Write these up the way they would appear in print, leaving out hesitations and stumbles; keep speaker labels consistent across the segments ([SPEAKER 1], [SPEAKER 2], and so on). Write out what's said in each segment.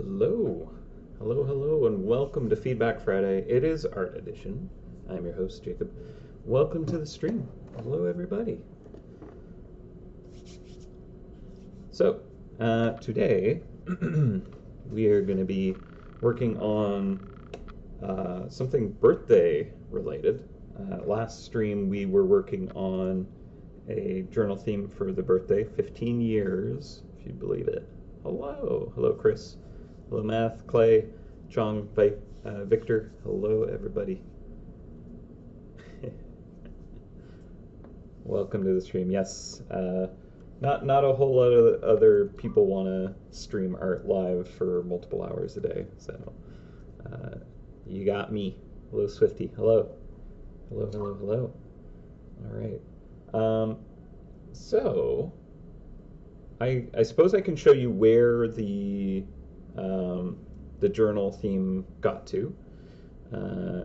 [SPEAKER 1] Hello, hello, and welcome to Feedback Friday. It is Art Edition. I'm your host, Jacob. Welcome to the stream. Hello, everybody. So, today we are going to be working on something birthday related. Last stream we were working on a journal theme for the birthday, 15 years, if you believe it. Hello, Chris. Hello, Math, Clay, Chong, Victor. Hello, everybody. Welcome to the stream. Yes, not a whole lot of other people want to stream art live for multiple hours a day. So uh, you got me. Hello, Swifty. Hello. All right. So I suppose I can show you where the journal theme got to. Uh,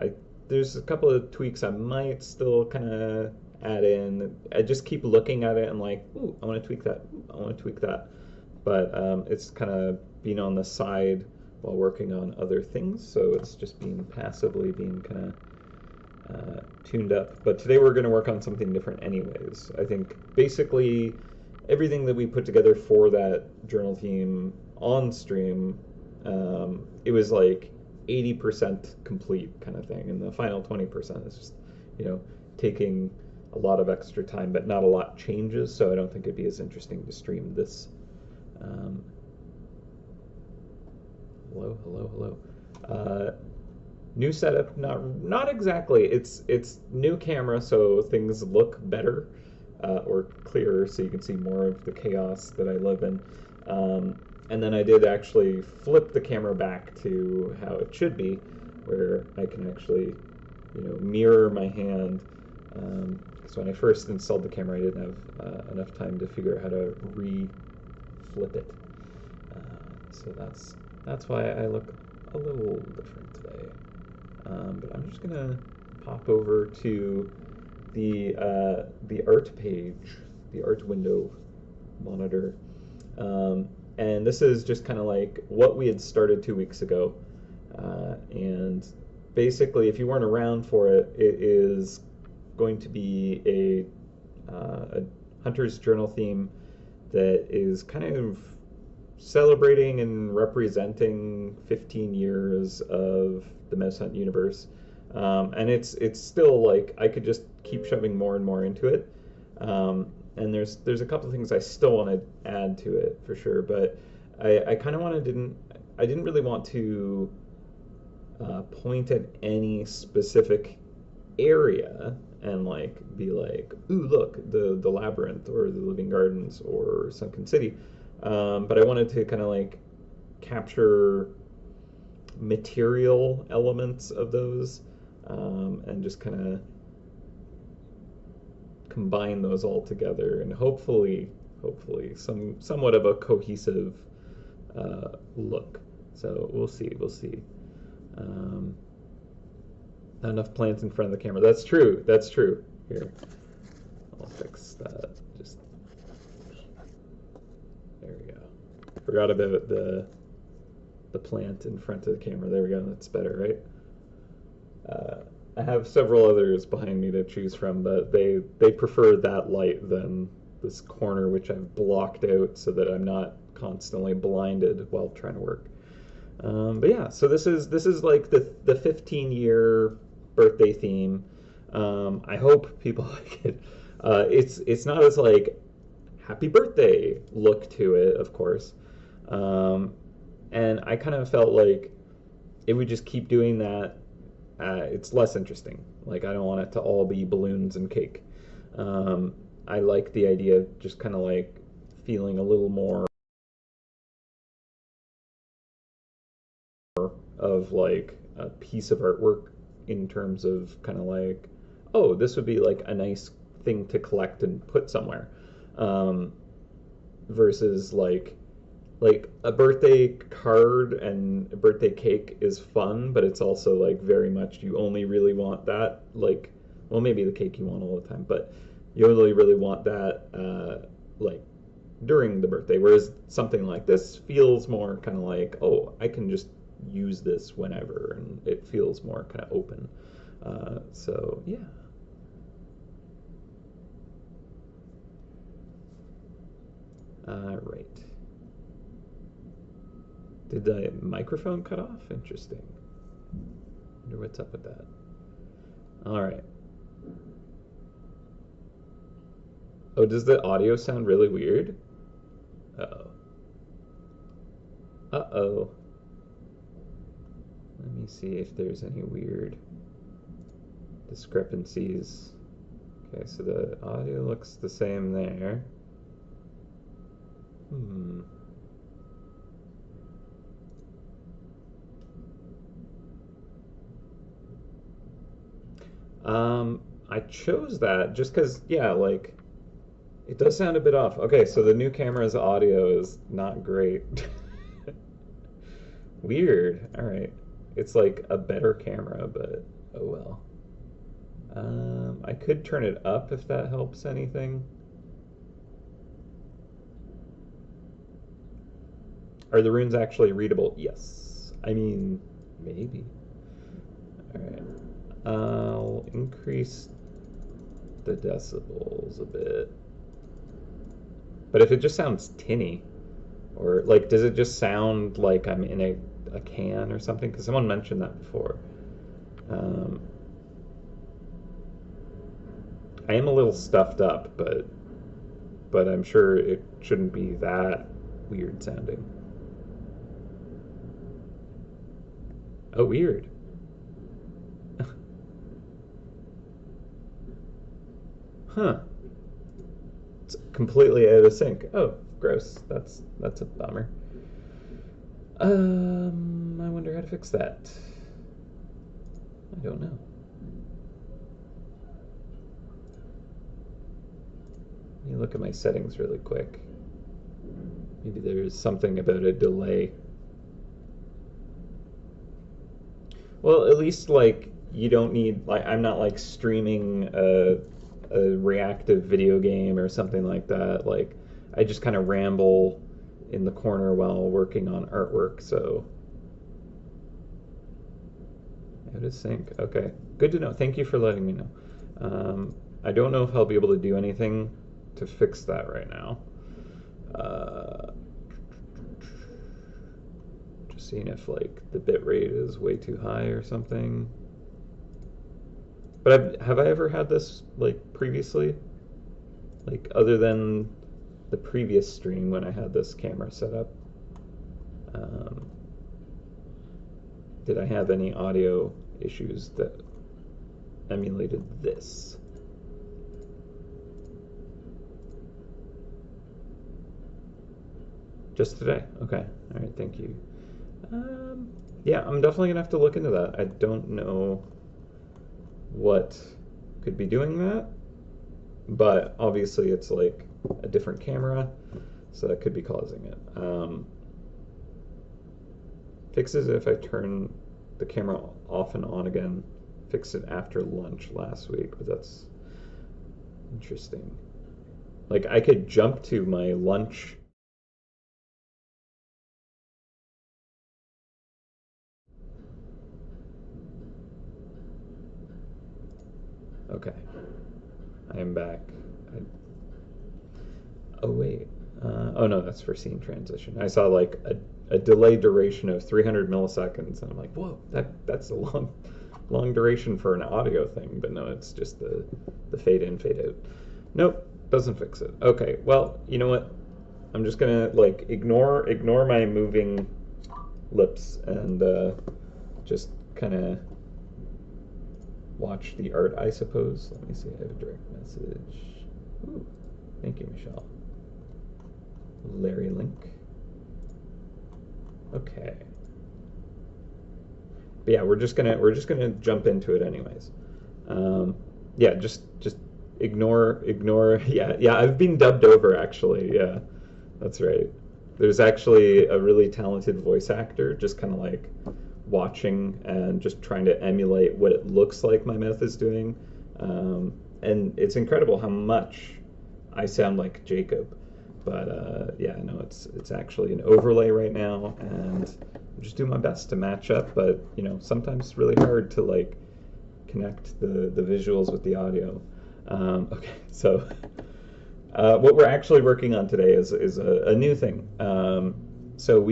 [SPEAKER 1] I There's a couple of tweaks I might still kind of add in. I just keep looking at it and like, ooh, I want to tweak that. Ooh, I want to tweak that. But it's kind of being on the side while working on other things, so it's just passively being kind of tuned up. But today we're going to work on something different anyways. I think basically everything that we put together for that journal theme on stream, it was like 80% complete kind of thing, and the final 20% is just, taking a lot of extra time, but not a lot changes, so I don't think it'd be as interesting to stream this. Hello. New setup, not exactly. It's new camera, so things look better or clearer, so you can see more of the chaos that I live in. And then I did actually flip the camera back to how it should be, where I can actually, mirror my hand. So when I first installed the camera, I didn't have enough time to figure out how to re-flip it. So that's why I look a little different today. But I'm just gonna pop over to the art page, the art window monitor. And this is just kind of like what we had started 2 weeks ago. And basically, if you weren't around for it, it is going to be a hunter's journal theme that is kind of celebrating and representing 15 years of the MouseHunt universe. And it's still like I could just keep shoving more and more into it. And there's a couple of things I still want to add to it for sure, but I kind of didn't really want to point at any specific area and like be like, ooh, look, the labyrinth or the living gardens or sunken city, but I wanted to kind of like capture material elements of those, and just kind of combine those all together, and hopefully somewhat of a cohesive look. So we'll see. Not enough plants in front of the camera. That's true. Here, I'll fix that. Just there we go. Forgot about the plant in front of the camera. There we go. That's better, right? I have several others behind me to choose from, but they prefer that light than this corner, which I've blocked out so that I'm not constantly blinded while trying to work. But yeah, so this is like the 15-year birthday theme. I hope people like it. It's not as like happy birthday look to it, of course. And I kind of felt like if we just keep doing that, it's less interesting. Like, I don't want it to all be balloons and cake. I like the idea of just kind of like feeling a little more of like a piece of artwork in terms of kind of like, oh, this would be like a nice thing to collect and put somewhere, versus like a birthday card and a birthday cake is fun, but it's also like very much you only really want that, like, well, maybe the cake you want all the time, but you only really want that like during the birthday, whereas something like this feels more kind of like, oh, I can just use this whenever, and it feels more kind of open. So yeah. Right. Did the microphone cut off? Interesting. Wonder what's up with that. All right. Oh, does the audio sound really weird? Uh-oh. Uh-oh. Let me see if there's any weird discrepancies. Okay, so the audio looks the same there. Hmm. I chose that just because, yeah, like, it does sound a bit off. Okay, so the new camera's audio is not great. Weird. All right. It's like a better camera, but oh well. I could turn it up if that helps anything. Are the runes actually readable? Yes. I mean, maybe. All right. I'll increase the decibels a bit. But if it just sounds tinny, or like, does it just sound like I'm in a can or something? Because someone mentioned that before. Um, I am a little stuffed up, but I'm sure it shouldn't be that weird sounding. Oh, weird. Huh. It's completely out of sync. Oh, gross. That's a bummer. I wonder how to fix that. I don't know. Let me look at my settings really quick. Maybe there's something about a delay. Well, at least like you don't need like I'm not like streaming a reactive video game or something like that. Like I just kind of ramble in the corner while working on artwork. So out of sync. Okay, good to know. Thank you for letting me know. I don't know if I'll be able to do anything to fix that right now. Just seeing if like the bit rate is way too high or something. But have I ever had this like previously? Like other than the previous stream when I had this camera set up? Um, did I have any audio issues that emulated this? Just today? Okay. All right. Thank you. Yeah, I'm definitely gonna have to look into that. I don't know what could be doing that, but obviously it's like a different camera, so that could be causing it. Fixes it if I turn the camera off and on again. Fixed it after lunch last week, but that's interesting. Like I could jump to my lunch. Okay, I am back. I, oh wait. Oh no, that's for scene transition. I saw like a delay duration of 300 milliseconds, and I'm like, whoa, that's a long duration for an audio thing. But no, it's just the fade in, fade out. Nope, doesn't fix it. Okay, well, you know what? I'm just gonna like ignore my moving lips and just kind of watch the art, I suppose. Let me see. I have a direct message. Ooh, thank you, Michelle. Larry Link. Okay. But yeah, we're just gonna jump into it anyways. Yeah, just ignore. Yeah. I've been dubbed over actually. Yeah, that's right. There's actually a really talented voice actor, just kind of like watching and just trying to emulate what it looks like my mouth is doing. And it's incredible how much I sound like Jacob. But yeah, no, it's actually an overlay right now, and I'm just doing my best to match up. But you know, sometimes it's really hard to like connect the visuals with the audio. Okay, so what we're actually working on today is a new thing. So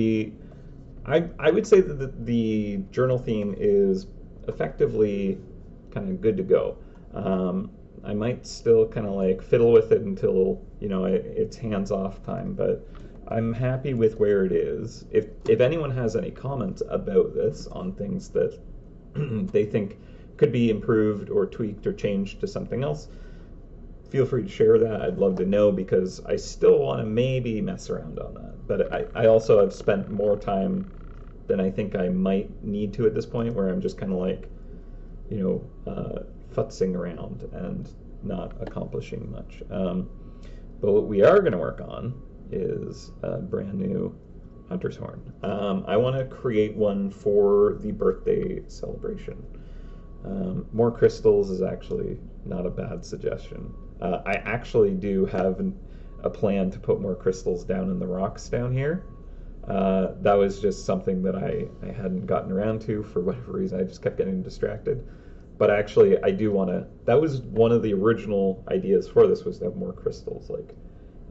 [SPEAKER 1] I would say that the journal theme is effectively kind of good to go. I might still kind of like fiddle with it until you know it's hands off time, but I'm happy with where it is. If anyone has any comments about this on things that they think could be improved or tweaked or changed to something else, feel free to share that. I'd love to know because I still want to maybe mess around on that. But I also have spent more time than I think I might need to at this point, where I'm just kind of like, you know, futzing around and not accomplishing much. But what we are going to work on is a brand new hunter's horn. I want to create one for the birthday celebration. More crystals is actually not a bad suggestion. I actually do have a plan to put more crystals down in the rocks down here. That was just something that I hadn't gotten around to for whatever reason. I just kept getting distracted. But actually, I do want to. That was one of the original ideas for this, was to have more crystals, like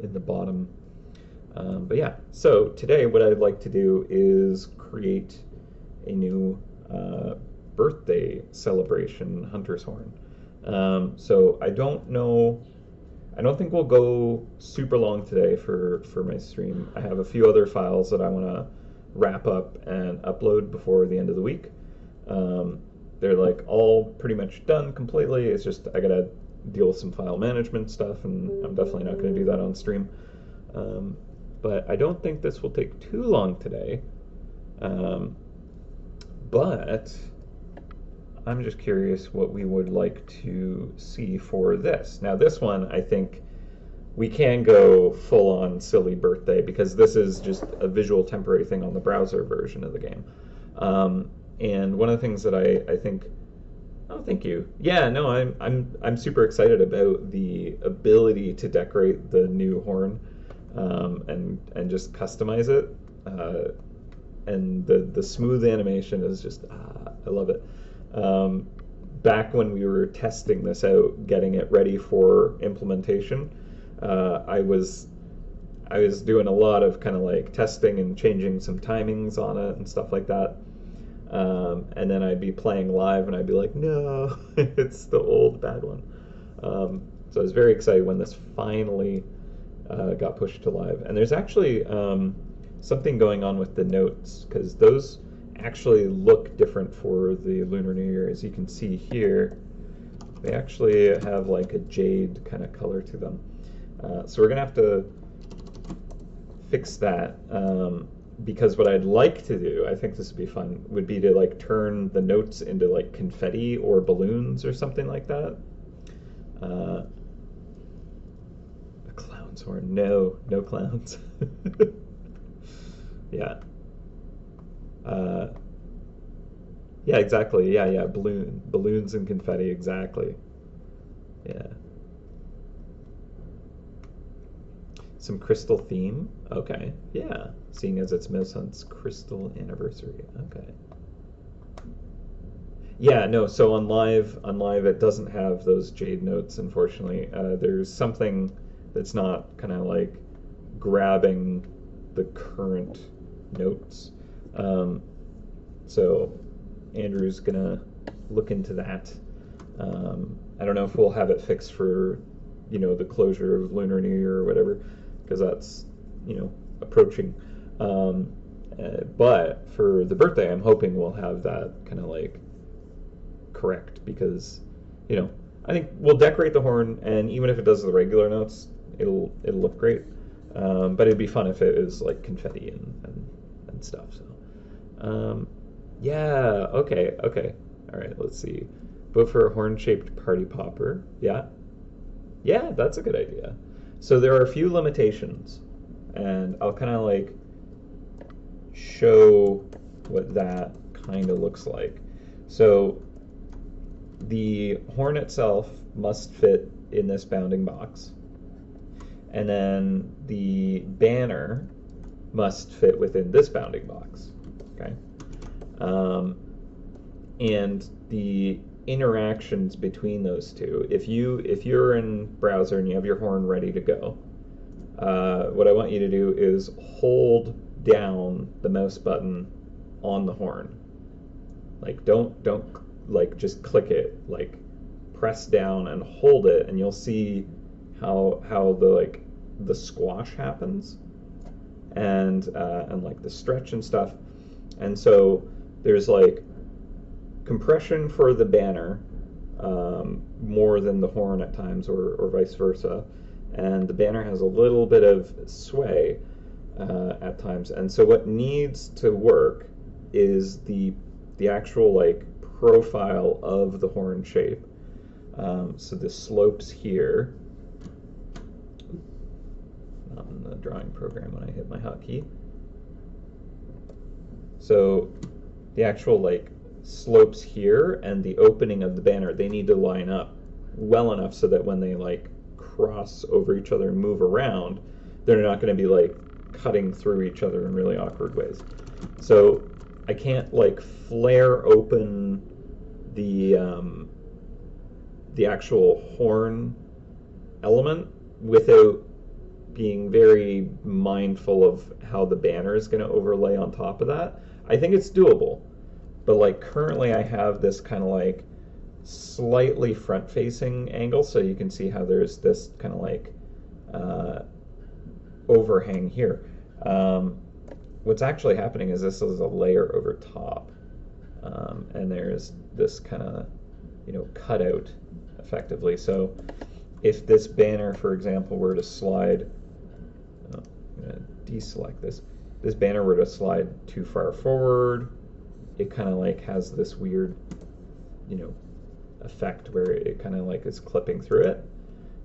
[SPEAKER 1] in the bottom. But yeah, so today what I'd like to do is create a new birthday celebration hunter's horn. So I don't know. I don't think we'll go super long today for my stream. I have a few other files that I want to wrap up and upload before the end of the week. They're like all pretty much done completely. It's just I gotta deal with some file management stuff, and I'm definitely not going to do that on stream. But I don't think this will take too long today. But I'm just curious what we would like to see for this. Now this one, I think we can go full on silly birthday because this is just a visual temporary thing on the browser version of the game. And one of the things that I think, oh, thank you. Yeah, no, I'm super excited about the ability to decorate the new horn, and just customize it. And the smooth animation is just, I love it. Back when we were testing this out, getting it ready for implementation, I was doing a lot of kind of like testing and changing some timings on it and stuff like that. And then I'd be playing live and I'd be like, no, it's the old bad one. So I was very excited when this finally got pushed to live. And there's actually something going on with the notes, because those actually look different for the Lunar New Year. As you can see here, they actually have like a jade kind of color to them. So we're going to have to fix that. Because what I'd like to do, I think this would be fun, would be to like turn the notes into like confetti or balloons or something like that. A clown's horn. No clowns. Yeah. Yeah, exactly. Yeah. Balloons and confetti, exactly. Yeah. Some crystal theme. Okay. Yeah. Seeing as it's MouseHunt's crystal anniversary. Okay. Yeah, no, so on live it doesn't have those jade notes, unfortunately. There's something that's not kind of like grabbing the current notes. So Andrew's gonna look into that. I don't know if we'll have it fixed for, you know, the closure of Lunar New Year or whatever, because that's, you know, approaching. But for the birthday, I'm hoping we'll have that kind of like correct, because, you know, I think we'll decorate the horn, and even if it does the regular notes, it'll look great. But it'd be fun if it was like confetti and stuff. So, yeah, okay, all right. Let's see. Vote for a horn-shaped party popper. Yeah, that's a good idea. So there are a few limitations, and I'll kind of like show what that kind of looks like. So the horn itself must fit in this bounding box, and then the banner must fit within this bounding box. Okay, and the interactions between those two. If you're in browser and you have your horn ready to go, what I want you to do is hold down the mouse button on the horn. Like don't like just click it. Like press down and hold it, and you'll see how the squash happens, and like the stretch and stuff. And so there's like compression for the banner, more than the horn at times, or vice versa. And the banner has a little bit of sway at times. And so what needs to work is the actual like profile of the horn shape. So the slopes here, not in the drawing program when I hit my hotkey. So the actual like slopes here and the opening of the banner, they need to line up well enough so that when they like cross over each other and move around, they're not going to be like cutting through each other in really awkward ways. So I can't like flare open the actual horn element without being very mindful of how the banner is going to overlay on top of that. I think it's doable, but like currently I have this kind of like slightly front-facing angle, so you can see how there's this kind of like overhang here. What's actually happening is this is a layer over top, and there's this kind of, cutout effectively. So if this banner, for example, were to slide, I'm going to deselect this banner were to slide too far forward, it kind of like has this weird, effect where it kind of like is clipping through it.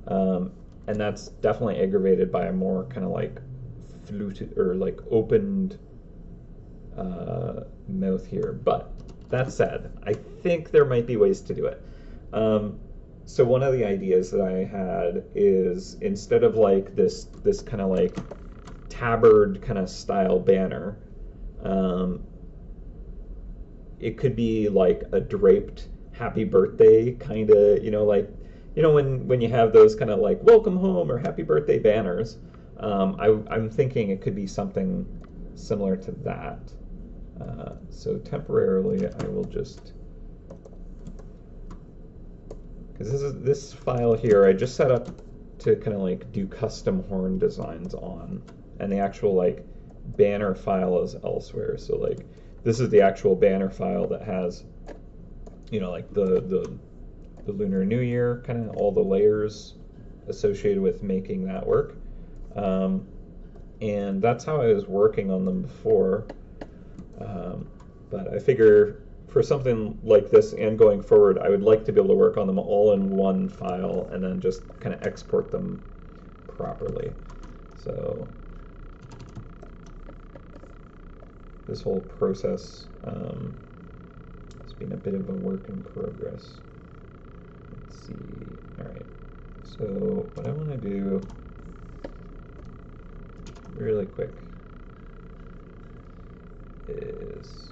[SPEAKER 1] And that's definitely aggravated by a more kind of like fluted or like opened mouth here. But that said, I think there might be ways to do it. So one of the ideas that I had is, instead of like this kind of like tabard kind of style banner, it could be like a draped happy birthday kind of, when you have those kind of like welcome home or happy birthday banners. I'm thinking it could be something similar to that. So temporarily I will just, because this file here I just set up to kind of like do custom horn designs on, and the actual like banner file is elsewhere. So like this is the actual banner file that has, like the Lunar New Year, kind of all the layers associated with making that work. And that's how I was working on them before. But I figure for something like this and going forward, I would like to be able to work on them all in one file and then just kind of export them properly. So this whole process has been a bit of a work in progress. Let's see. All right. So what I want to do really quick is,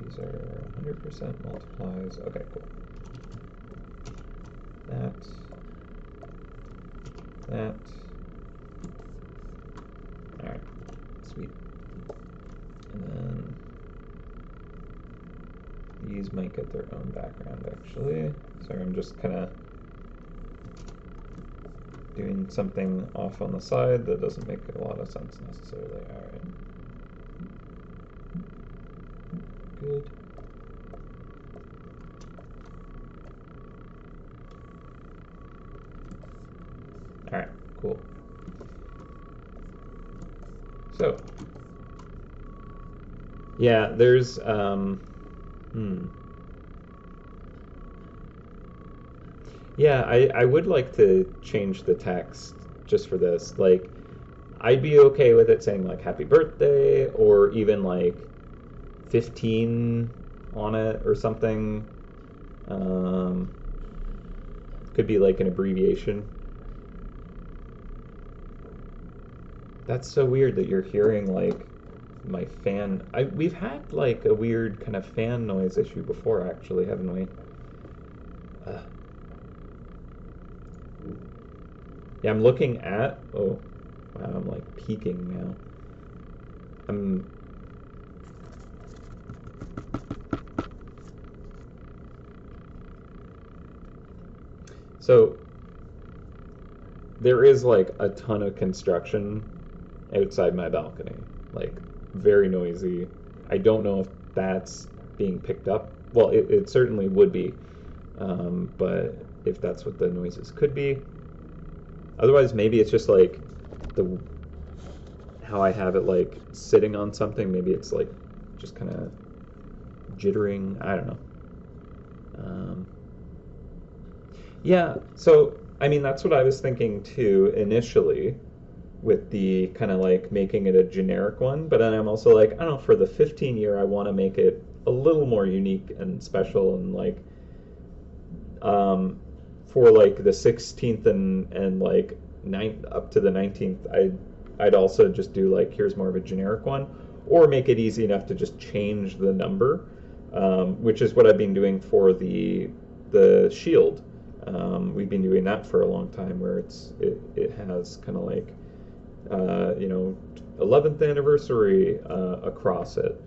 [SPEAKER 1] these are 100% multiplies. Okay, cool. That. All right, sweet. And then these might get their own background, actually. Sorry, I'm just kind of doing something off on the side that doesn't make a lot of sense necessarily. All right. Good. All right, cool. So, yeah, there's, yeah, I would like to change the text just for this. Like, I'd be okay with it saying, like, happy birthday, or even, like, 15 on it or something. Could be like an abbreviation. That's so weird that you're hearing like my fan. We've had like a weird kind of fan noise issue before, actually, haven't we? Uh, yeah, I'm looking at. Oh, wow, I'm like peeking now. I'm. So there is like a ton of construction outside my balcony, like very noisy. I don't know if that's being picked up. Well, it certainly would be, but if that's what the noises could be. Otherwise, maybe it's just like the how I have it like sitting on something. Maybe it's like just kind of jittering. I don't know. Um, yeah, so I mean that's what I was thinking too initially with the kind of like making it a generic one, but then I'm also like, I don't know, for the 15 year I want to make it a little more unique and special and like um for like the 16th and like ninth up to the 19th I'd also just do like here's more of a generic one or make it easy enough to just change the number, which is what I've been doing for the shield. We've been doing that for a long time where it has kind of like 11th anniversary across it.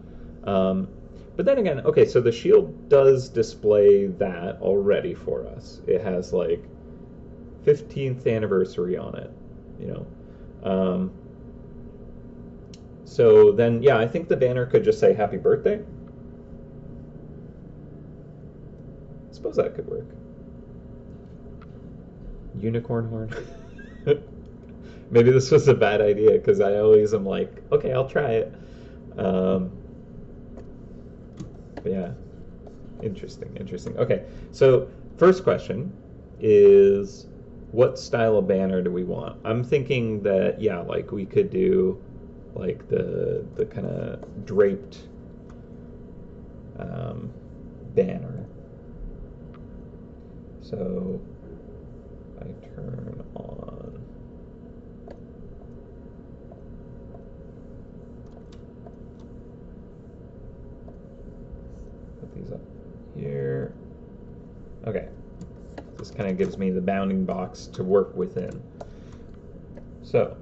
[SPEAKER 1] Um, but then again, okay, so the shield does display that already for us. It has like 15th anniversary on it, you know. So then, yeah, I think the banner could just say happy birthday. I suppose that could work. Unicorn horn. Maybe this was a bad idea because I always am like, okay, I'll try it. Um, but yeah, interesting, interesting. Okay, so first question is what style of banner do we want? I'm thinking that, yeah, like we could do like the kind of draped banner. So I turn on. Put these up here. Okay. This kind of gives me the bounding box to work within. So,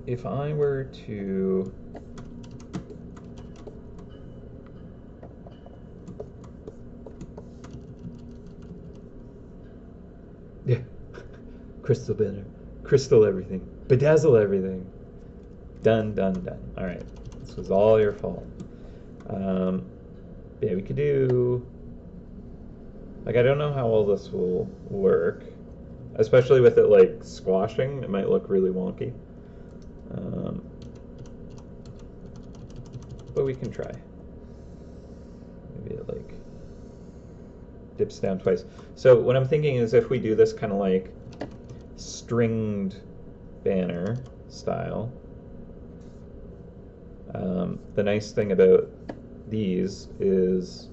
[SPEAKER 1] if I were to yeah, crystal banner, crystal everything, bedazzle everything. Done, done, done. All right, this was all your fault. Yeah, we could do. Like, I don't know how all this will work, especially with it like squashing. It might look really wonky. But we can try. Maybe it like dips down twice. So what I'm thinking is if we do this kind of like stringed banner style, the nice thing about these is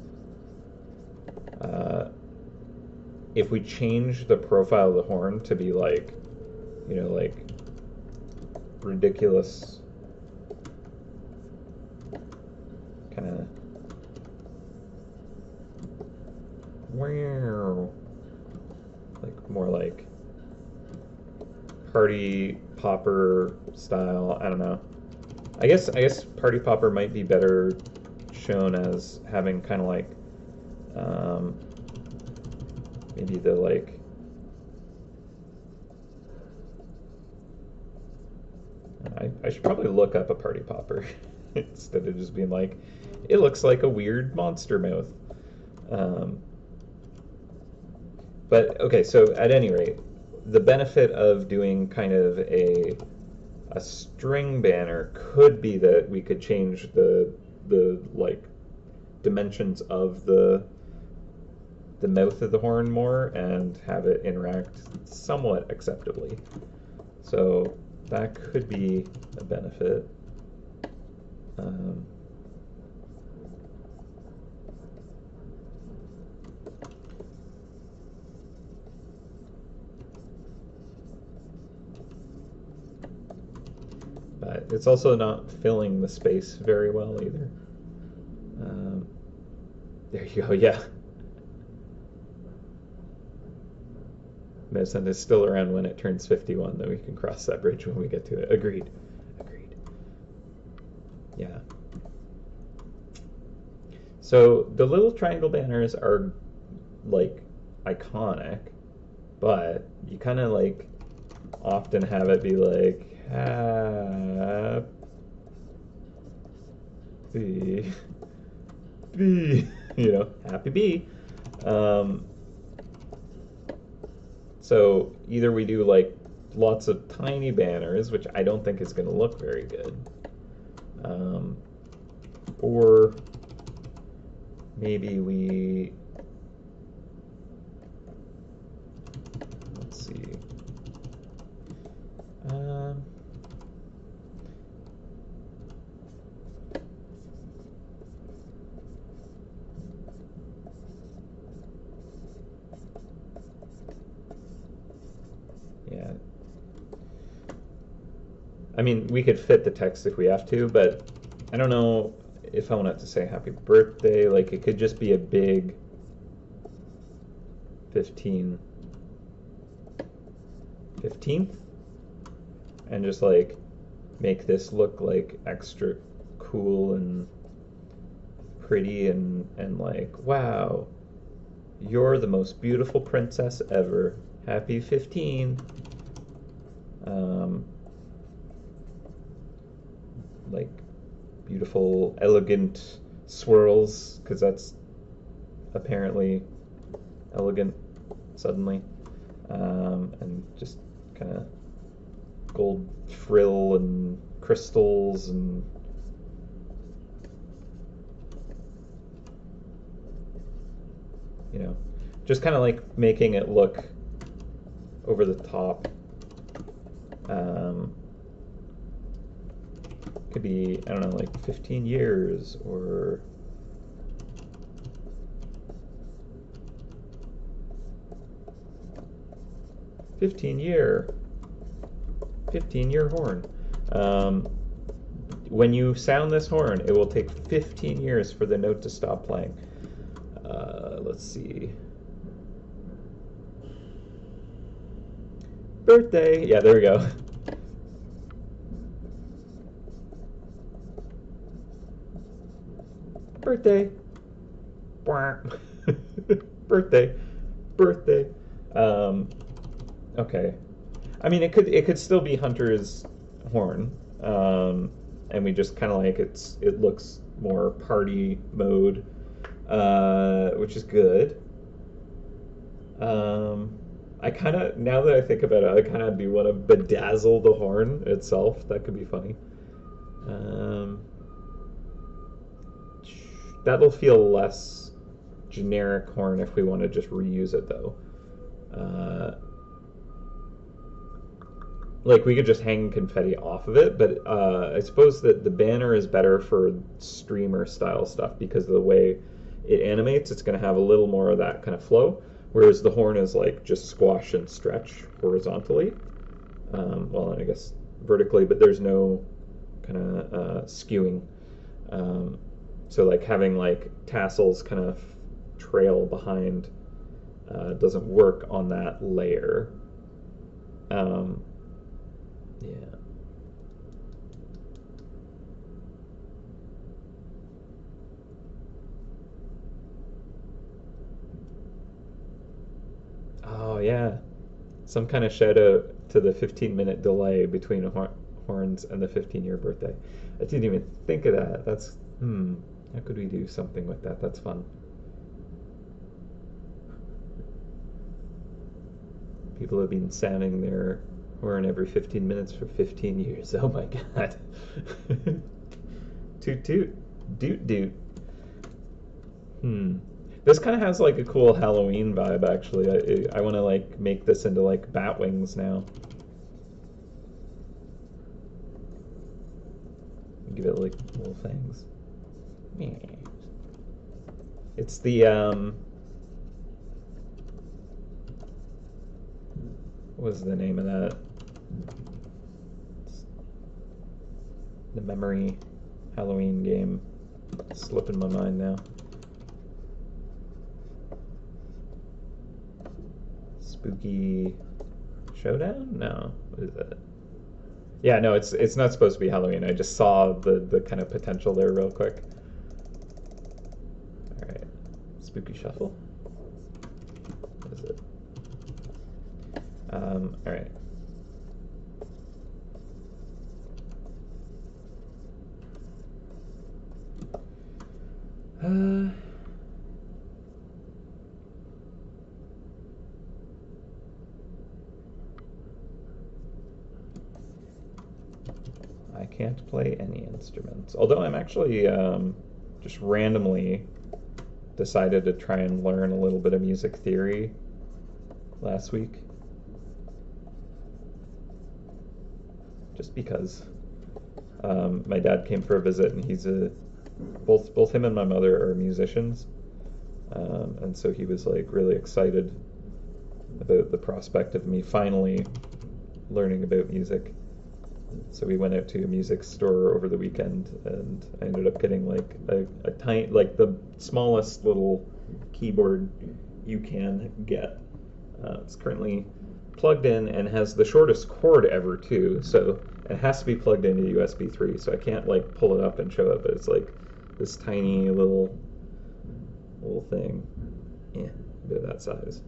[SPEAKER 1] if we change the profile of the horn to be like, like ridiculous kind of like more like party popper style. I don't know. I guess party popper might be better shown as having kind of like maybe the like I should probably look up a party popper instead of just being like, it looks like a weird monster mouth. But okay, so at any rate, the benefit of doing kind of a string banner could be that we could change the like dimensions of the mouth of the horn more and have it interact somewhat acceptably. So that could be a benefit. It's also not filling the space very well either. Um, there you go, yeah. MouseHunt is still around when it turns 51, though we can cross that bridge when we get to it. Agreed. Agreed. Yeah. So the little triangle banners are like iconic, but you kind of like often have it be like happy bee, happy bee. Um, so either we do like lots of tiny banners, which I don't think is going to look very good, um, or maybe we, let's see, um, yeah. I mean, we could fit the text if we have to, but I don't know if I want it to say happy birthday. Like, it could just be a big 15th, and just like make this look like extra cool and pretty and like, wow, you're the most beautiful princess ever. Happy 15. Um, like beautiful, elegant swirls, because that's apparently elegant suddenly. And just kind of gold frill and crystals and just kind of like making it look over the top. Could be, I don't know, like 15 years or fifteen year horn. When you sound this horn, it will take 15 years for the note to stop playing. Let's see. Birthday. Yeah, there we go. Birthday. Birthday. Birthday. Okay. I mean, it could still be Hunter's horn, and we just kind of like it looks more party mode, which is good. I kind of, now that I think about it, I kind of do want to bedazzle the horn itself. That could be funny. That'll feel less generic horn if we want to just reuse it, though. Like, we could just hang confetti off of it, but I suppose that the banner is better for streamer style stuff because of the way it animates. It's going to have a little more of that kind of flow, whereas the horn is like just squash and stretch horizontally. Well, and I guess vertically, but there's no kind of skewing. So like having like tassels kind of trail behind doesn't work on that layer. Yeah. Oh yeah. Some kind of shout out to the 15-minute delay between horns and the 15-year birthday. I didn't even think of that. That's how could we do something with that? That's fun. People have been sounding their horn every 15 minutes for 15 years. Oh my god. Toot toot. Doot doot. This kind of has like a cool Halloween vibe, actually. I want to like make this into like bat wings now. Give it like little fangs. It's the what was the name of that? the memory Halloween game slipping my mind now. Spooky Showdown? No. What is that? Yeah, no, it's not supposed to be Halloween. I just saw the kind of potential there real quick. All right. Spooky Shuffle? What is it? All right. I can't play any instruments. Although I'm actually just randomly decided to try and learn a little bit of music theory last week. Just because my dad came for a visit, and he's both him and my mother are musicians, and so he was like really excited about the prospect of me finally learning about music. So we went out to a music store over the weekend, and I ended up getting like a tiny, like the smallest little keyboard you can get. It's currently plugged in and has the shortest cord ever too, so it has to be plugged into USB 3, so I can't like pull it up and show it, but it's like this tiny little thing, about that size.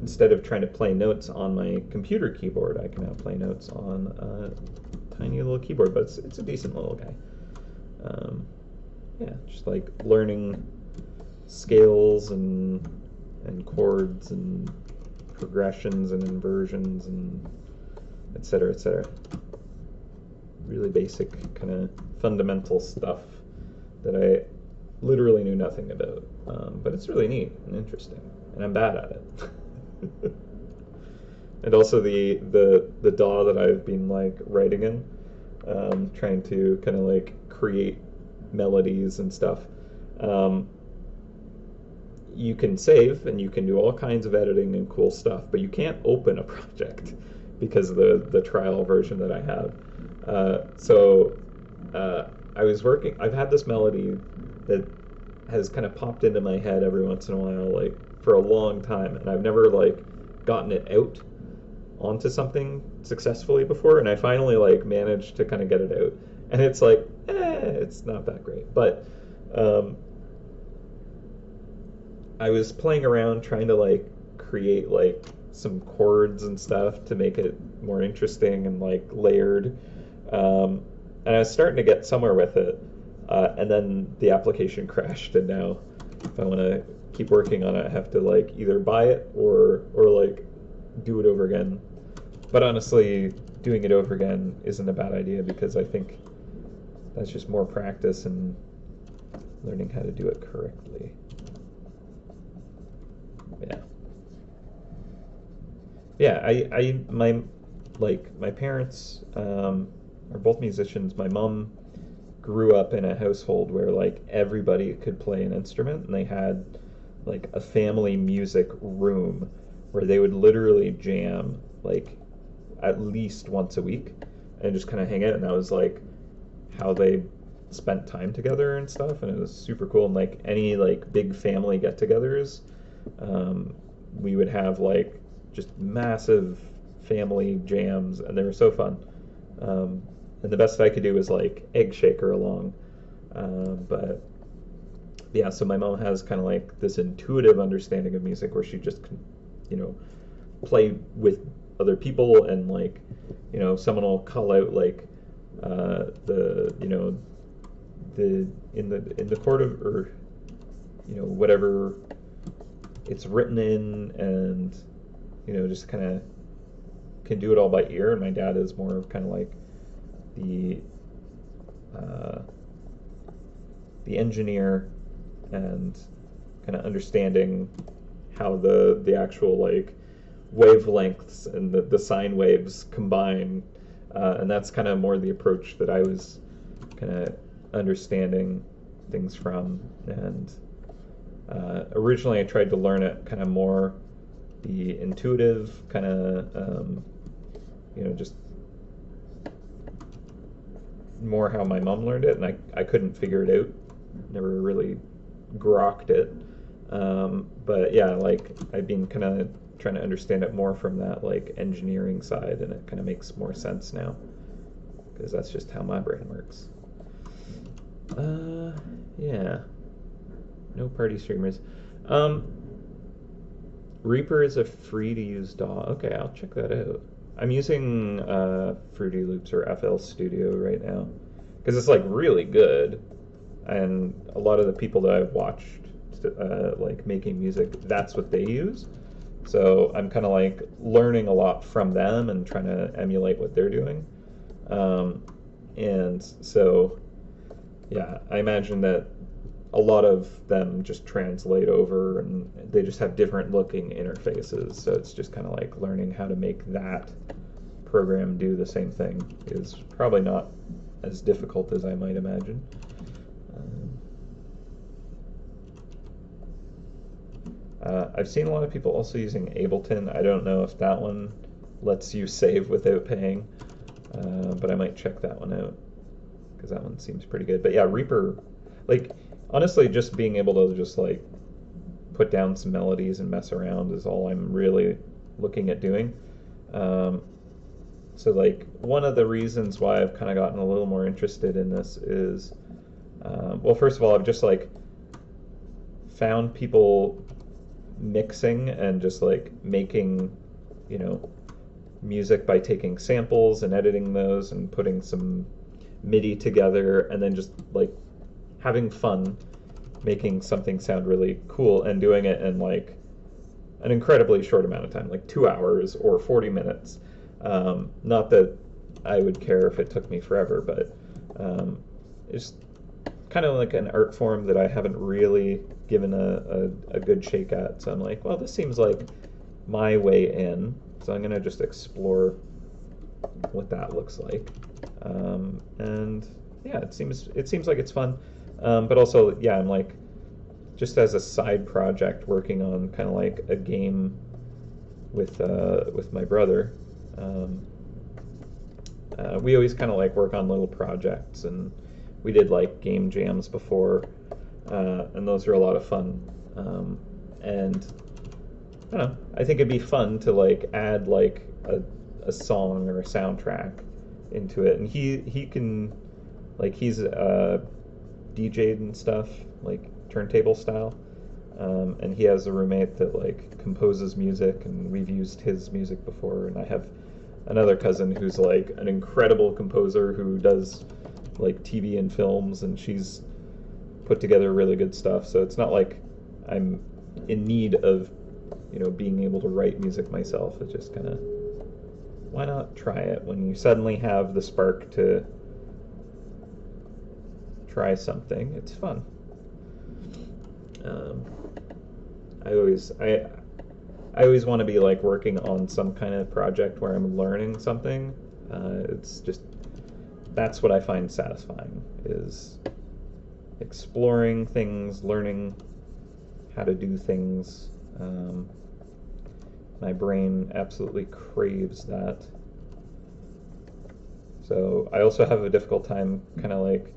[SPEAKER 1] Instead of trying to play notes on my computer keyboard, I can now play notes on a tiny little keyboard, but it's a decent little guy. Yeah, just like learning scales and chords and progressions and inversions and et cetera, et cetera. Really basic, kind of fundamental stuff that I literally knew nothing about. But it's really neat and interesting, and I'm bad at it. And also the DAW that I've been like writing in, trying to kind of like create melodies and stuff. You can save and you can do all kinds of editing and cool stuff, but you can't open a project because of the trial version that I have. I was working. I've had this melody that has kind of popped into my head every once in a while, like for a long time, and I've never like gotten it out onto something successfully before, and I finally like managed to kind of get it out, and it's like it's not that great, but I was playing around trying to like create like some chords and stuff to make it more interesting and like layered, and I was starting to get somewhere with it, and then the application crashed, and now if I want to keep working on it, I have to like either buy it or like do it over again. But honestly, doing it over again isn't a bad idea, because I think that's just more practice and learning how to do it correctly. Yeah, my parents are both musicians. My mom grew up in a household where like everybody could play an instrument, and they had like a family music room where they would literally jam like at least once a week and just kind of hang out, and that was like how they spent time together and stuff, and it was super cool. And like any like big family get-togethers, we would have like just massive family jams, and they were so fun. And the best I could do was like egg shaker along, but yeah, so my mom has kind of like this intuitive understanding of music where she just can, play with other people, and like, someone will call out like in the chord of, or whatever it's written in, and just kind of can do it all by ear. And my dad is more of kind of like the engineer, and kind of understanding how the actual like wavelengths and the sine waves combine, and that's kind of more the approach that I was kind of understanding things from. And originally I tried to learn it kind of more the intuitive kind of just more how my mom learned it, and I couldn't figure it out. Never really grokked it. But yeah, like I've been kind of trying to understand it more from that like engineering side, and it kind of makes more sense now because that's just how my brain works. Yeah. No party streamers. Um, Reaper is a free to use DAW. Okay, I'll check that out. I'm using Fruity Loops or FL Studio right now because it's like really good, and a lot of the people that I've watched like making music, that's what they use. So I'm kind of like learning a lot from them and trying to emulate what they're doing. And so, yeah, I imagine that a lot of them just translate over and they just have different looking interfaces. So it's just kind of like learning how to make that program do the same thing is probably not as difficult as I might imagine. I've seen a lot of people also using Ableton. I don't know if that one lets you save without paying, but I might check that one out because that one seems pretty good. But yeah, Reaper, like honestly, just being able to just like put down some melodies and mess around is all I'm really looking at doing. So like one of the reasons why I've kind of gotten a little more interested in this is, well, first of all, I've just like found people mixing and just like making, music by taking samples and editing those and putting some MIDI together and then just like having fun making something sound really cool and doing it in like an incredibly short amount of time, like 2 hours or 40 minutes. Not that I would care if it took me forever, but it's kind of like an art form that I haven't really given a good shake at. So I'm like, well, this seems like my way in. So I'm going to just explore what that looks like. And yeah, it seems like it's fun. But also, yeah, I'm like, just as a side project, working on kind of like a game with my brother. We always kind of like work on little projects, and we did like game jams before, and those are a lot of fun. And I don't know, I think it'd be fun to like add like a song or a soundtrack into it, and he can like he's DJ'd and stuff like turntable style, and he has a roommate that like composes music, and we've used his music before. And I have another cousin who's like an incredible composer who does like TV and films, and she's put together really good stuff. So it's not like I'm in need of being able to write music myself. It's just kind of, why not try it when you suddenly have the spark to try something? It's fun. I always want to be like working on some kind of project where I'm learning something. It's just, that's what I find satisfying, is exploring things, learning how to do things. My brain absolutely craves that. So I also have a difficult time kind of like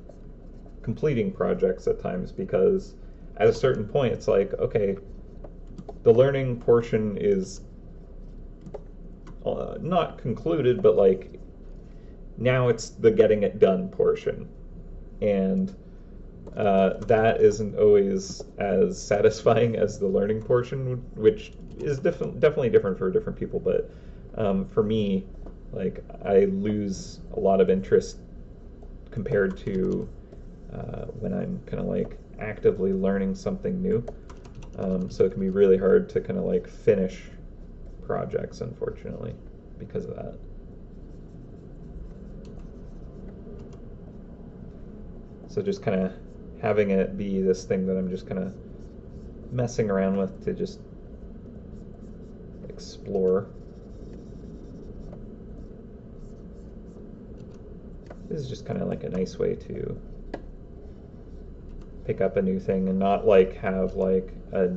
[SPEAKER 1] completing projects at times, because at a certain point it's like, okay, the learning portion is not concluded, but like now it's the getting it done portion, and that isn't always as satisfying as the learning portion, which is definitely different for different people. But for me, like, I lose a lot of interest compared to when I'm kind of like actively learning something new. So it can be really hard to kind of like finish projects, unfortunately, because of that. So just kind of having it be this thing that I'm just kind of messing around with to just explore. This is just kind of like a nice way to pick up a new thing and not like have like a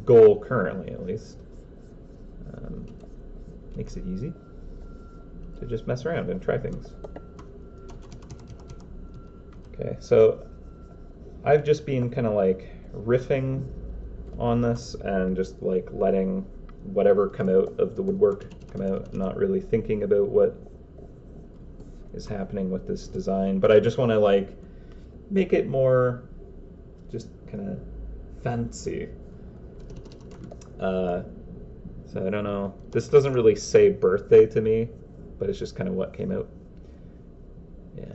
[SPEAKER 1] goal currently, at least. Makes it easy to just mess around and try things. Okay, so I've just been kind of like riffing on this and just like letting whatever come out of the woodwork come out, not really thinking about what is happening with this design. But I just want to like make it more just kind of fancy. Uh, so I don't know. This doesn't really say birthday to me, but it's just kind of what came out. Yeah.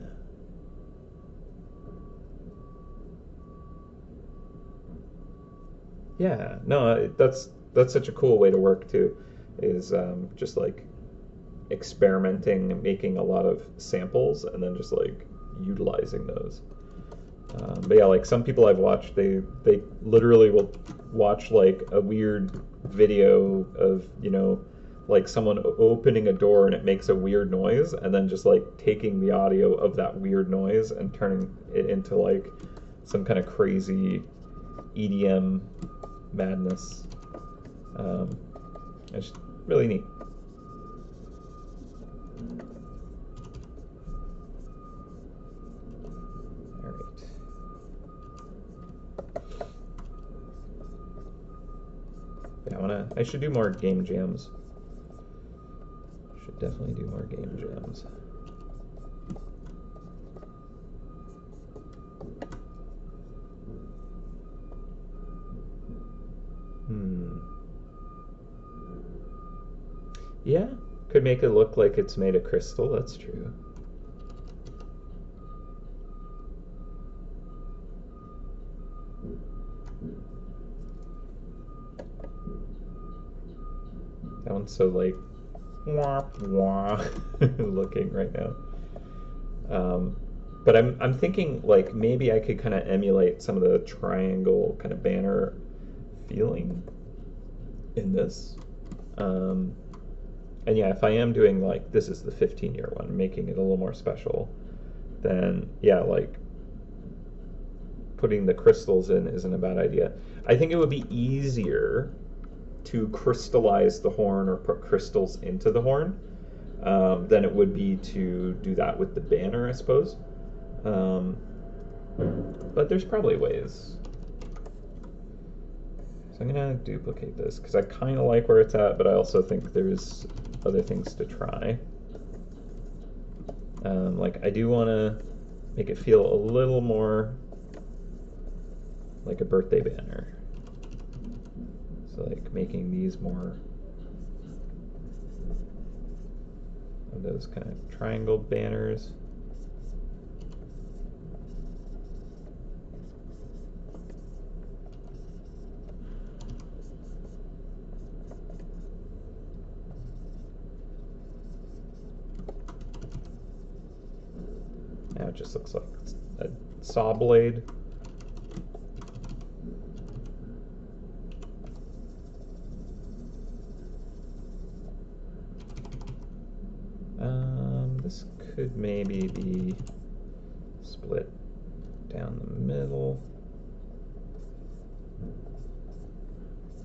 [SPEAKER 1] Yeah, no, that's such a cool way to work too, is just like experimenting, making a lot of samples, and then just like utilizing those. But yeah, like some people I've watched, they literally will watch like a weird video of like someone opening a door and it makes a weird noise, and then just like taking the audio of that weird noise and turning it into like some kind of crazy EDM madness. Um, it's really neat. All right. Yeah, I should do more game jams. Should definitely do more game jams. Hmm. Yeah, could make it look like it's made of crystal, that's true. That one's so like wah wah looking right now. Um, but I'm thinking like maybe I could kind of emulate some of the triangle kind of banner feeling in this. Um, and yeah, if I am doing like this is the 15-year one, making it a little more special, then yeah, like putting the crystals in isn't a bad idea. I think it would be easier to crystallize the horn or put crystals into the horn than it would be to do that with the banner, I suppose. Um, but there's probably ways. So I'm gonna duplicate this because I kind of like where it's at, but I also think there's other things to try. Like I do want to make it feel a little more like a birthday banner. So like making these more of those kind of triangle banners. Now it just looks like a saw blade. This could maybe be split down the middle.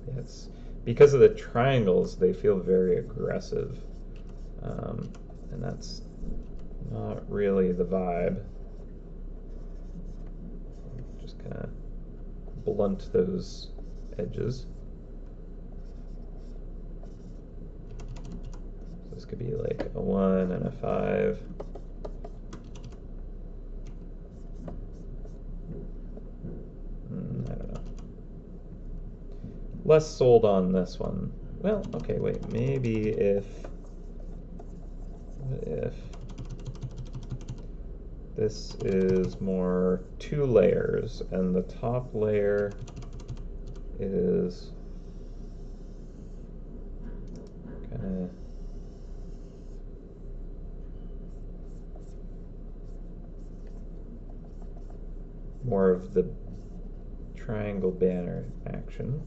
[SPEAKER 1] Yeah, it's because of the triangles, they feel very aggressive, and that's not really the vibe. Just kind of blunt those edges. So this could be like a 1 and a 5. I don't know. Less sold on this one. Well, okay, wait, maybe if... What if this is more 2 layers, and the top layer is kind of more of the triangle banner action,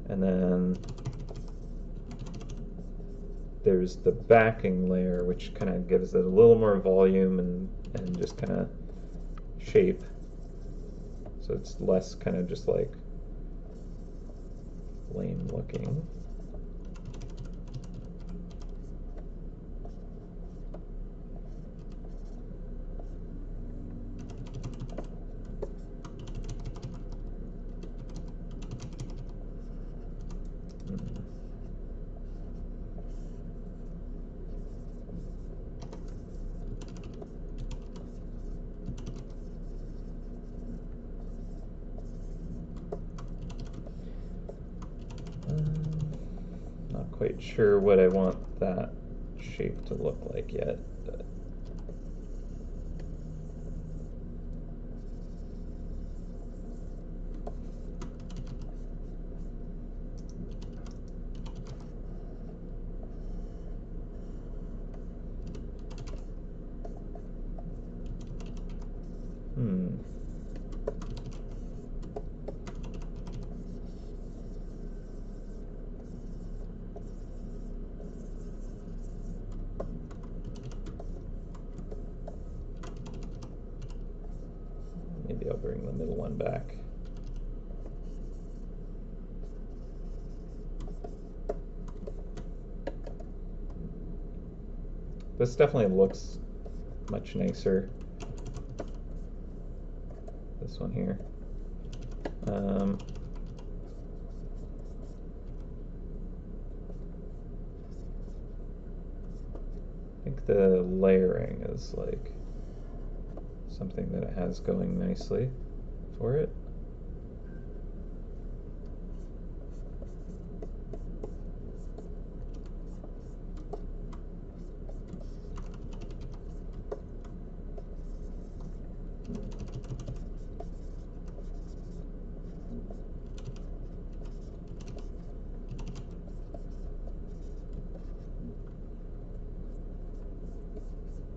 [SPEAKER 1] and then there's the backing layer, which kind of gives it a little more volume and just kind of shape. So it's less kind of just like lame looking. quite sure what I want that shape to look like yet. But maybe I'll bring the middle one back. This definitely looks much nicer. This one here. I think the layering is like something that it has going nicely for it.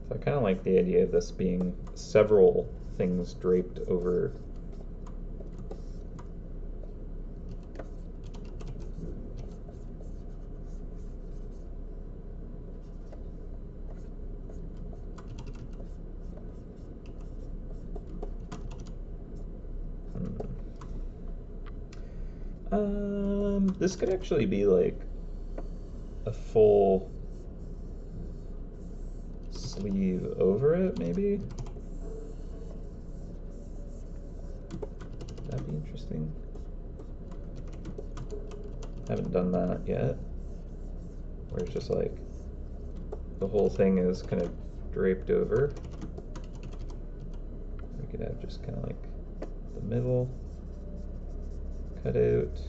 [SPEAKER 1] So I kind of like the idea of this being several things draped over. This could actually be like a full sleeve over it, maybe? That'd be interesting. Haven't done that yet. Where it's just like the whole thing is kind of draped over. We could have just kind of like the middle cut out.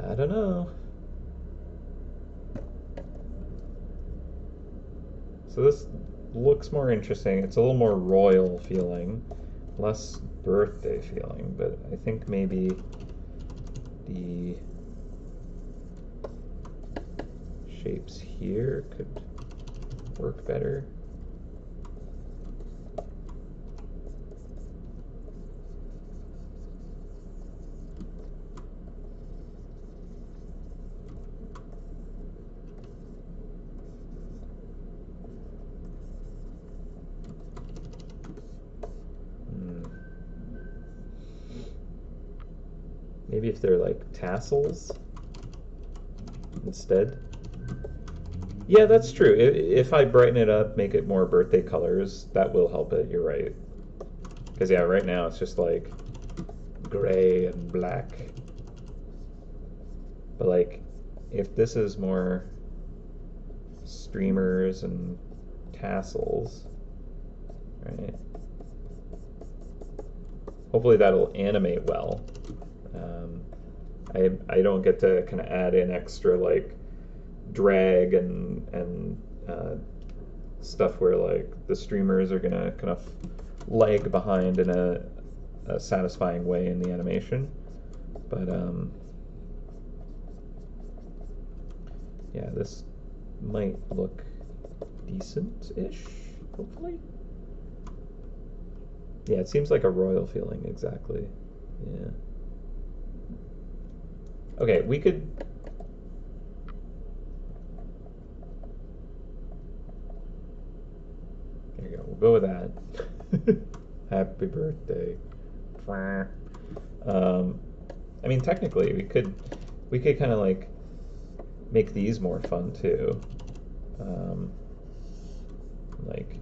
[SPEAKER 1] I don't know. So this looks more interesting. It's a little more royal feeling, less birthday feeling, but I think maybe the shapes here could work better. Maybe if they're like tassels instead. Yeah, that's true. If I brighten it up, make it more birthday colors, that will help it. You're right. Because yeah, right now it's just like gray and black. But like, if this is more streamers and tassels, right? Hopefully that'll animate well. I don't get to kind of add in extra like drag and stuff where like the streamers are gonna kind of lag behind in a satisfying way in the animation. But yeah, this might look decent-ish, hopefully. Yeah, it seems like a royal feeling, exactly. Yeah. Okay, we could... There you go, we'll go with that. Happy birthday. I mean, technically, we could kind of like make these more fun too. Like,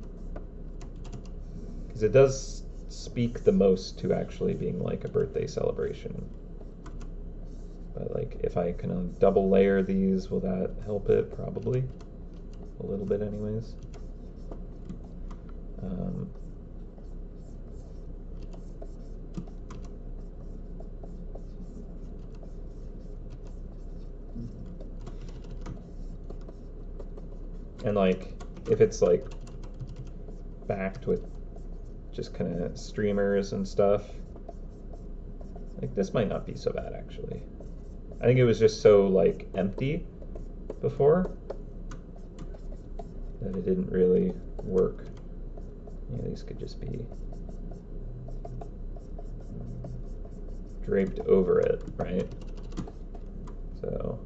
[SPEAKER 1] because it does speak the most to actually being like a birthday celebration. But like, if I kind of double layer these, will that help it? Probably. A little bit anyways. And like if it's like backed with just kind of streamers and stuff, like this might not be so bad actually. I think it was just so like empty before that it didn't really work. Yeah, these could just be draped over it, right? So,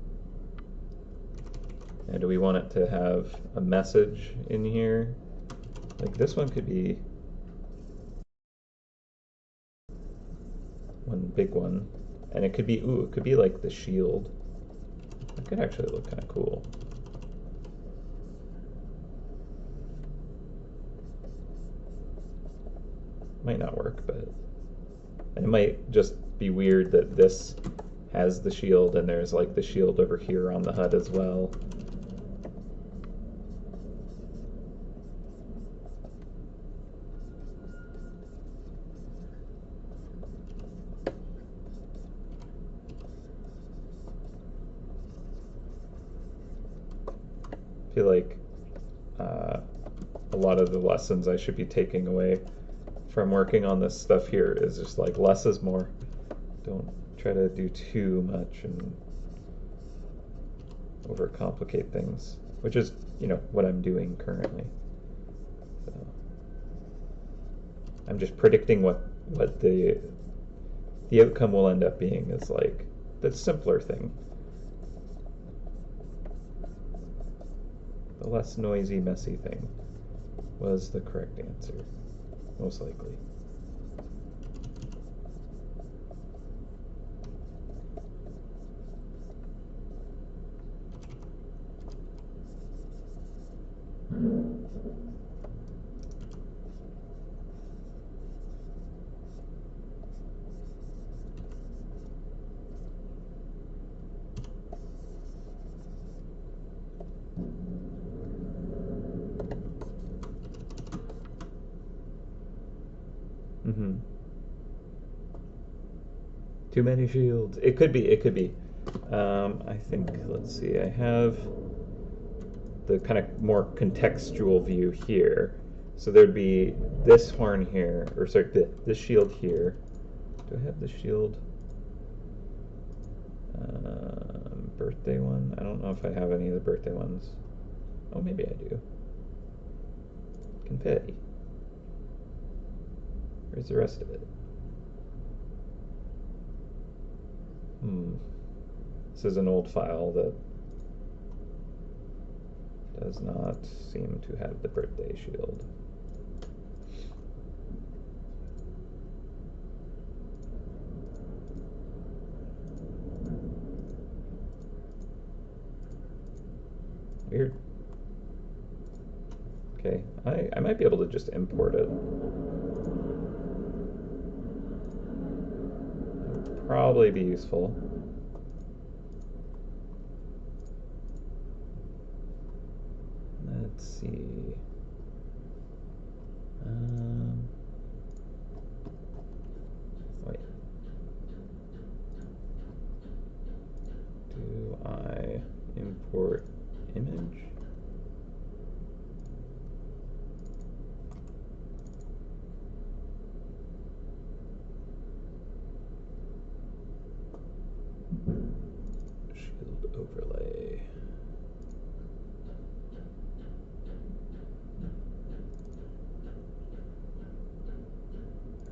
[SPEAKER 1] and do we want it to have a message in here? Like this one could be one big one, and it could be, ooh, it could be like the shield. That could actually look kind of cool. Might not work, but and it might just be weird that this has the shield and there's like the shield over here on the HUD as well. I feel like a lot of the lessons I should be taking away from working on this stuff here is just like less is more. Don't try to do too much and overcomplicate things, which is, you know, what I'm doing currently. So I'm just predicting what the outcome will end up being is like the simpler thing. The less noisy, messy thing was the correct answer, most likely. Mm-hmm. Too many shields. It could be, it could be. I think, let's see, I have the kind of more contextual view here. So there'd be this horn here, or sorry, this shield here. Do I have the shield? Birthday one? I don't know if I have any of the birthday ones. Oh, maybe I do. Confetti. Where's the rest of it? This is an old file that does not seem to have the birthday shield. Weird. Okay, I might be able to just import it. That would probably be useful. Let's see. Wait. Do I import image? Shield overlay.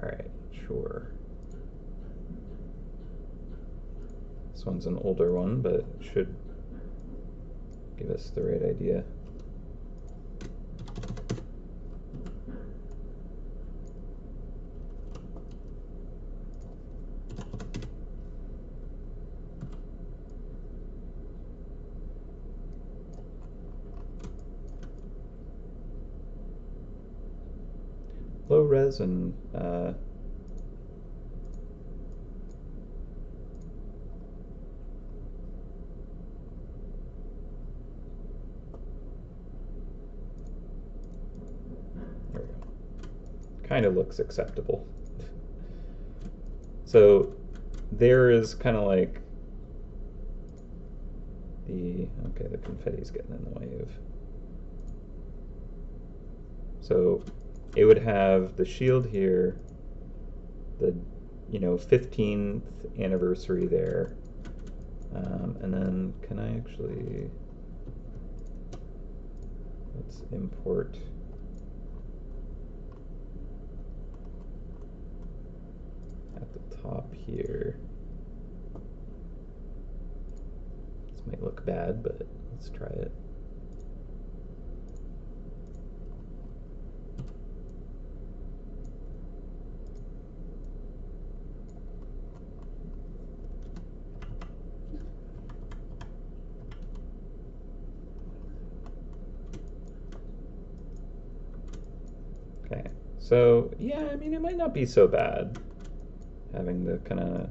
[SPEAKER 1] Alright, sure. This one's an older one, but it should give us the right idea. Low res and there we go. Kind of looks acceptable. So there is kind of like the confetti's getting in the way of So it would have the shield here, the 15th anniversary there, and then can I actually, let's import at the top here. This might look bad, but let's try it. Okay, so yeah, I mean, it might not be so bad having the kind of,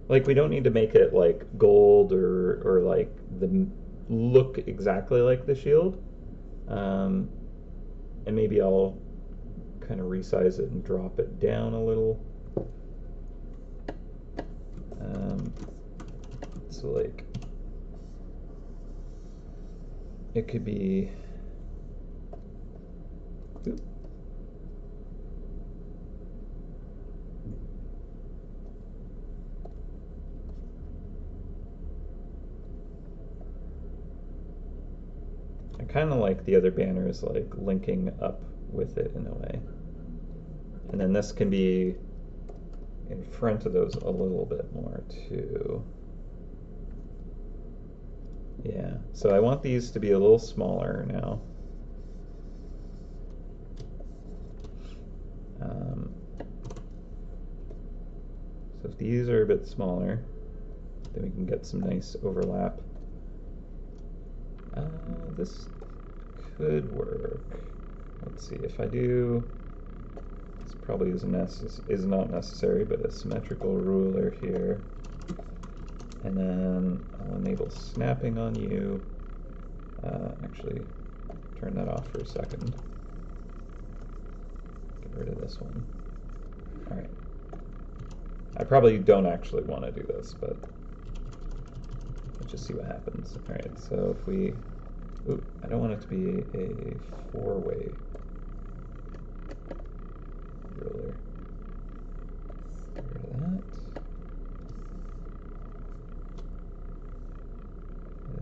[SPEAKER 1] like, we don't need to make it like gold or like the look exactly like the shield. And maybe I'll kind of resize it and drop it down a little. So like it could be, I kind of like the other banners like linking up with it in a way. And then this can be in front of those a little bit more too. Yeah, so I want these to be a little smaller now. So if these are a bit smaller, then we can get some nice overlap. This could work. Let's see, if I do, this probably is not necessary, but a symmetrical ruler here. And then I'll enable snapping on you. Actually, turn that off for a second. Get rid of this one. All right. I probably don't actually want to do this, but let's just see what happens. All right, so if we, ooh, I don't want it to be a four-way ruler. Get rid of that.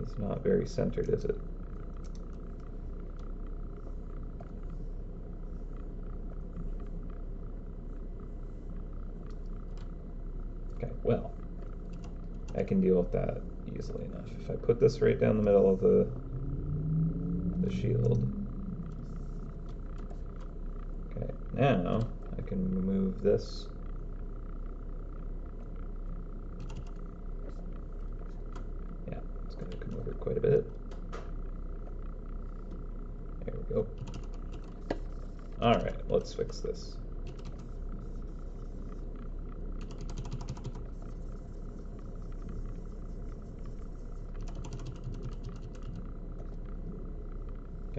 [SPEAKER 1] It's not very centered, is it? Okay, well, I can deal with that easily enough. If I put this right down the middle of the shield. Okay, now I can move this. Yeah, it's going to come over quite a bit. There we go. All right, let's fix this.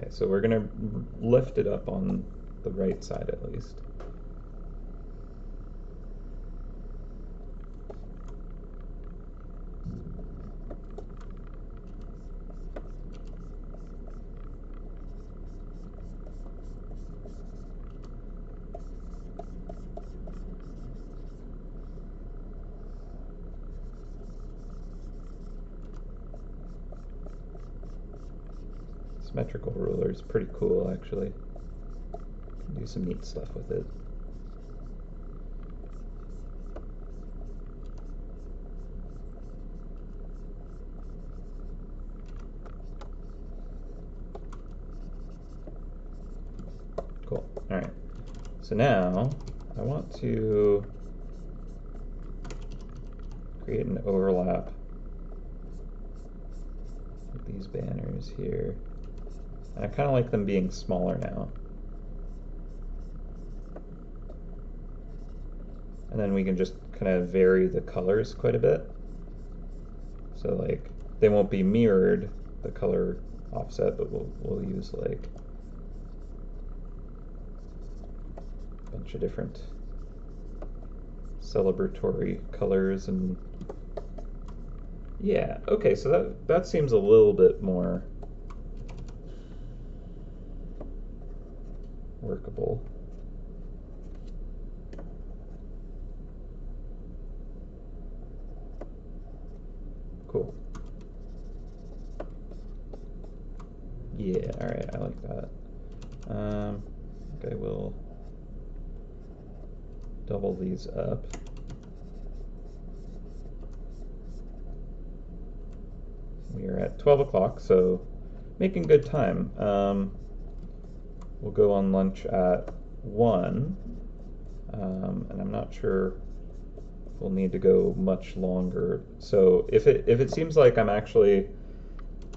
[SPEAKER 1] Okay, so we're going to lift it up on the right side at least. Symmetrical ruler is pretty cool, actually. Can do some neat stuff with it. Cool. All right. So now I want to create an overlap with these banners here. And I kind of like them being smaller now. And then we can just kind of vary the colors quite a bit. So like they won't be mirrored, the color offset, but we'll use like a bunch of different celebratory colors. And yeah, okay, so that seems a little bit more example. Cool. Yeah, alright, I like that. Okay, we'll double these up. We are at 12 o'clock, so making good time. We'll go on lunch at 1, and I'm not sure if we'll need to go much longer. So if it seems like I'm actually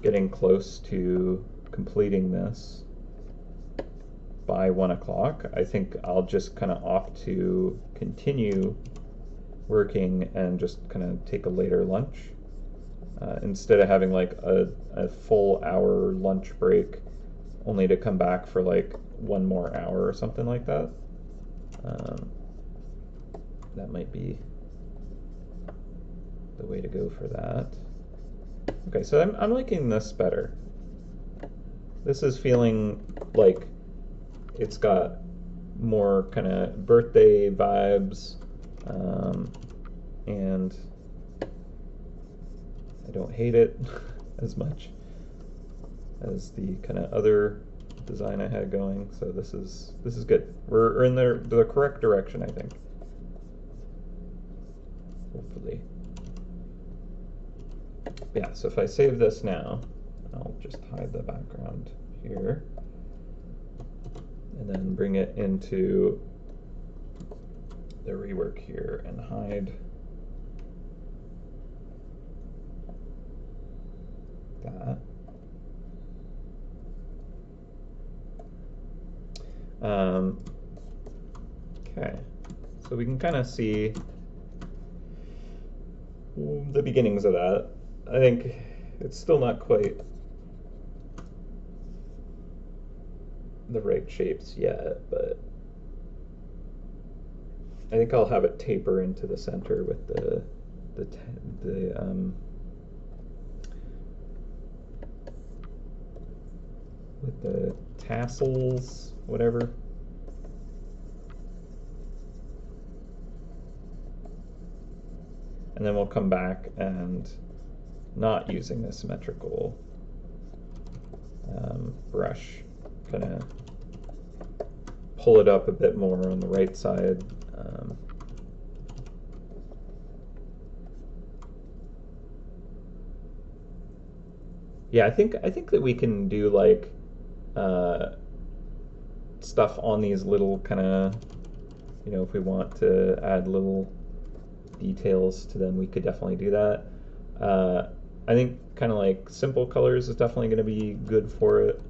[SPEAKER 1] getting close to completing this by 1 o'clock, I think I'll just kind of opt to continue working and just kind of take a later lunch. Instead of having like a full hour lunch break only to come back for like 1 more hour or something like that. That might be the way to go for that. Okay, so I'm liking this better. This is feeling like it's got more kind of birthday vibes, and I don't hate it as much as the kind of other design I had going. So this is good. We're in the correct direction, I think. Hopefully. Yeah, so if I save this now, I'll just hide the background here, and then bring it into the rework here and hide that. Okay, so we can kind of see the beginnings of that. I think it's still not quite the right shapes yet, but I think I'll have it taper into the center with the tassels, whatever. And then we'll come back and not using the symmetrical brush, kind of pull it up a bit more on the right side. Yeah, I think that we can do like stuff on these little kind of, if we want to add little details to them, we could definitely do that. I think kind of like simple colors is definitely going to be good for it.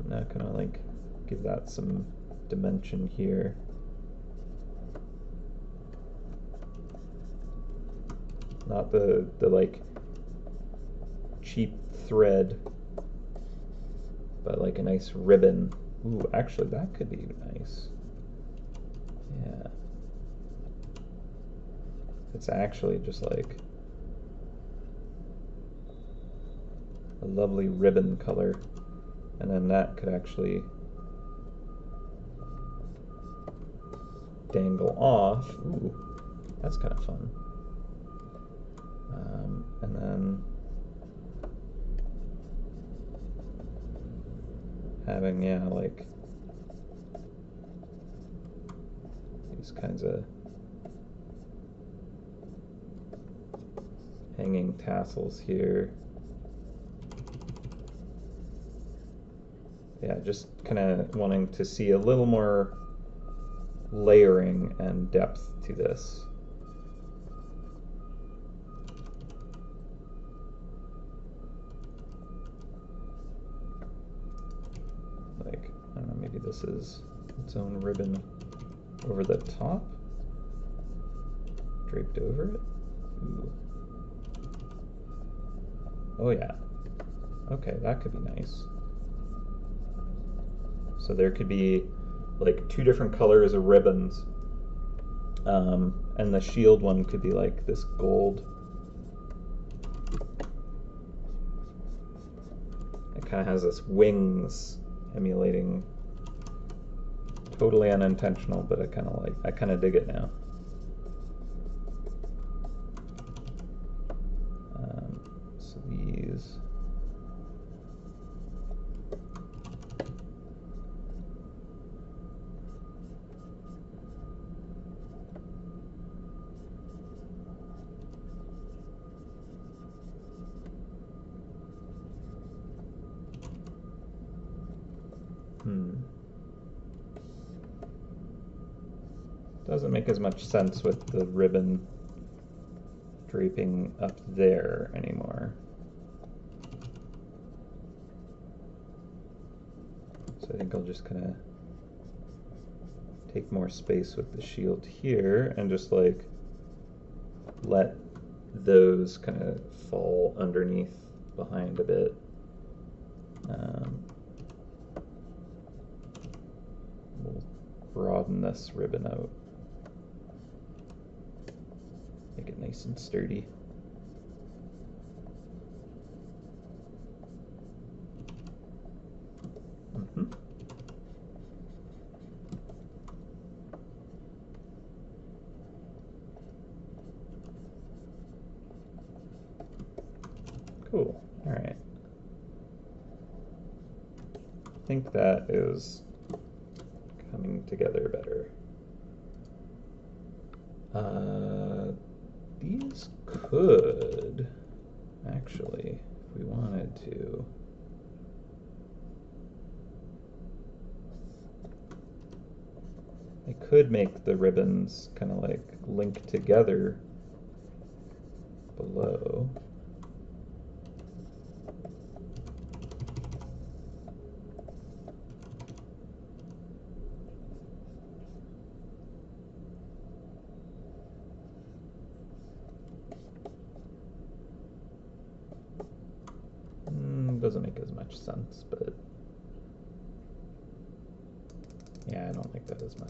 [SPEAKER 1] Now kind of like give that some dimension here. Not the like cheap thread, but like a nice ribbon. Ooh, actually that could be nice. Yeah. It's actually just like a lovely ribbon color, and then that could actually dangle off. Ooh, that's kind of fun. And then having, yeah, like these kinds of hanging tassels here. Yeah, just kind of wanting to see a little more layering and depth to this. Like, I don't know, maybe this is its own ribbon over the top, draped over it. Ooh. Oh yeah. Okay, that could be nice. So there could be like 2 different colors of ribbons, and the shield one could be like this gold. It kind of has this wings emulating totally unintentional, but I kind of dig it now. So these. Doesn't make as much sense with the ribbon draping up there anymore. So I think I'll just kind of take more space with the shield here and just like let those kind of fall underneath behind a bit. We'll broaden this ribbon out. Make it nice and sturdy. Cool. All right. I think that is coming together better. These could, actually, if we wanted to, I could make the ribbons kind of like link together below. Doesn't make as much sense, but yeah, I don't like that as much.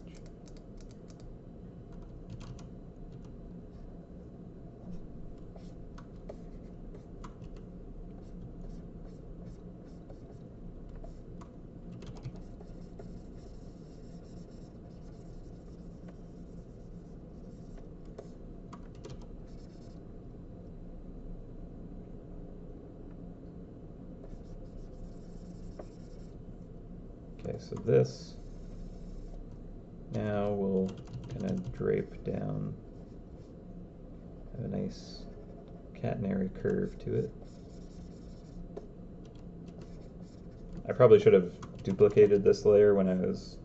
[SPEAKER 1] Okay, so this now will kind of drape down, have a nice catenary curve to it. I probably should have duplicated this layer when I was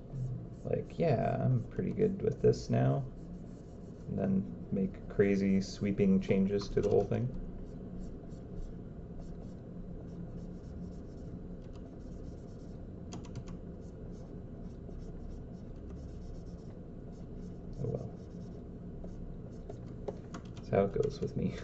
[SPEAKER 1] like, yeah, I'm pretty good with this now, and then make crazy sweeping changes to the whole thing. How it goes with me.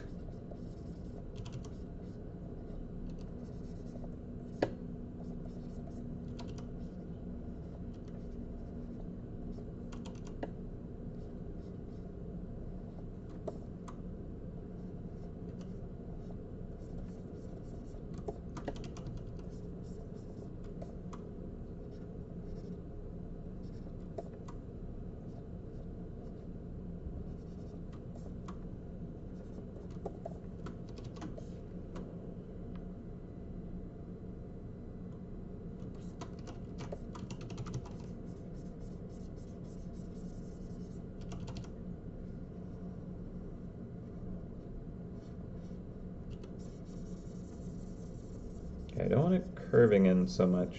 [SPEAKER 1] I don't want it curving in so much,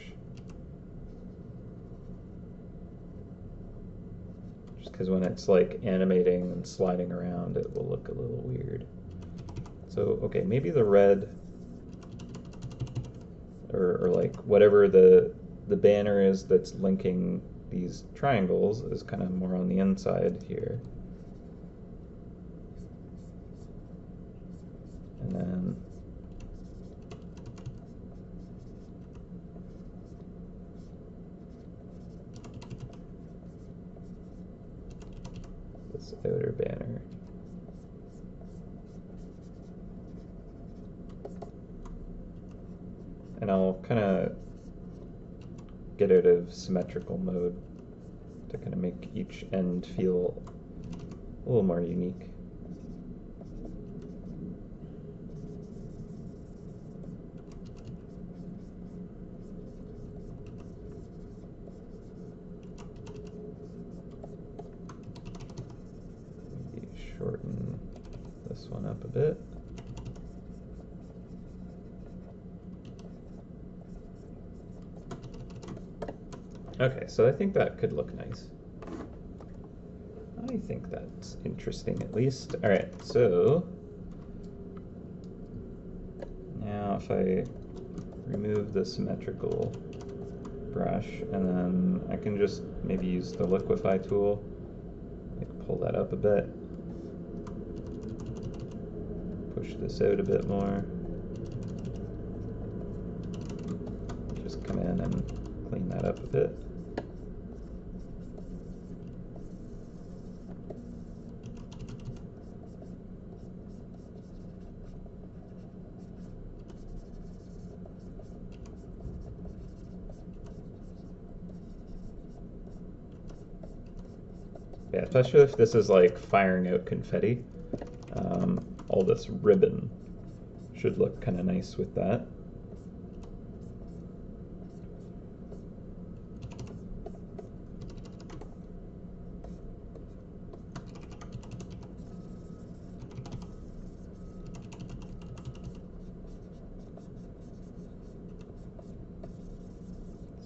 [SPEAKER 1] just because when it's like animating and sliding around, it will look a little weird. So, okay, maybe the red, or like whatever the banner is that's linking these triangles is kind of more on the inside here. And then this outer banner. And I'll kind of get out of symmetrical mode to kind of make each end feel a little more unique. Maybe shorten this one up a bit. Okay, so I think that could look nice. I think that's interesting, at least. All right, so now if I remove the symmetrical brush, and then I can just maybe use the liquify tool, like pull that up a bit, push this out a bit more, just come in and clean that up a bit. Yeah, especially if this is like firing out confetti. All this ribbon should look kind of nice with that.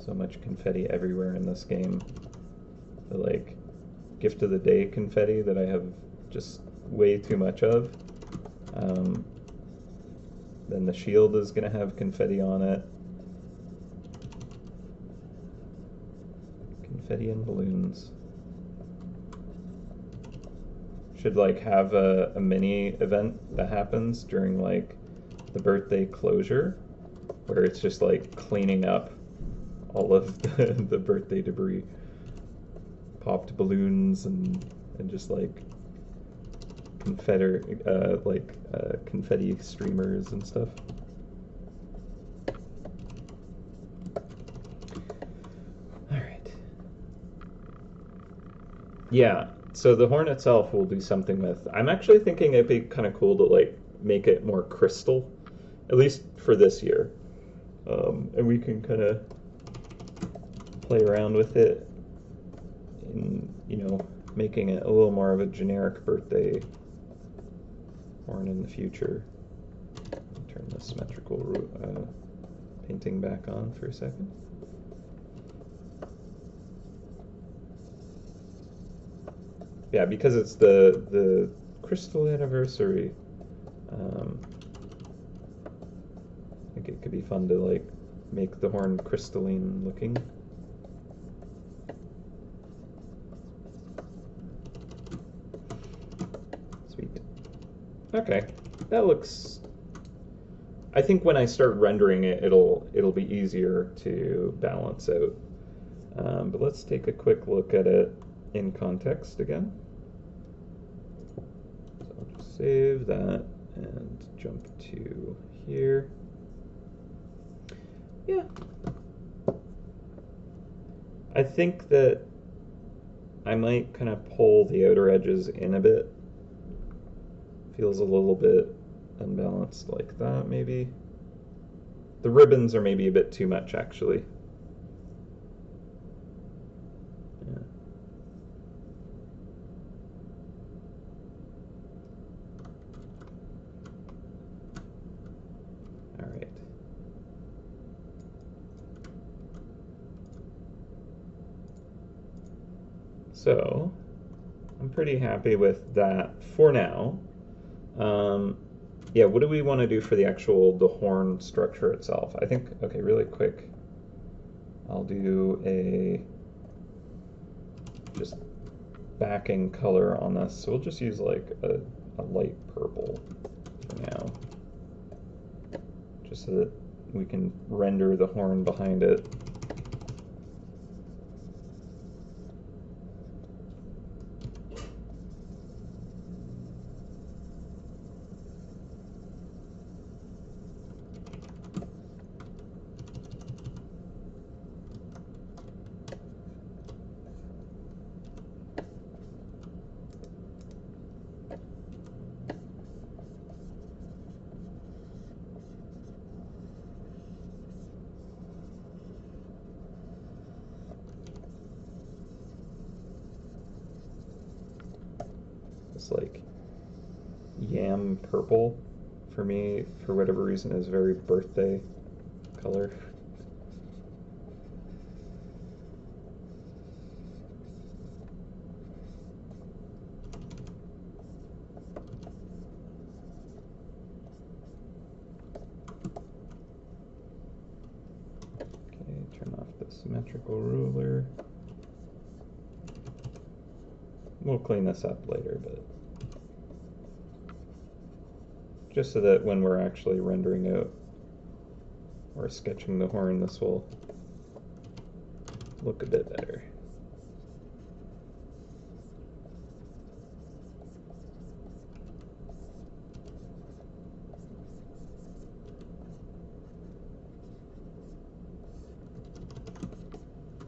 [SPEAKER 1] So much confetti everywhere in this game. The like gift of the day confetti that I have just way too much of. Then the shield is going to have confetti on it. Confetti and balloons. Should like have a mini event that happens during like the birthday closure, where it's just like cleaning up all of the birthday debris. Popped balloons and just like confetti streamers and stuff. All right. Yeah, so the horn itself will do something with. I'm actually thinking it'd be kind of cool to like make it more crystal, at least for this year, and we can kind of play around with it. In, you know, making it a little more of a generic birthday horn in the future. Turn the symmetrical painting back on for a second. Yeah, because it's the crystal anniversary. I think it could be fun to like make the horn crystalline looking. Okay, that looks. I think when I start rendering it, it'll be easier to balance out. But let's take a quick look at it in context again. So I'll just save that and jump to here. Yeah. I think that I might kind of pull the outer edges in a bit. Feels a little bit unbalanced like that, maybe. The ribbons are maybe a bit too much, actually. Yeah. All right. So, I'm pretty happy with that for now. Yeah, what do we want to do for the horn structure itself? I think, okay, really quick, I'll do a just backing color on this. So we'll just use like a light purple for now, just so that we can render the horn behind it. This like yam purple, for me, for whatever reason, is very birthday color. Turn off the symmetrical ruler. We'll clean this up later, but just so that when we're actually rendering out or sketching the horn, this will look a bit better.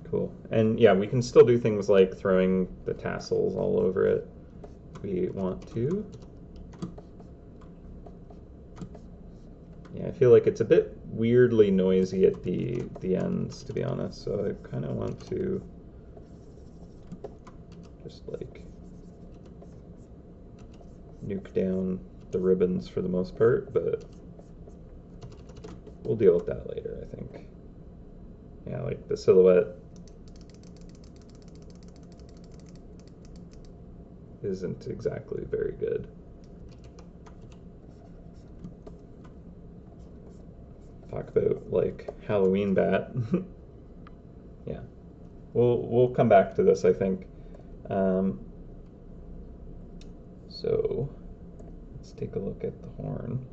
[SPEAKER 1] Cool. And yeah, we can still do things like throwing the tassels all over it if we want to. Yeah, I feel like it's a bit weirdly noisy at the ends, to be honest, so I kind of want to just like nuke down the ribbons for the most part, but we'll deal with that later, I think. Yeah, like the silhouette isn't exactly very good. Talk about like Halloween bat. Yeah, we'll come back to this, I think. So let's take a look at the horn,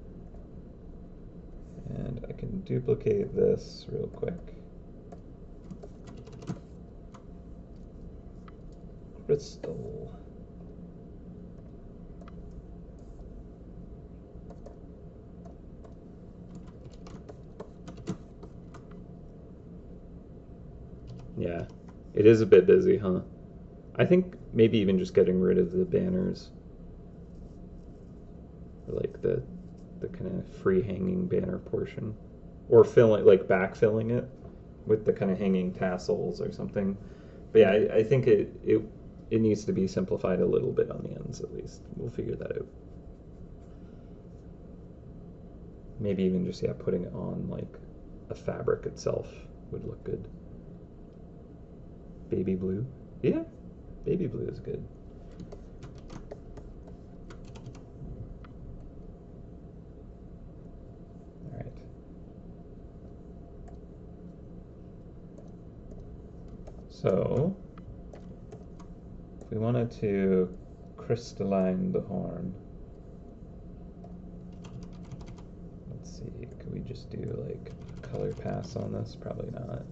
[SPEAKER 1] and I can duplicate this real quick. Crystal. Yeah, it is a bit busy, huh? I think maybe even just getting rid of the banners, or like the kind of free hanging banner portion, or filling, like backfilling it with the kind of hanging tassels or something. But yeah, I think it needs to be simplified a little bit on the ends at least. We'll figure that out. Maybe even just, yeah, putting it on like a fabric itself would look good. Baby blue. Yeah, baby blue is good. All right. So, if we wanted to crystalline the horn, let's see, could we just do like a color pass on this? Probably not.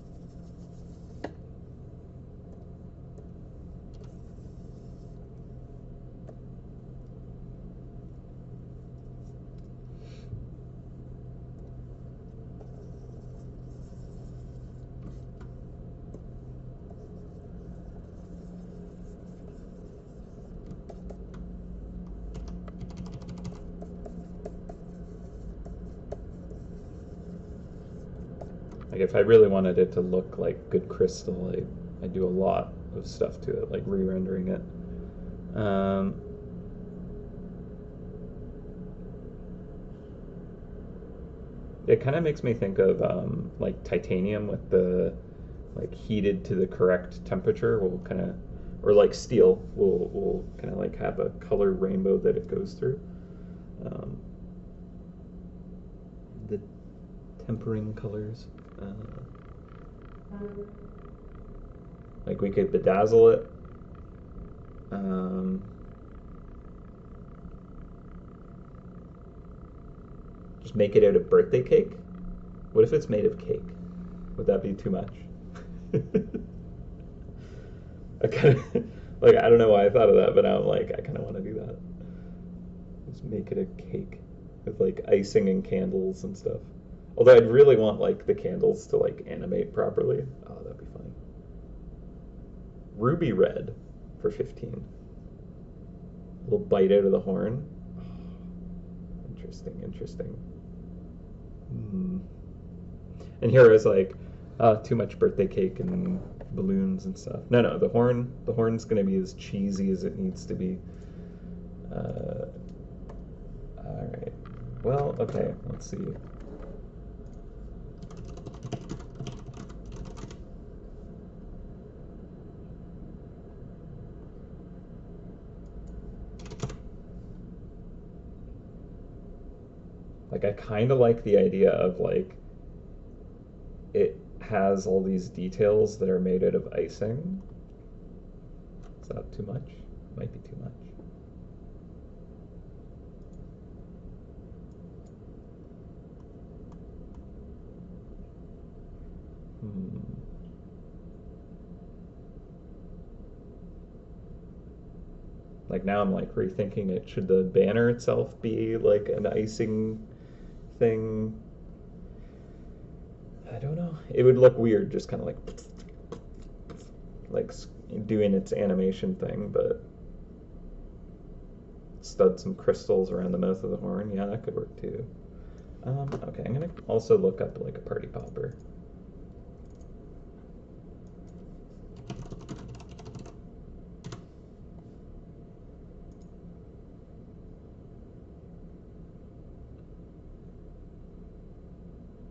[SPEAKER 1] Like if I really wanted it to look like good crystal, I do a lot of stuff to it, like re-rendering it. It kind of makes me think of like titanium with the like heated to the correct temperature. Will kind of, or like steel will kind of like have a color rainbow that it goes through. The tempering colors. Like we could bedazzle it. Just make it out of birthday cake. What if it's made of cake? Would that be too much? I kind of like, I don't know why I thought of that, but now I'm like, I kind of want to do that. Just make it a cake with like icing and candles and stuff. Although I'd really want like the candles to like animate properly. Oh, that'd be funny. Ruby red for 15. A little bite out of the horn. Oh, interesting, interesting. And here is like, too much birthday cake and balloons and stuff. No, the horn's gonna be as cheesy as it needs to be. Uh, all right. Well, okay. Let's see. Like, I kind of like the idea of like it has all these details that are made out of icing. Is that too much? Might be too much. Hmm. Like now I'm like rethinking it. Should the banner itself be like an icing thing? I don't know. It would look weird, just kind of like doing its animation thing, but stud some crystals around the mouth of the horn. Yeah, that could work too. Okay, I'm gonna also look up like a party popper.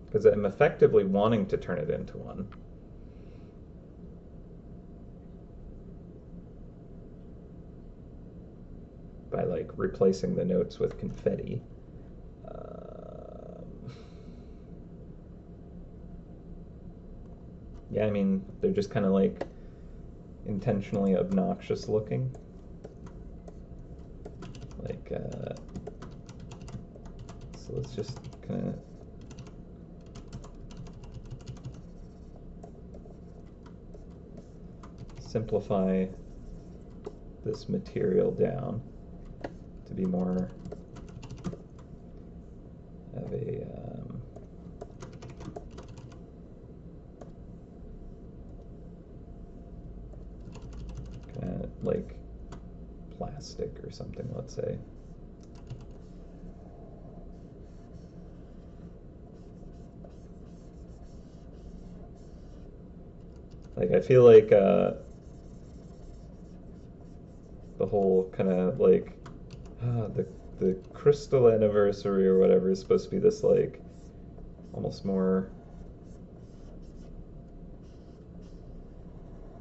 [SPEAKER 1] Because I'm effectively wanting to turn it into one. By like replacing the notes with confetti. Yeah, I mean, they're just kind of like intentionally obnoxious looking. Like, so let's just kind of simplify this material down to be more of a kind of like plastic or something, let's say. Like, I feel like the whole kind of like the crystal anniversary or whatever is supposed to be this like almost more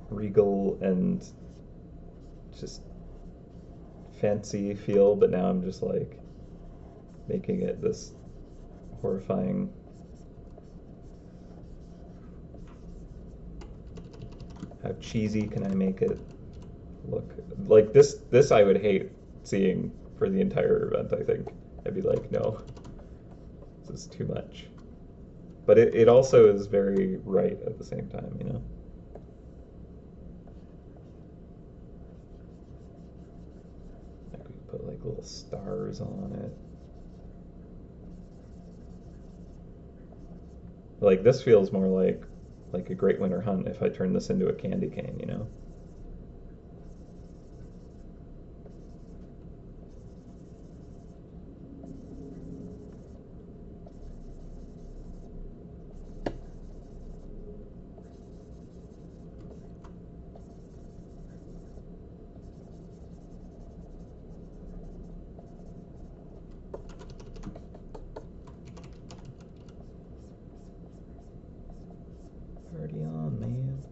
[SPEAKER 1] regal and just fancy feel, but now I'm just like making it this horrifying. How cheesy can I make it look? Like this I would hate seeing for the entire event, I think. I'd be like, no, this is too much. But it also is very right at the same time, you know? Like we could put like little stars on it. Like this feels more like a Great Winter Hunt if I turn this into a candy cane, you know? Party on, man.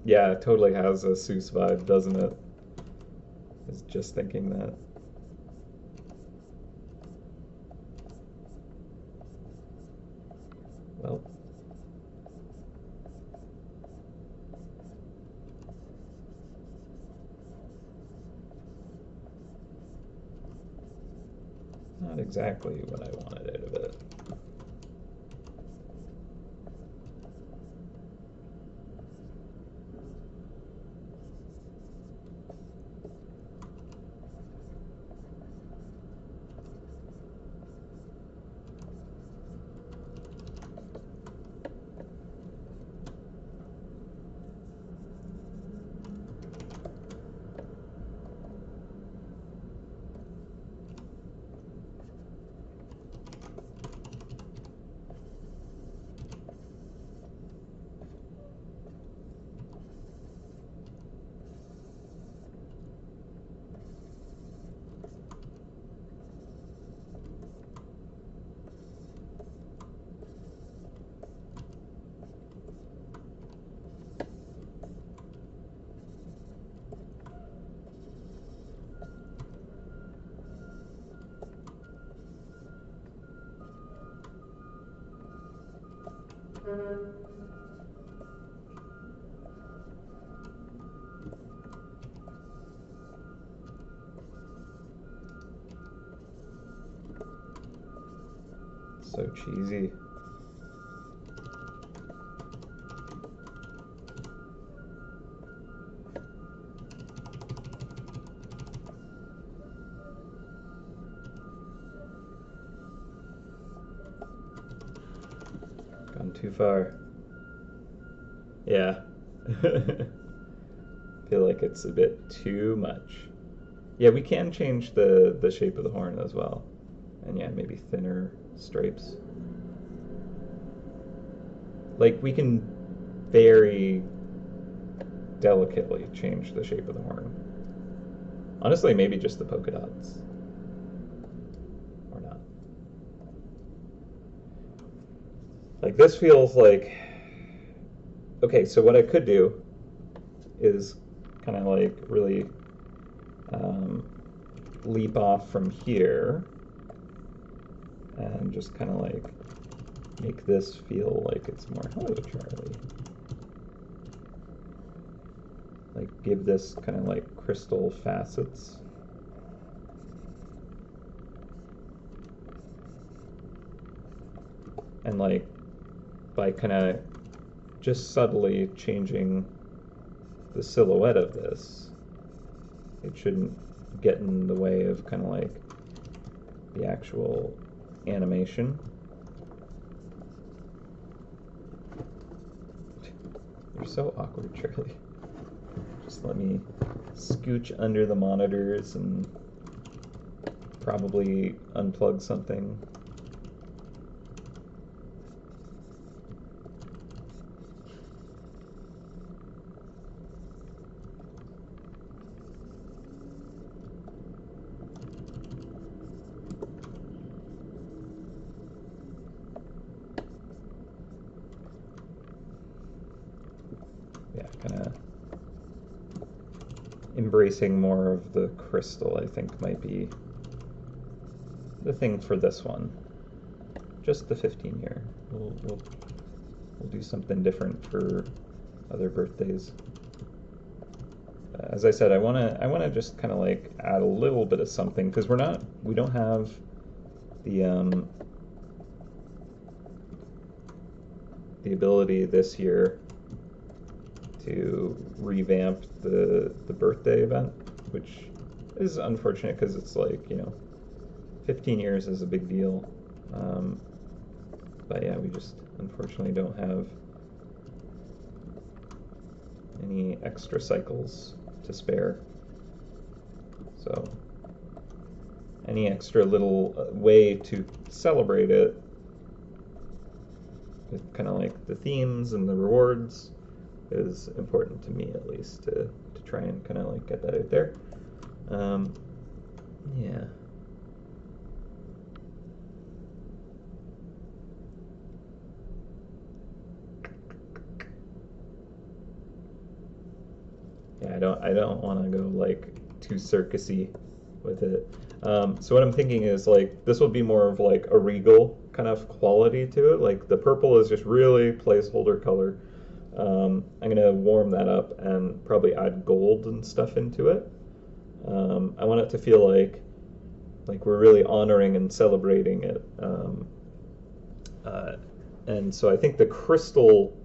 [SPEAKER 1] Yeah, it totally has a Seuss vibe, doesn't it? I was just thinking that. Well, not exactly what I wanted out of it. So cheesy. Gone too far. Yeah. Feel like it's a bit too much. Yeah, we can change the shape of the horn as well. And yeah, maybe thinner stripes. Like, we can very delicately change the shape of the horn. Honestly, maybe just the polka dots. Or not. Like, this feels like... Okay, so what I could do is kind of like really leap off from here and just kind of like make this feel like it's more, hello Charlie. Like give this kind of like crystal facets. And like by kind of just subtly changing the silhouette of this, it shouldn't get in the way of kind of like the actual animation. You're so awkward, Charlie. Just let me scooch under the monitors and probably unplug something. Yeah, kind of embracing more of the crystal, I think, might be the thing for this one. Just the 15 year. We'll do something different for other birthdays. As I said, I wanna just kind of like add a little bit of something because we don't have the ability this year to revamp the birthday event, which is unfortunate because it's like, 15 years is a big deal. But yeah, we just unfortunately don't have any extra cycles to spare. So any extra little way to celebrate it with kind of like the themes and the rewards is important to me, at least, to try and kind of like get that out there. Yeah. Yeah, I don't want to go like too circusy with it. So what I'm thinking is like this will be more of like a regal kind of quality to it. Like the purple is just really placeholder color. I'm gonna warm that up and probably add gold and stuff into it. I want it to feel like we're really honoring and celebrating it. And so I think the crystal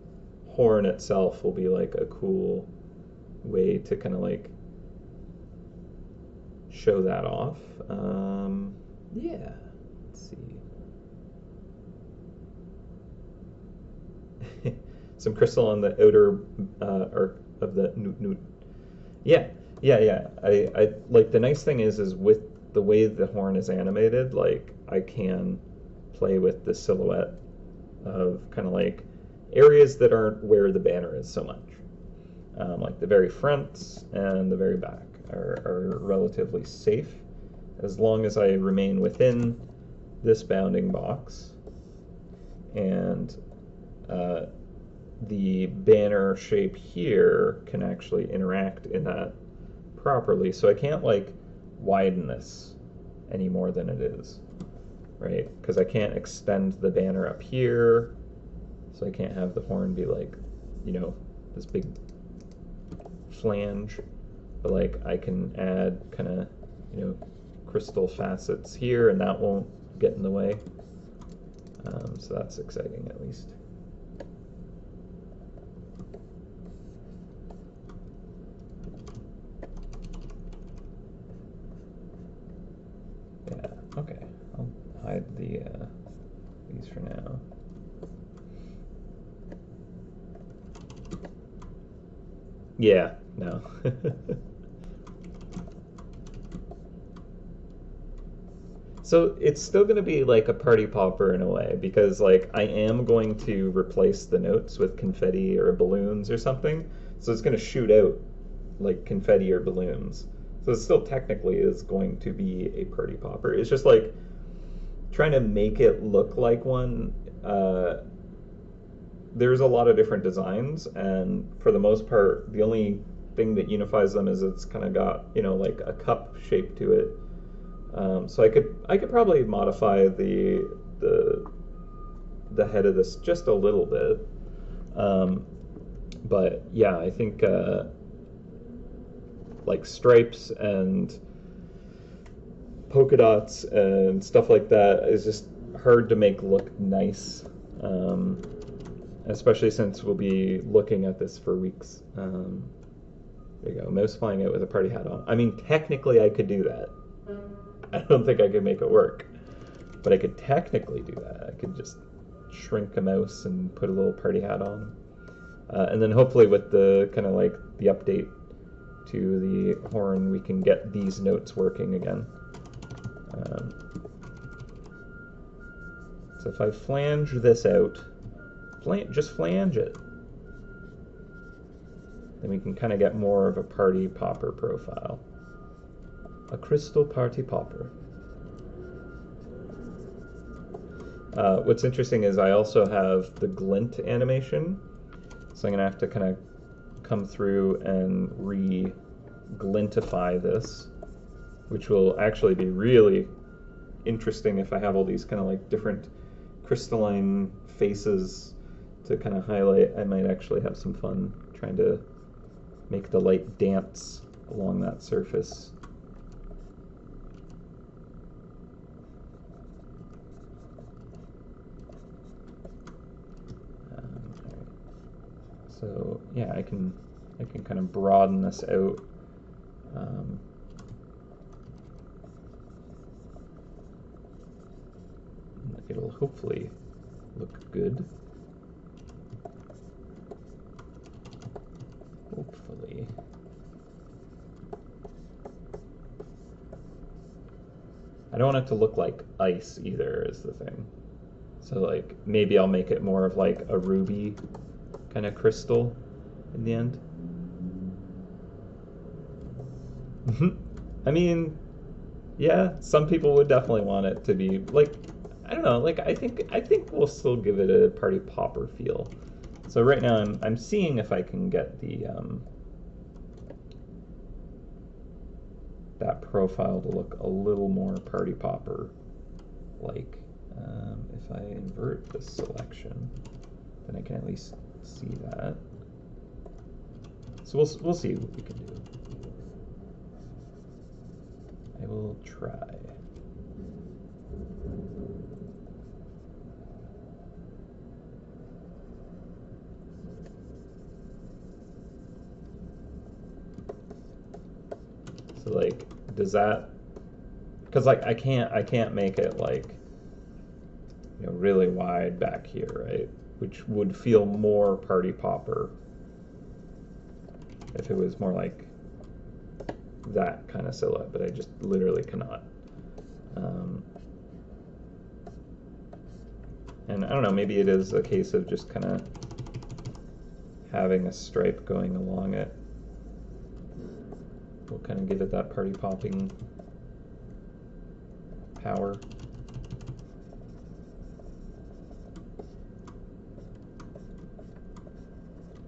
[SPEAKER 1] horn itself will be like a cool way to kind of like show that off. Yeah, let's see. Some crystal on the outer arc of the newt. Yeah. I like the nice thing is with the way the horn is animated, like I can play with the silhouette of kind of like areas that aren't where the banner is so much. Like the very front and the very back are relatively safe as long as I remain within this bounding box, and the banner shape here can actually interact in that properly. So I can't like widen this any more than it is, right? Because I can't extend the banner up here So I can't have the horn be like, this big flange, but like I can add kind of, crystal facets here, and that won't get in the way. So that's exciting, at least. Yeah, okay. I'll hide these for now. Yeah, no. So it's still going to be like a party popper in a way, because like I am going to replace the notes with confetti or balloons or something. So it's going to shoot out like confetti or balloons. So it still technically is going to be a party popper. It's just like trying to make it look like one. There's a lot of different designs, and for the most part, the only thing that unifies them is it's kind of got like a cup shape to it. So I could probably modify the head of this just a little bit. But yeah, I think like stripes and polka dots and stuff like that is just hard to make look nice, especially since we'll be looking at this for weeks. There you go, mouse flying out with a party hat on. I mean, technically I could do that. I don't think I could make it work, but I could technically do that. I could just shrink a mouse and put a little party hat on. And then hopefully with the kind of like the update to the horn, we can get these notes working again. So if I flange this out, just flange it, then we can kind of get more of a party popper profile. A crystal party popper. What's interesting is I also have the glint animation, so I'm going to have to kind of come through and re-glintify this, which will actually be really interesting if I have all these kind of like different crystalline faces to kind of highlight. I might actually have some fun trying to make the light dance along that surface. So yeah, I can kind of broaden this out. It'll hopefully look good. Hopefully. I don't want it to look like ice either, is the thing. So like maybe I'll make it more of like a ruby kind of crystal in the end. I mean, yeah, some people would definitely want it to be like, I don't know, like I think we'll still give it a party popper feel. So right now I'm seeing if I can get the that profile to look a little more party popper like. If I invert this selection, then I can at least see that. So we'll see what we can do. I will try. So like, does that? Because like I can't make it like really wide back here, right? Which would feel more party popper if it was more like that kind of silhouette, but I just literally cannot. And I don't know, maybe it is a case of just kind of having a stripe going along it. We'll kind of give it that party popping power.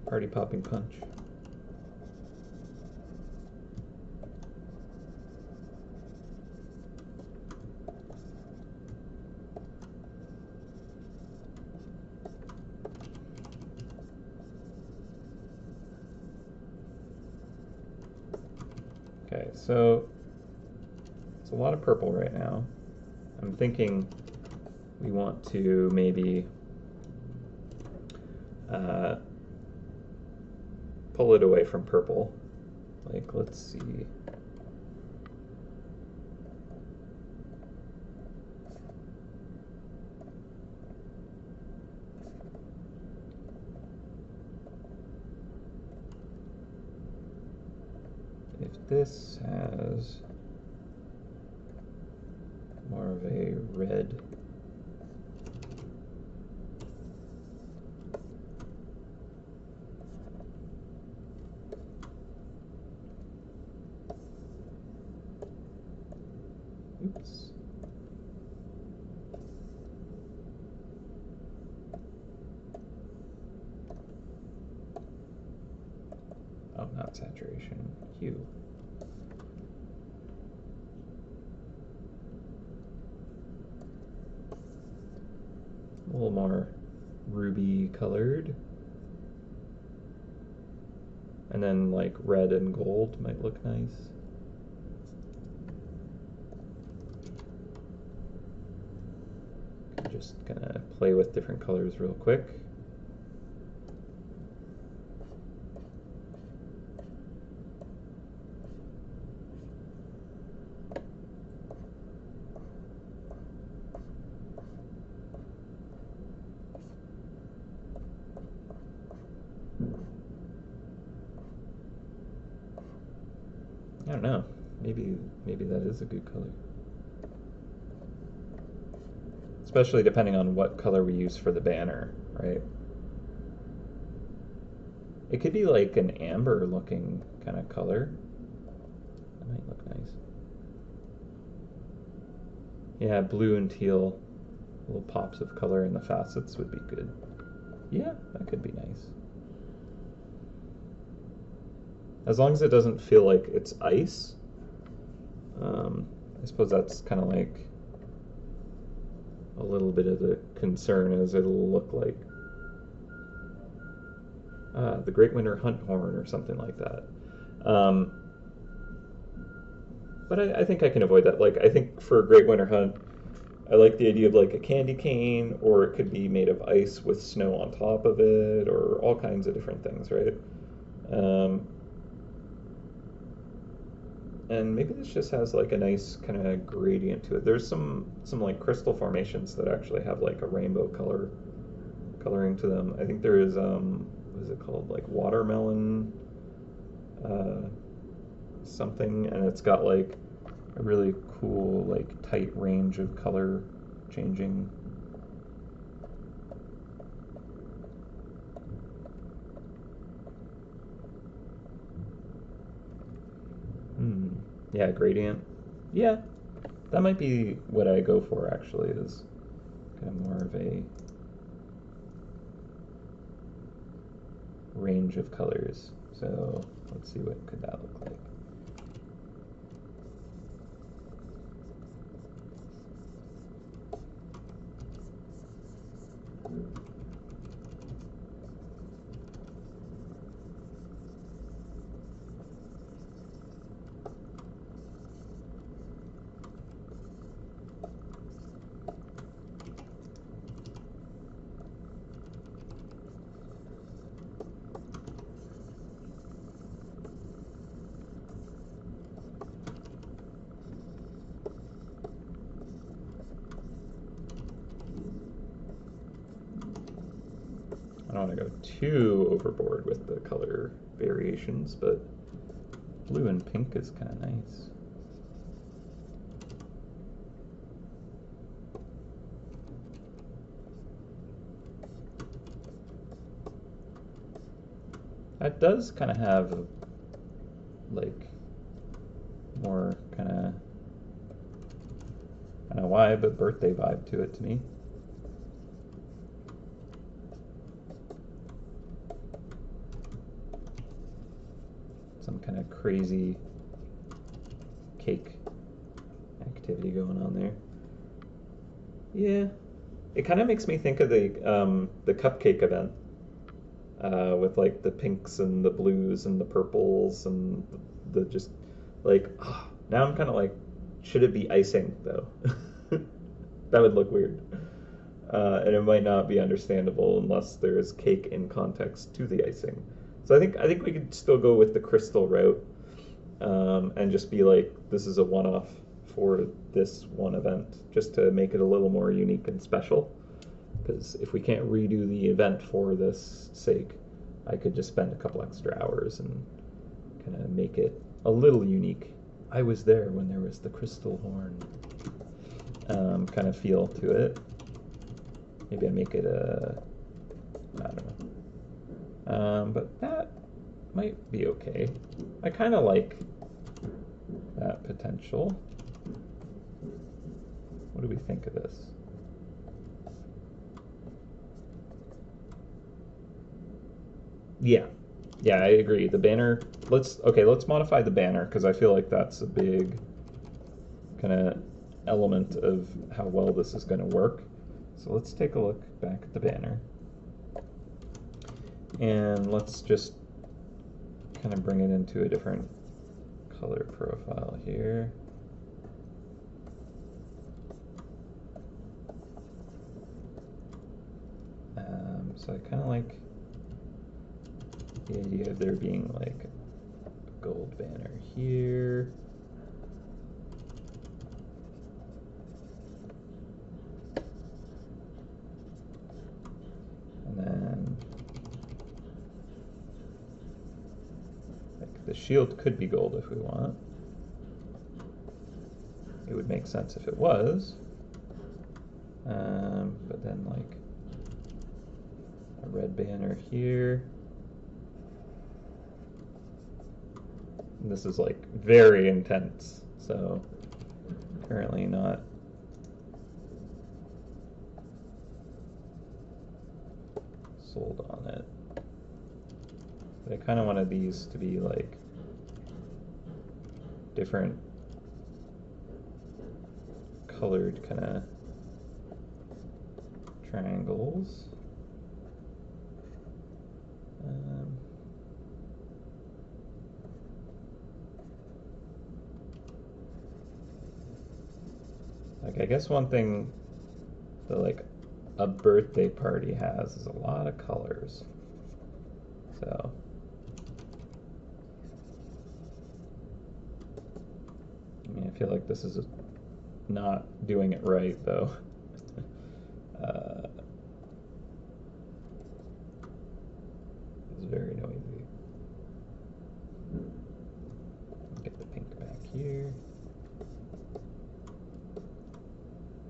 [SPEAKER 1] Party popping punch. Okay, so it's a lot of purple right now. I'm thinking we want to maybe pull it away from purple. Like, let's see. If this has more of a red, oops. Oh, not saturation, hue. A little more ruby colored. And then like red and gold might look nice. I'm just gonna play with different colors real quick. I don't know. Maybe that is a good color. Especially depending on what color we use for the banner, right? It could be like an amber looking kind of color. That might look nice. Yeah, blue and teal, little pops of color in the facets would be good. Yeah, that could be nice. As long as it doesn't feel like it's ice. I suppose that's kind of like a little bit of the concern, as it'll look like the Great Winter Hunt horn or something like that. But I think I can avoid that. Like, I think for Great Winter Hunt, I like the idea of like a candy cane, or it could be made of ice with snow on top of it, or all kinds of different things, right? And maybe this just has like a nice kind of gradient to it. There's some like crystal formations that actually have like a rainbow coloring to them. I think there is what is it called, like watermelon something, and it's got like a really cool like tight range of color changing. Yeah, gradient. Yeah, that might be what I go for actually, is kind of more of a range of colors. So let's see, what could that look like? I don't want to go too overboard with the color variations, but blue and pink is kind of nice. That does kind of have like more kind of, I don't know why, but birthday vibe to it to me. Some kind of crazy cake activity going on there. Yeah, it kind of makes me think of the cupcake event with like the pinks and the blues and the purples and the just Like, oh, now I'm kind of like, should it be icing though? That would look weird. And it might not be understandable unless there's cake in context to the icing. So I think we could still go with the crystal route, and just be like, this is a one-off for this one event, just to make it a little more unique and special. Because if we can't redo the event for this sake, I could just spend a couple extra hours and kind of make it a little unique. I was there when there was the crystal horn kind of feel to it. Maybe I make it a, I don't know. But that might be okay. I kind of like that potential. What do we think of this? Yeah. Yeah, I agree. The banner, let's modify the banner because I feel like that's a big kind of element of how well this is going to work. So let's take a look back at the banner. And let's just kind of bring it into a different color profile here. So I kind of like the idea of there being like a gold banner here. And then like the shield could be gold if we want. It would make sense if it was. But then like a red banner here. And this is like very intense, so currently not sold on it. But I kind of wanted these to be like different colored kind of triangles. Like I guess one thing that like a birthday party has is a lot of colors. So I mean, I feel like this is not doing it right though. It's very noisy. Get the pink back here.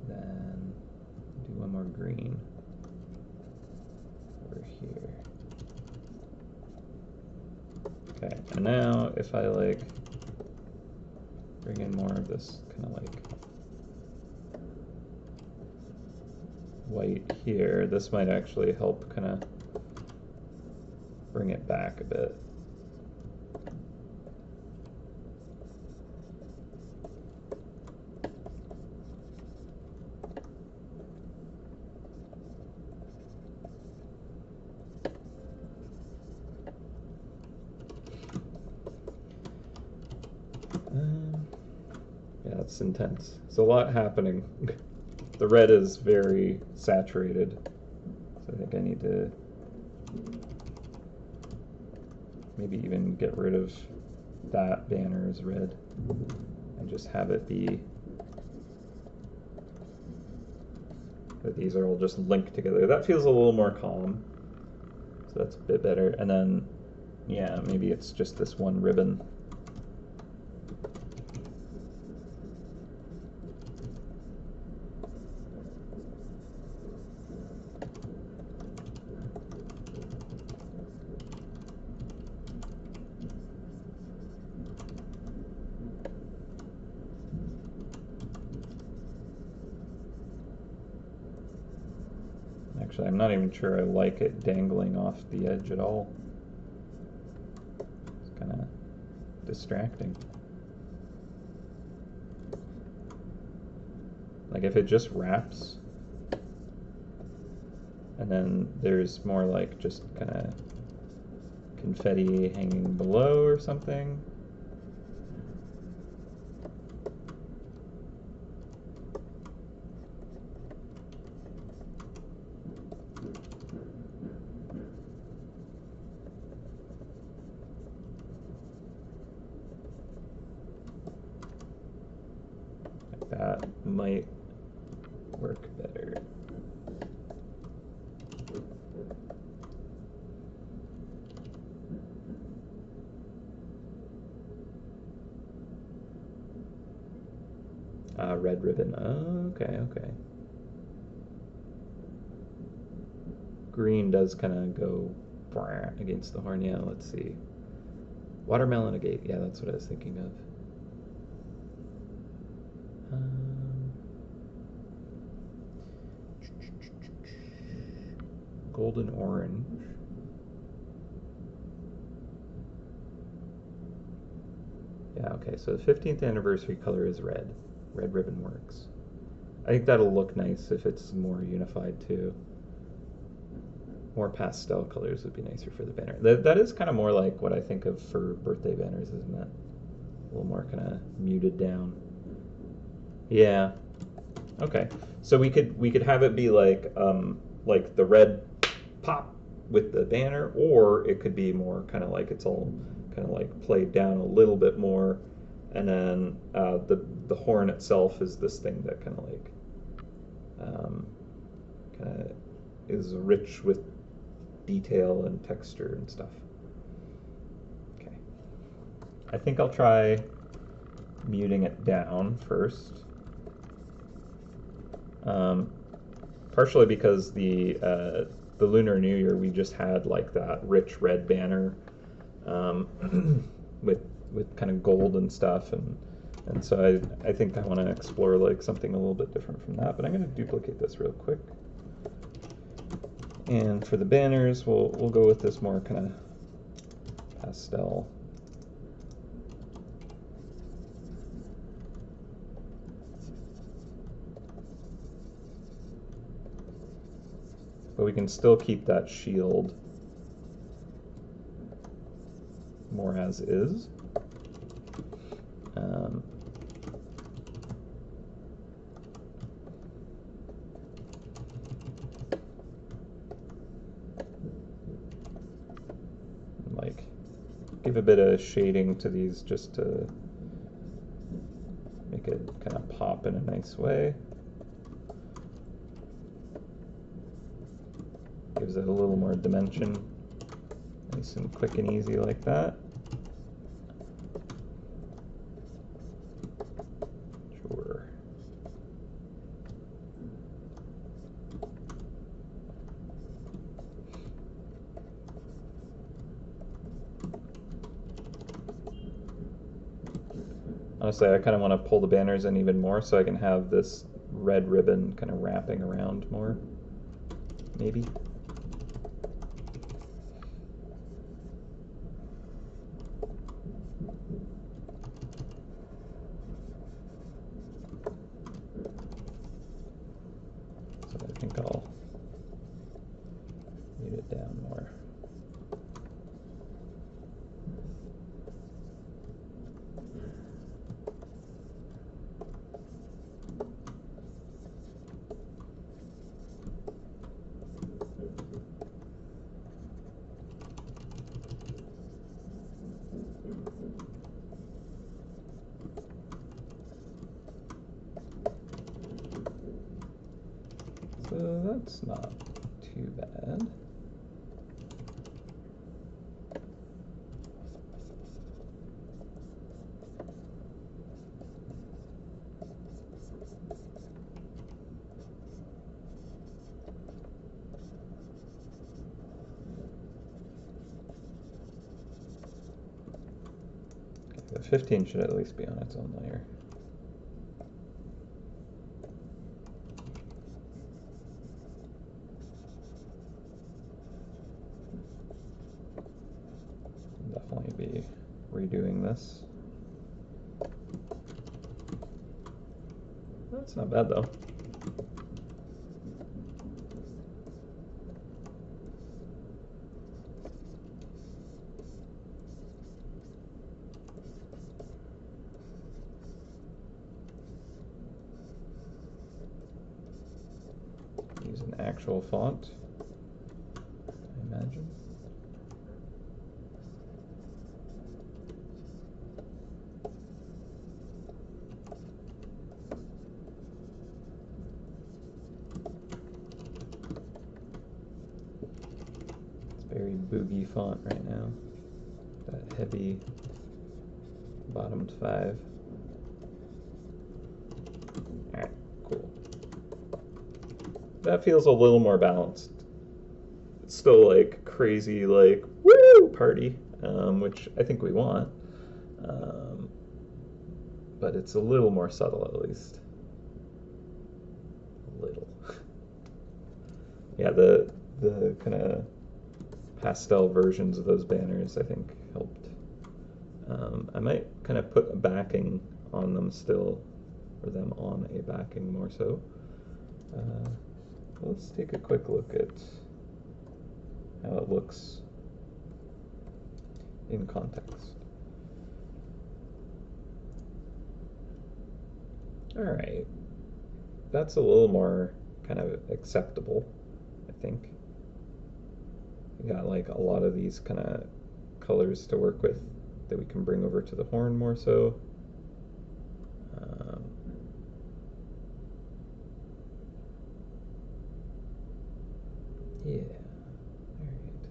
[SPEAKER 1] Then do one more green over here. Okay, and now if I like bring in more of this kind of like white here, this might actually help kind of bring it back a bit. Yeah, it's intense. It's a lot happening. The red is very saturated, so I think I need to maybe even get rid of that banner as red and just have it be that these are all just linked together. That feels a little more calm, so that's a bit better. And then, yeah, maybe it's just this one ribbon. Actually, I'm not even sure I like it dangling off the edge at all. It's kind of distracting. Like if it just wraps, and then there's more like just kind of confetti hanging below or something. might work better. Red ribbon. Oh, okay. Green does kind of go against the horn. Yeah, let's see. Watermelon agate. Yeah, that's what I was thinking of. Golden orange. Yeah, okay, so the 15th anniversary color is red. Red ribbon works. I think that'll look nice if it's more unified too. More pastel colors would be nicer for the banner. That is kind of more like what I think of for birthday banners, isn't it? A little more kind of muted down. Yeah. Okay. So we could have it be like the red pop with the banner, or it could be more kind of like it's all kind of like played down a little bit more, and then the horn itself is this thing that kind of like kind of is rich with detail and texture and stuff. Okay. I think I'll try muting it down first. Partially because the Lunar New Year, we just had like that rich red banner with kind of gold and stuff, and so I think I want to explore like something a little bit different from that. But I'm going to duplicate this real quick. And for the banners, we'll go with this more kind of pastel. But we can still keep that shield more as is. Like, give a bit of shading to these just to make it kind of pop in a nice way. Gives it a little more dimension. Nice and quick and easy like that. Sure. Honestly, I kind of want to pull the banners in even more so I can have this red ribbon kind of wrapping around more, maybe. So I think I'll mute it down more. So that's not too bad. The 15 should at least be on its own layer. Definitely be redoing this. That's not bad though. Use an actual font, I imagine. font right now. That heavy bottomed 5. Alright, cool. That feels a little more balanced. It's still like crazy, like, woo, party, which I think we want. But it's a little more subtle, at least. A little. Yeah, the kind of pastel versions of those banners, I think, helped. I might kind of put a backing on them still, or them on a backing more so. Let's take a quick look at how it looks in context. Alright, that's a little more kind of acceptable, I think. We got like a lot of these kind of colors to work with that we can bring over to the horn more so. Yeah. Alright.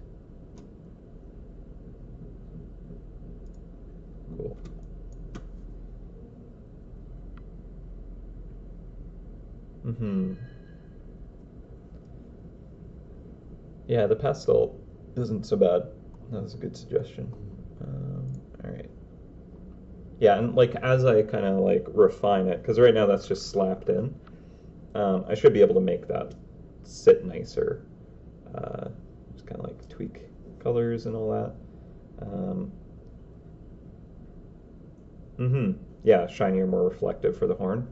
[SPEAKER 1] Cool. Yeah, the pastel isn't so bad. That was a good suggestion. Alright. Yeah, and like as I kind of like refine it, because right now that's just slapped in, I should be able to make that sit nicer. Just kind of like tweak colors and all that. Yeah, shinier, more reflective for the horn.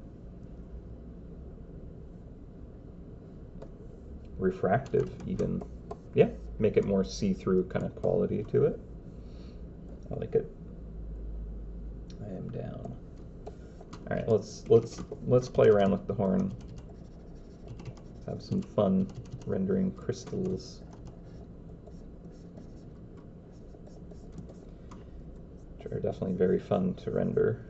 [SPEAKER 1] Refractive, even. Yeah, make it more see-through kind of quality to it. I like it. I am down. All right, let's play around with the horn. Let's have some fun rendering crystals. Which are definitely very fun to render.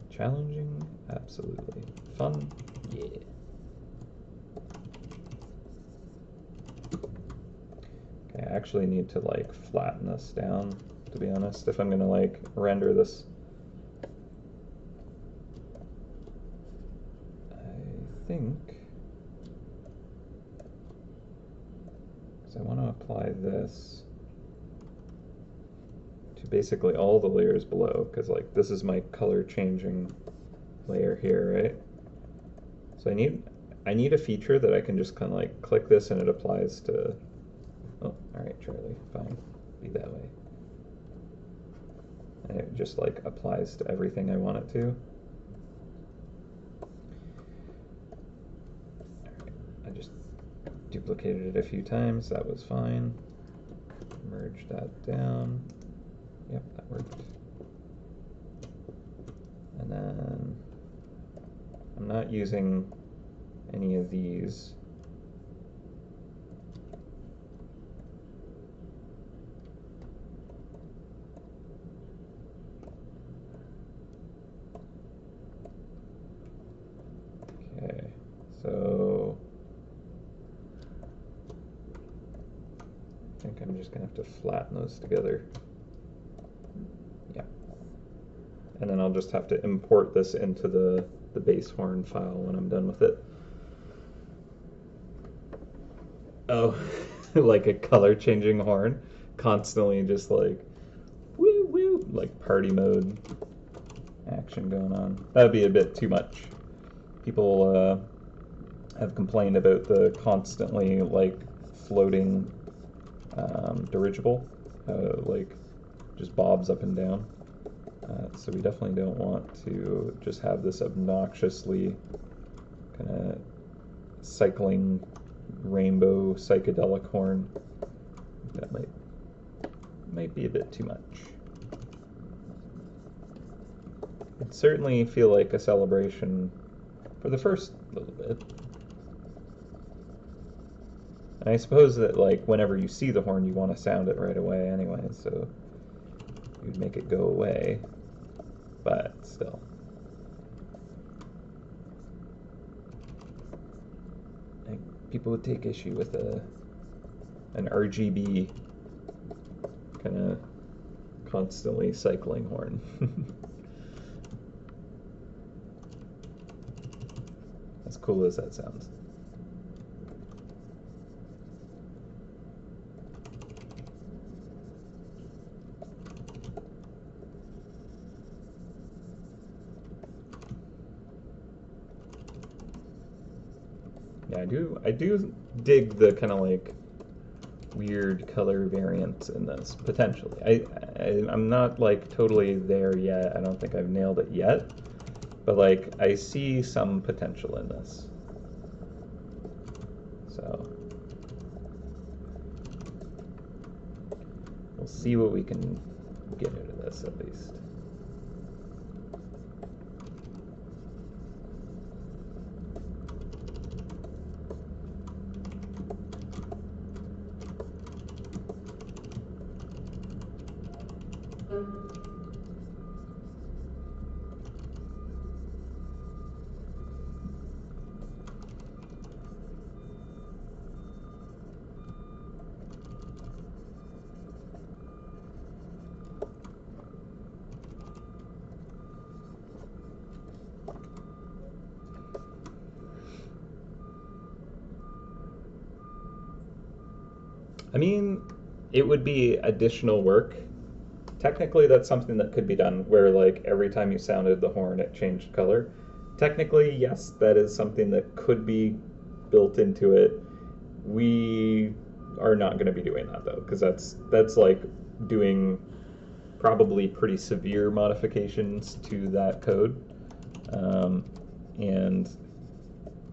[SPEAKER 1] Challenging? Absolutely. Fun? Yeah. Okay, I actually need to like flatten this down, to be honest, if I'm gonna like render this. I think, because I want to apply this to basically all the layers below, because like this is my color changing layer here, right? So I need a feature that I can just kind of like click this and it applies to. Oh, all right, Charlie, fine, be that way. And it just like applies to everything I want it to. All right, I just duplicated it a few times. That was fine. Merge that down. Yep, that worked. And then I'm not using any of these. Okay, so I think I'm just gonna have to flatten those together. Yeah. And then I'll just have to import this into the base horn file when I'm done with it. Oh, like a color changing horn, constantly just like woo woo, like party mode action going on. That'd be a bit too much. People have complained about the constantly like floating dirigible, like just bobs up and down. So we definitely don't want to just have this obnoxiously kind of cycling rainbow psychedelic horn. That might be a bit too much. It'd certainly feel like a celebration for the first little bit. And I suppose that like whenever you see the horn, you want to sound it right away anyway, so you'd make it go away, but still. Like, people would take issue with an RGB kind of constantly cycling horn. As cool as that sounds. Yeah, I do dig the kind of like weird color variant in this potentially. I'm not like totally there yet. I don't think I've nailed it yet, but like I see some potential in this. So we'll see what we can get out of this at least. I mean, it would be additional work. Technically, that's something that could be done where, like, every time you sounded the horn, it changed color. Technically, yes, that is something that could be built into it. We are not going to be doing that, though, because that's like doing probably pretty severe modifications to that code. And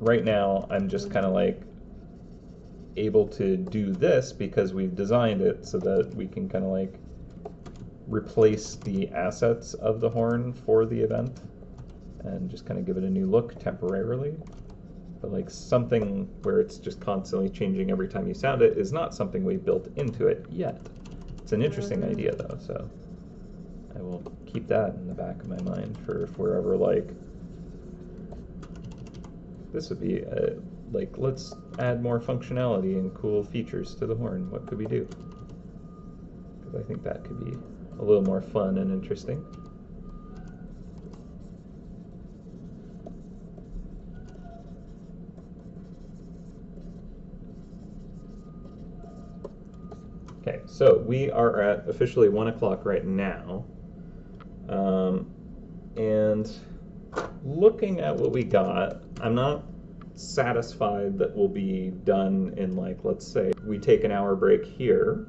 [SPEAKER 1] right now, I'm just kind of like able to do this because we've designed it so that we can kind of like replace the assets of the horn for the event and just kind of give it a new look temporarily. But like something where it's just constantly changing every time you sound it is not something we've built into it yet. It's an interesting idea though, so I will keep that in the back of my mind for if we're ever like, this would be like, let's add more functionality and cool features to the horn. What could we do? Because I think that could be a little more fun and interesting. Okay, so we are at officially 1 o'clock right now. And looking at what we got, I'm not satisfied that we'll be done in like, let's say we take an hour break here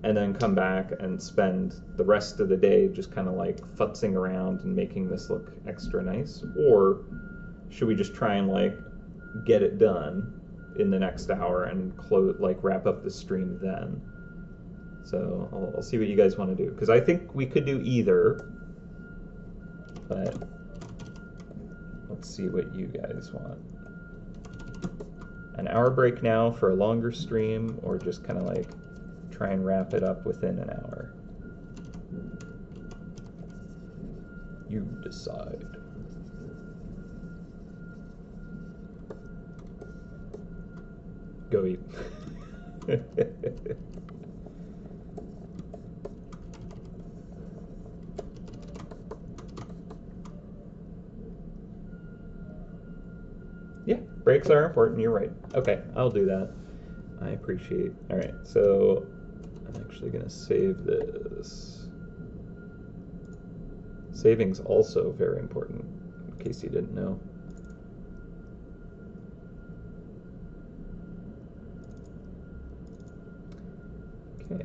[SPEAKER 1] and then come back and spend the rest of the day just kind of like futzing around and making this look extra nice? Or should we just try and like get it done in the next hour and close, like wrap up the stream then? So I'll see what you guys want to do, because I think we could do either, but let's see what you guys want. An hour break now for a longer stream, or just kind of like try and wrap it up within an hour? You decide. Go eat. Yeah, breaks are important, you're right. Okay, I'll do that. I appreciate. All right, so I'm actually going to save this. Saving's also very important, in case you didn't know. Okay.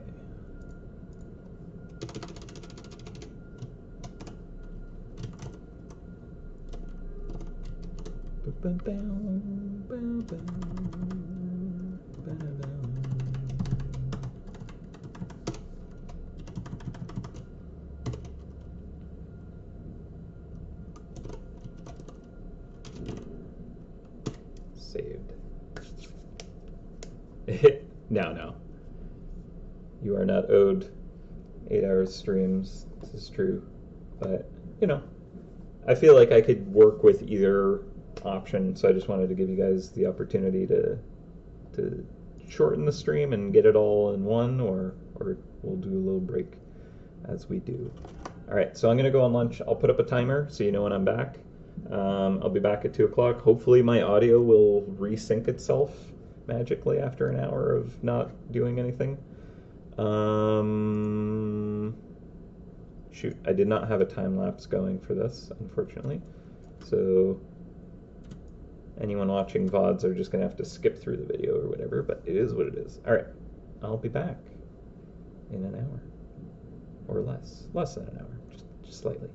[SPEAKER 1] Saved. No, no, you are not owed 8 hours streams. This is true, but you know, I feel like I could work with either option. So I just wanted to give you guys the opportunity to shorten the stream and get it all in one, or we'll do a little break as we do. All right, so I'm gonna go on lunch. I'll put up a timer so you know when I'm back. I'll be back at 2 o'clock. Hopefully, my audio will resync itself magically after an hour of not doing anything. Um, Shoot, I did not have a time lapse going for this, unfortunately. So anyone watching VODs are just gonna have to skip through the video or whatever. But it is what it is. All right, I'll be back in an hour or less than an hour, just slightly.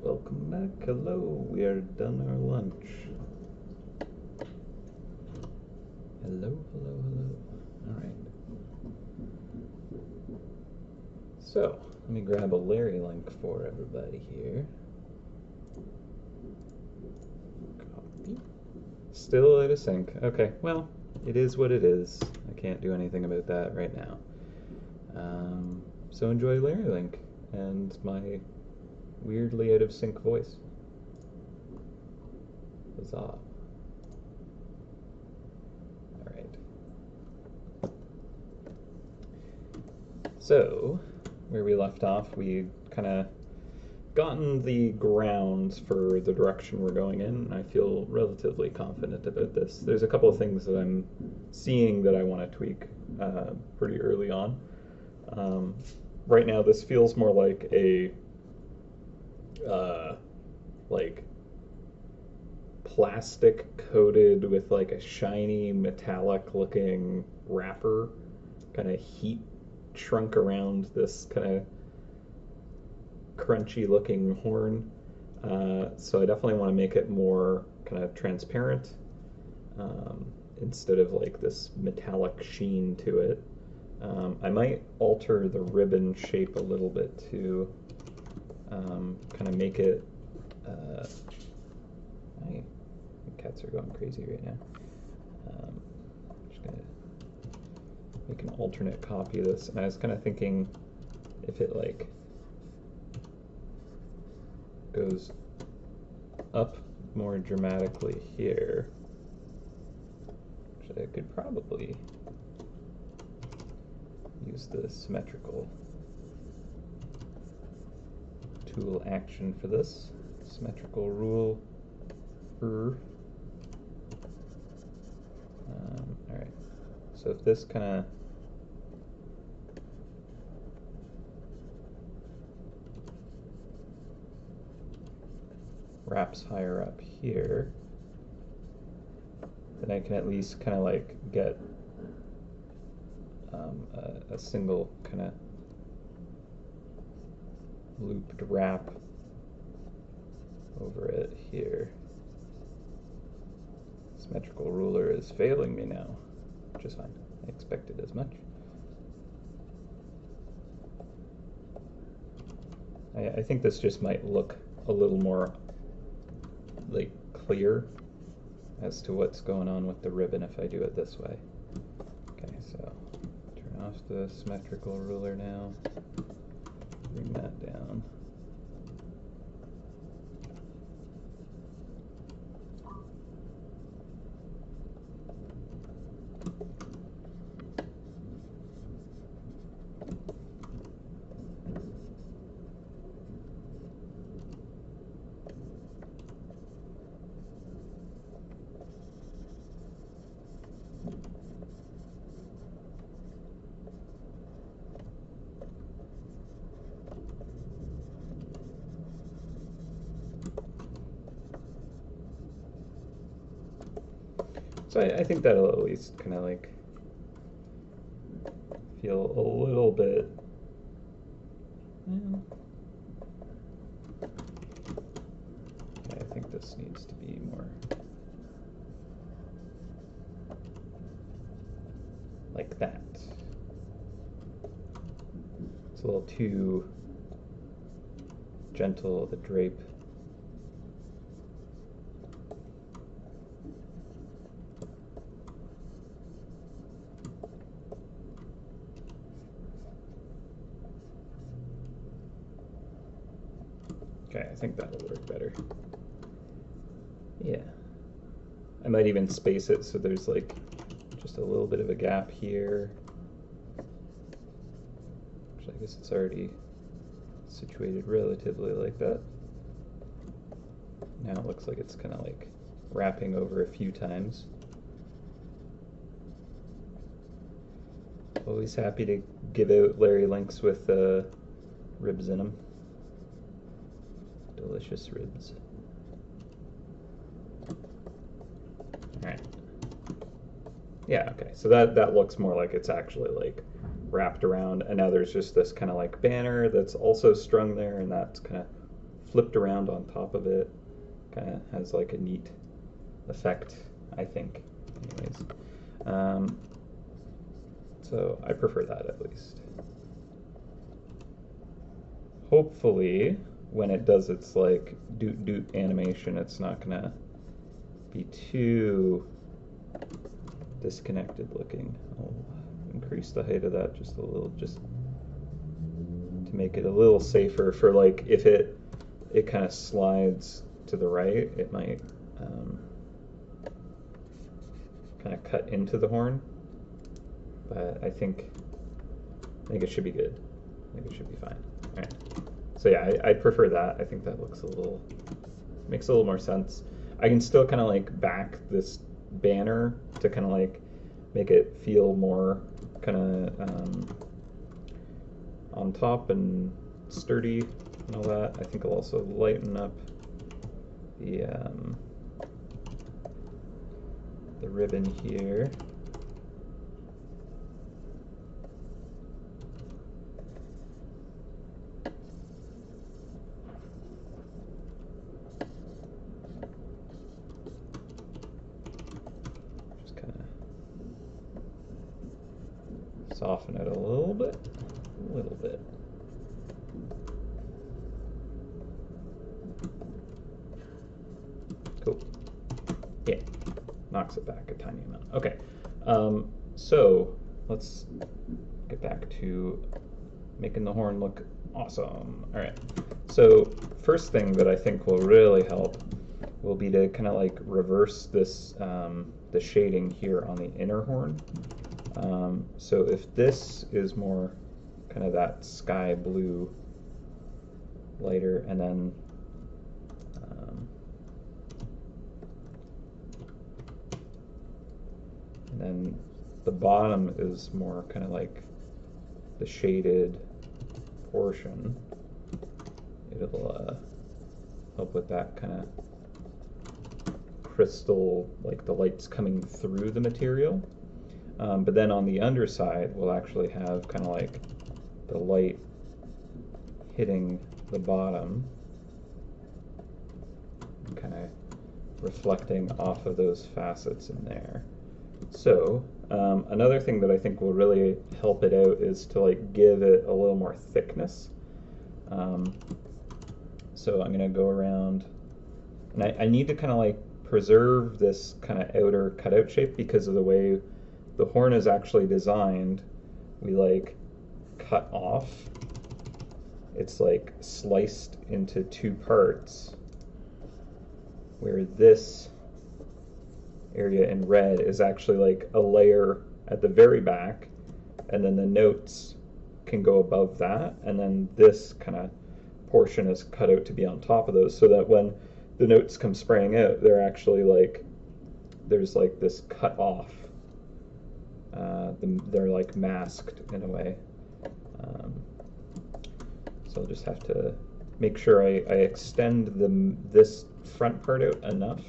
[SPEAKER 1] Welcome back. Hello. We are done our lunch. Hello, hello, hello. All right. So, let me grab a Larry link for everybody here. Copy. Still out of sync. Okay, well, it is what it is. I can't do anything about that right now. So enjoy Larry link and my weirdly out of sync voice. Huzzah. Alright. So, where we left off, we kind of gotten the grounds for the direction we're going in. I feel relatively confident about this. There's a couple of things that I'm seeing that I want to tweak pretty early on. Right now, this feels more like a like plastic coated with like a shiny metallic looking wrapper, kind of heat shrunk around this kind of crunchy looking horn. So I definitely want to make it more kind of transparent instead of like this metallic sheen to it. I might alter the ribbon shape a little bit to kind of make it. My cats are going crazy right now. Just gonna make an alternate copy of this, and I was kind of thinking if it like goes up more dramatically here, which I could probably use the symmetrical tool action for this. Symmetrical rule. Alright, so if this kind of wraps higher up here, then I can at least kind of like get a single kind of looped wrap over it here. Symmetrical ruler is failing me now, which is fine. I expected as much. I think this just might look a little more like clear as to what's going on with the ribbon if I do it this way. Okay, so turn off the symmetrical ruler now. Bring that down. So I think that'll at least kind of like feel a little bit. I think this needs to be more like that. It's a little too gentle, the drape. Okay, I think that'll work better. Yeah. I might even space it so there's like just a little bit of a gap here. Which I guess it's already situated relatively like that. Now it looks like it's kind of like wrapping over a few times. Always happy to give out Larry links with ribs in them. Delicious ribs. Alright. Yeah, okay, so that looks more like it's actually like wrapped around, and now there's just this kind of like banner that's also strung there, and that's kind of flipped around on top of it kind of has like a neat effect, I think. Anyways, so I prefer that at least. Hopefully, when it does its like doot doot animation, it's not gonna be too disconnected looking. I'll increase the height of that just a little, just to make it a little safer for like if it kind of slides to the right, it might kind of cut into the horn. But I think it should be good. I think it should be fine. All right. So yeah, I prefer that. I think that looks makes a little more sense. I can still kind of like back this banner to kind of like make it feel more kind of on top and sturdy and all that. I think I'll also lighten up the ribbon here. Just kind of soften it a little bit. Cool. Yeah, knocks it back a tiny amount. Okay, so let's get back to making the horn look awesome. All right, so first thing that I think will really help will be to kind of like reverse this, the shading here on the inner horn. So if this is more kind of that sky blue lighter, and then the bottom is more kind of like the shaded portion, it'll help with that kind of crystal, like the light's coming through the material. But then on the underside, we'll actually have kind of like the light hitting the bottom, kind of reflecting off of those facets in there. So another thing that I think will really help it out is to like give it a little more thickness. So I'm going to go around, and I need to kind of like preserve this kind of outer cutout shape because of the way the horn is actually designed. We like cut off, it's like sliced into two parts, where this area in red is actually like a layer at the very back, and then the notes can go above that, and then this kind of portion is cut out to be on top of those, so that when the notes come spraying out, they're actually like, there's like this cut off, they're like masked in a way. So I'll just have to make sure I extend this front part out enough,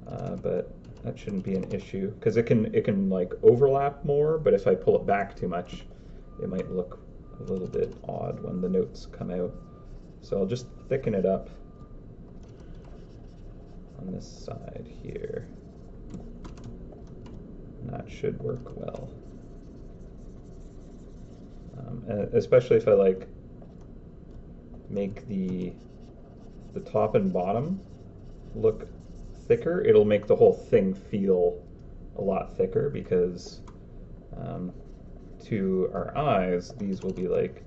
[SPEAKER 1] but that shouldn't be an issue because it can like overlap more, but if I pull it back too much, it might look a little bit odd when the notes come out. So I'll just thicken it up on this side here. And that should work well. And especially if I like make the top and bottom look thicker, it'll make the whole thing feel a lot thicker because to our eyes, these will be like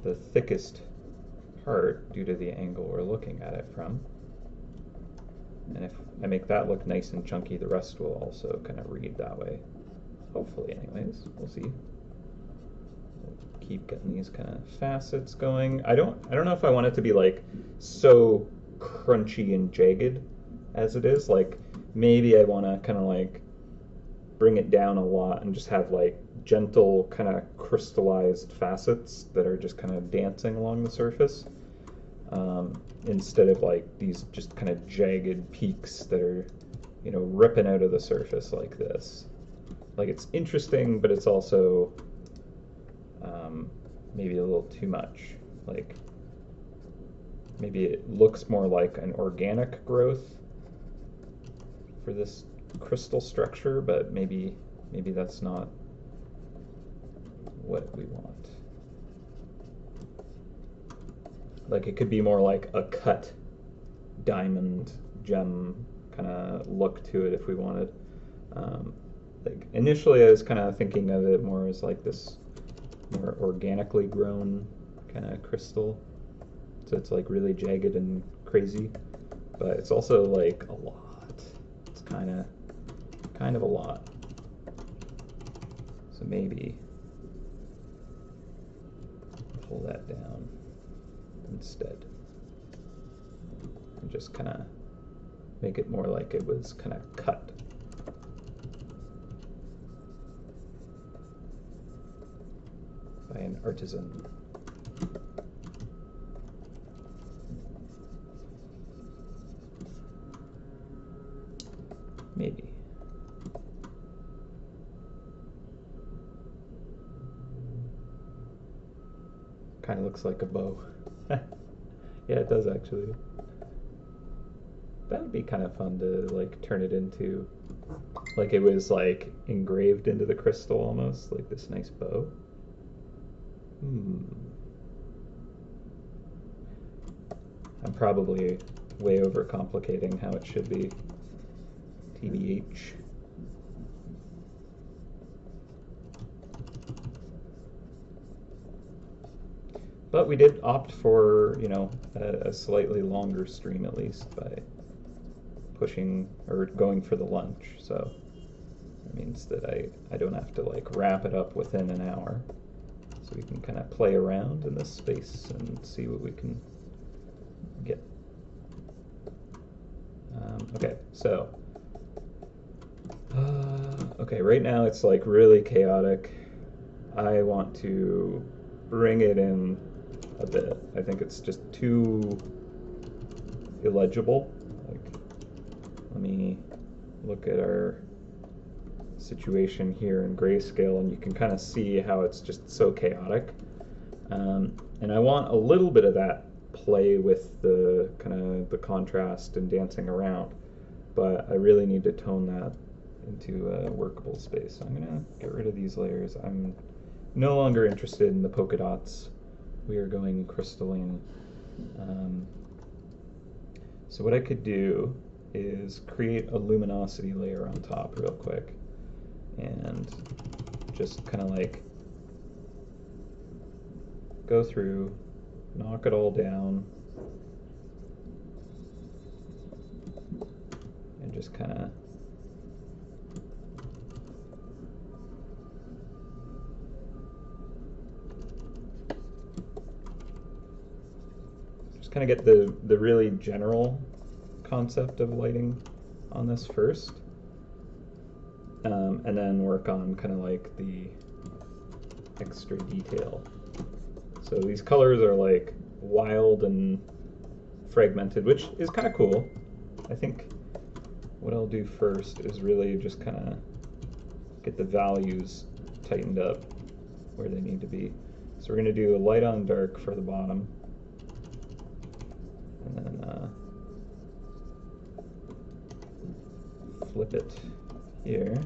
[SPEAKER 1] the thickest part due to the angle we're looking at it from. And if I make that look nice and chunky, the rest will also kind of read that way. Hopefully, anyways. We'll see. We'll keep getting these kind of facets going. I don't know if I want it to be like so crunchy and jagged as it is. Like maybe I want to kind of like bring it down a lot and just have like gentle kind of crystallized facets that are just kind of dancing along the surface, instead of like these just kind of jagged peaks that are, you know, ripping out of the surface like this. Like it's interesting, but it's also maybe a little too much. Like maybe it looks more like an organic growth for this crystal structure, but maybe that's not what we want. Like it could be more like a cut diamond gem kind of look to it if we wanted. Like initially I was kind of thinking of it more as like this more organically grown kind of crystal. So it's like really jagged and crazy, but it's also like a lot. It's kind of a lot. So maybe pull that down instead and just kind of make it more like it was kind of cut. By an artisan. Maybe. Kind of looks like a bow. Yeah, it does actually. That would be kind of fun to like turn it into, like it was like engraved into the crystal almost, like this nice bow. I'm probably way overcomplicating how it should be. TBH. But we did opt for, you know, a slightly longer stream at least by pushing or going for the lunch. So that means that I don't have to like wrap it up within an hour. So we can kind of play around in this space and see what we can get. Okay, so okay, right now it's like really chaotic. I want to bring it in a bit. I think it's just too illegible. Like, let me look at our situation here in grayscale, and you can kind of see how it's just so chaotic. And I want a little bit of that play with the kind of the contrast and dancing around, but I really need to tone that into a workable space. So I'm gonna get rid of these layers. I'm no longer interested in the polka dots. We are going crystalline. So what I could do is create a luminosity layer on top real quick and just kind of like go through, knock it all down, and just kind of get the really general concept of lighting on this first, and then work on kind of like the extra detail. So these colors are like wild and fragmented, which is kind of cool. I think what I'll do first is really just kind of get the values tightened up where they need to be. So we're going to do a light on dark for the bottom, and then flip it here.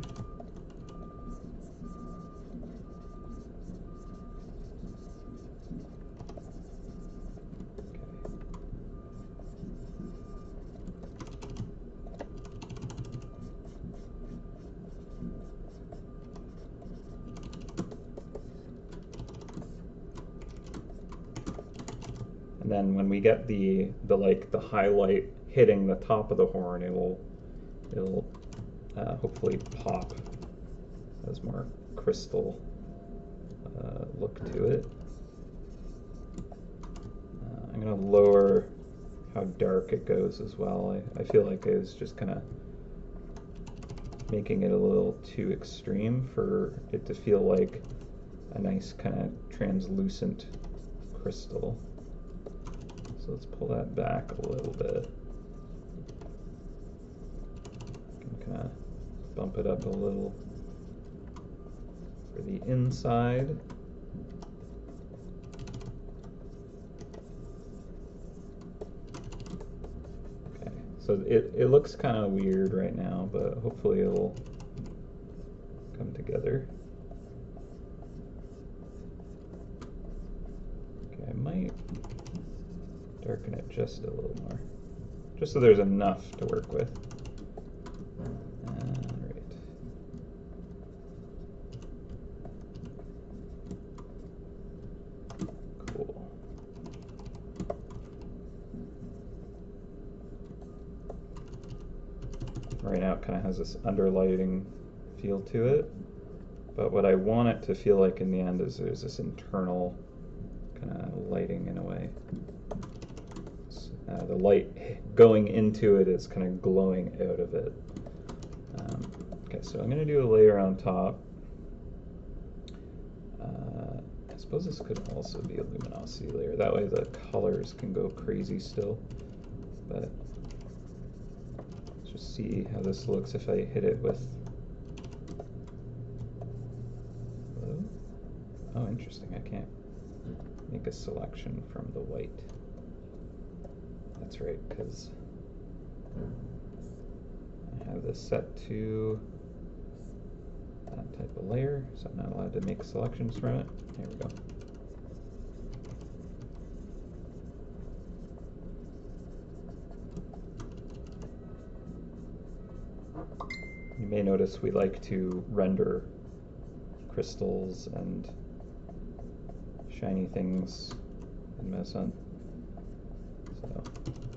[SPEAKER 1] And then when we get the highlight hitting the top of the horn, it'll hopefully pop, has more crystal look to it. I'm going to lower how dark it goes as well. I feel like I was just kind of making it a little too extreme for it to feel like a nice kind of translucent crystal. So let's pull that back a little bit. Kind of bump it up a little for the inside. So it looks kind of weird right now, but hopefully it'll come together. Okay, I might darken it just a little more, just so there's enough to work with. Alright. Cool. Right now it kind of has this underlighting feel to it, but what I want it to feel like in the end is there's this internal kind of lighting in a way. The light going into it is kind of glowing out of it. Okay, so I'm going to do a layer on top. I suppose this could also be a luminosity layer. That way the colors can go crazy still. But let's just see how this looks if I hit it with... Oh, interesting. I can't make a selection from the white. That's right, because I have this set to that type of layer, so I'm not allowed to make selections from it. There we go. You may notice we like to render crystals and shiny things in MouseHunt. So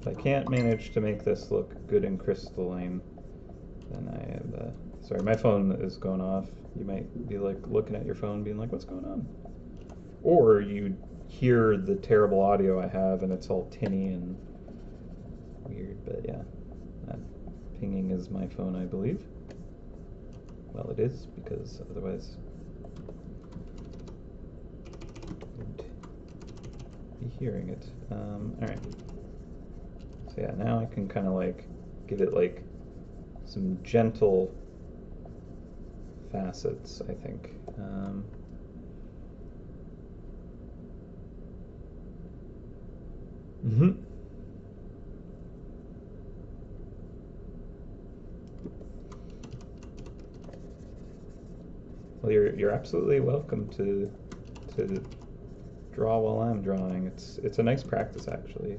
[SPEAKER 1] if I can't manage to make this look good and crystalline, then I have sorry, my phone is going off. You might be like looking at your phone being like, what's going on? Or you hear the terrible audio I have and it's all tinny and weird, but yeah. That pinging is my phone, I believe. Well, it is, because otherwise I wouldn't be hearing it. Alright. So yeah, now I can kind of like give it like some gentle facets, I think. Well, you're absolutely welcome to draw while I'm drawing. It's a nice practice actually,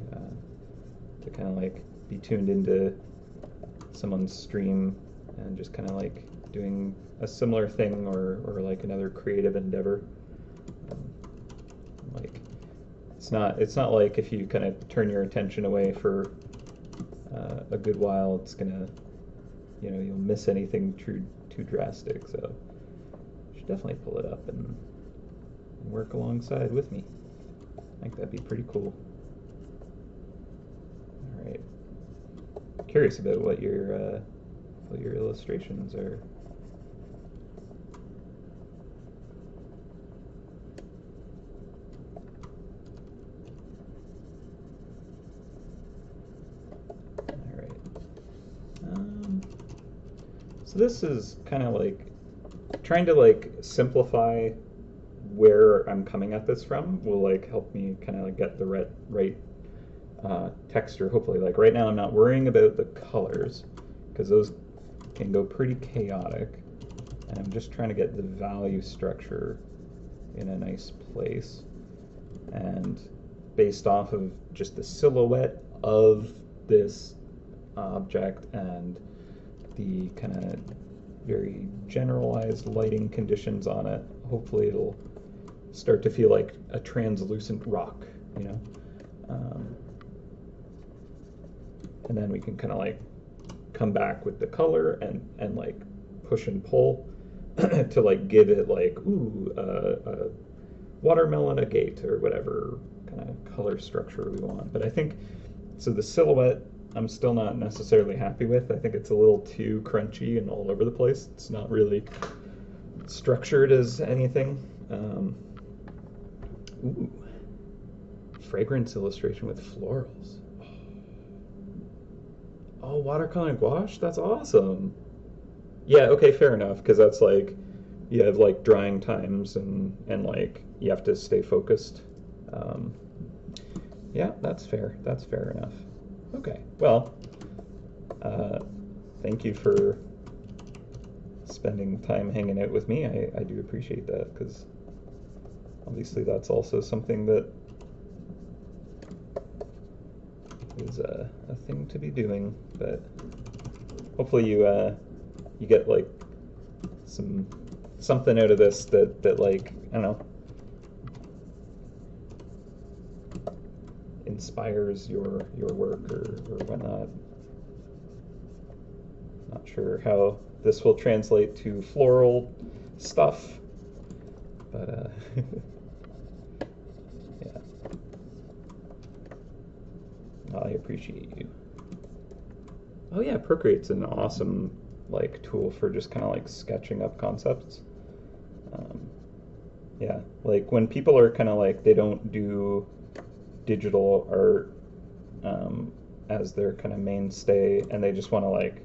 [SPEAKER 1] to kind of like be tuned into someone's stream and just kind of like doing a similar thing or like another creative endeavor. Like it's not like if you kind of turn your attention away for a good while, it's gonna, you know, you'll miss anything too drastic. So you should definitely pull it up and work alongside with me. I think that'd be pretty cool. All right. Curious about what your illustrations are. All right. So this is kind of like trying to like simplify where I'm coming at this from will like help me kind of like get the right texture. Hopefully, like right now I'm not worrying about the colors because those can go pretty chaotic, and I'm just trying to get the value structure in a nice place, and based off of just the silhouette of this object and the kind of very generalized lighting conditions on it, hopefully it'll start to feel like a translucent rock, you know. And then we can kind of like come back with the color and like push and pull to like give it like, ooh, a watermelon agate or whatever kind of color structure we want. But I think, so the silhouette I'm still not necessarily happy with. I think it's a little too crunchy and all over the place. It's not really structured as anything. Ooh, fragrance illustration with florals. Oh, watercolor and gouache? That's awesome. Yeah, okay, fair enough, because that's like, you have like drying times and like you have to stay focused. Yeah, that's fair. That's fair enough. Okay, well, Uh, Thank you for spending time hanging out with me. I do appreciate that, because obviously that's also something that is a thing to be doing. But hopefully you get like something out of this that like, I don't know, inspires your work or whatnot. Not sure how this will translate to floral stuff, but yeah, I appreciate you. Oh yeah, Procreate's an awesome like tool for just kind of like sketching up concepts. Um, yeah, like when people are kind of like they don't do digital art as their kind of mainstay, and they just want to like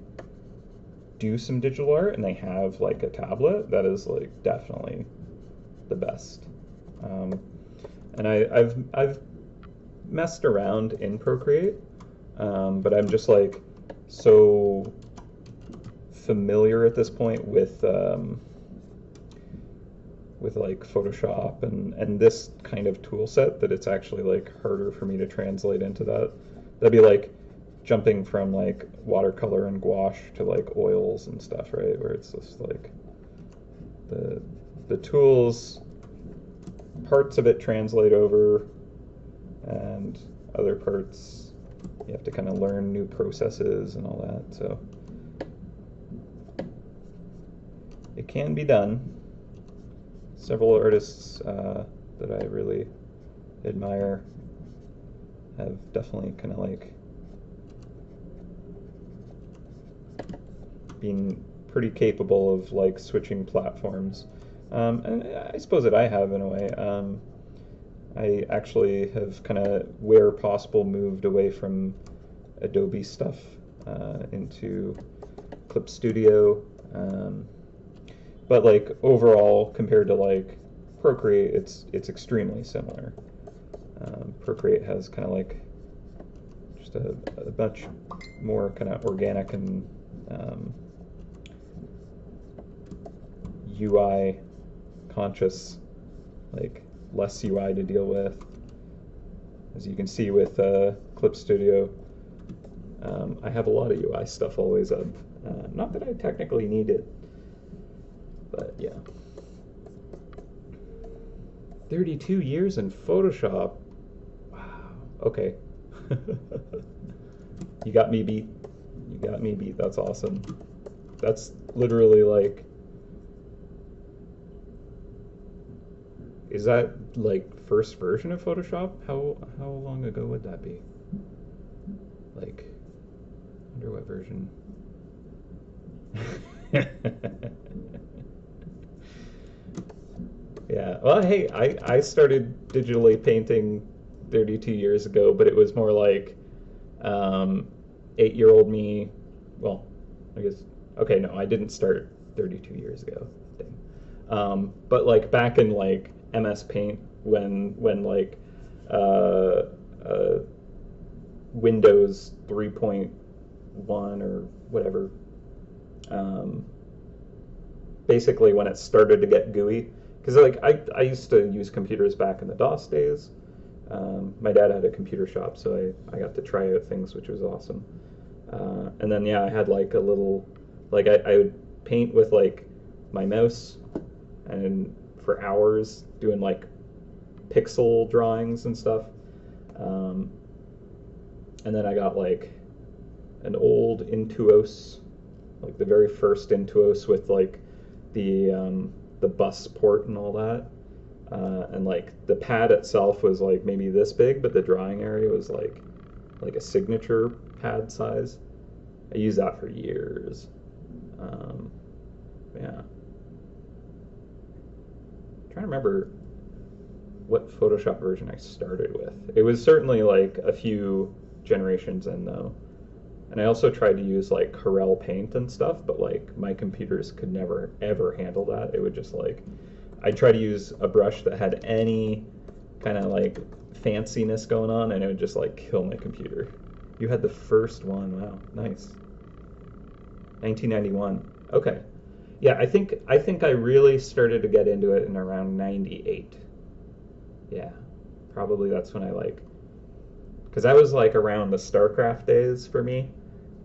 [SPEAKER 1] do some digital art, and they have like a tablet, that is like definitely the best. Um, and I've messed around in Procreate, but I'm just like so familiar at this point with like Photoshop and this kind of tool set that it's actually like harder for me to translate into that. That'd be like jumping from like watercolor and gouache to like oils and stuff, right? Where it's just like the tools, parts of it translate over, and other parts you have to kind of learn new processes and all that. So it can be done. Several artists that I really admire have definitely kind of like been pretty capable of like switching platforms. And I suppose that I have in a way. I actually have kind of, where possible, moved away from Adobe stuff into Clip Studio. But like overall, compared to like Procreate, it's extremely similar. Procreate has kind of like just a much more kind of organic and UI conscious, like less UI to deal with. As you can see with Clip Studio, I have a lot of UI stuff always up. Not that I technically need it, but yeah. 32 years in Photoshop. Wow. Okay. You got me beat. You got me beat. That's awesome. That's literally like, is that like first version of Photoshop? How long ago would that be? Like, under what version? Yeah. Well, hey, I started digitally painting 32 years ago, but it was more like 8-year-old me. Well, I guess, okay, no, I didn't start 32 years ago. Dang. But like back in like MS Paint, when like uh, uh, Windows 3.1 or whatever, basically when it started to get GUI, because like I used to use computers back in the DOS days. My dad had a computer shop, so I got to try out things, which was awesome. And then yeah, I had like a little, like I would paint with like my mouse, and for hours doing like pixel drawings and stuff. And then I got like an old Intuos, like the very first Intuos with like the bus port and all that. And like the pad itself was like maybe this big, but the drawing area was like a signature pad size. I used that for years. Yeah. I'm trying to remember what Photoshop version I started with. It was certainly like a few generations in though. And I also tried to use like Corel Paint and stuff, but like my computers could never ever handle that. It would just like, I'd try to use a brush that had any kind of like fanciness going on, and it would just like kill my computer. You had the first one. Wow, nice. 1991. Okay. Yeah, I think I really started to get into it in around 98. Yeah. Probably that's when I like, because that was like around the StarCraft days for me.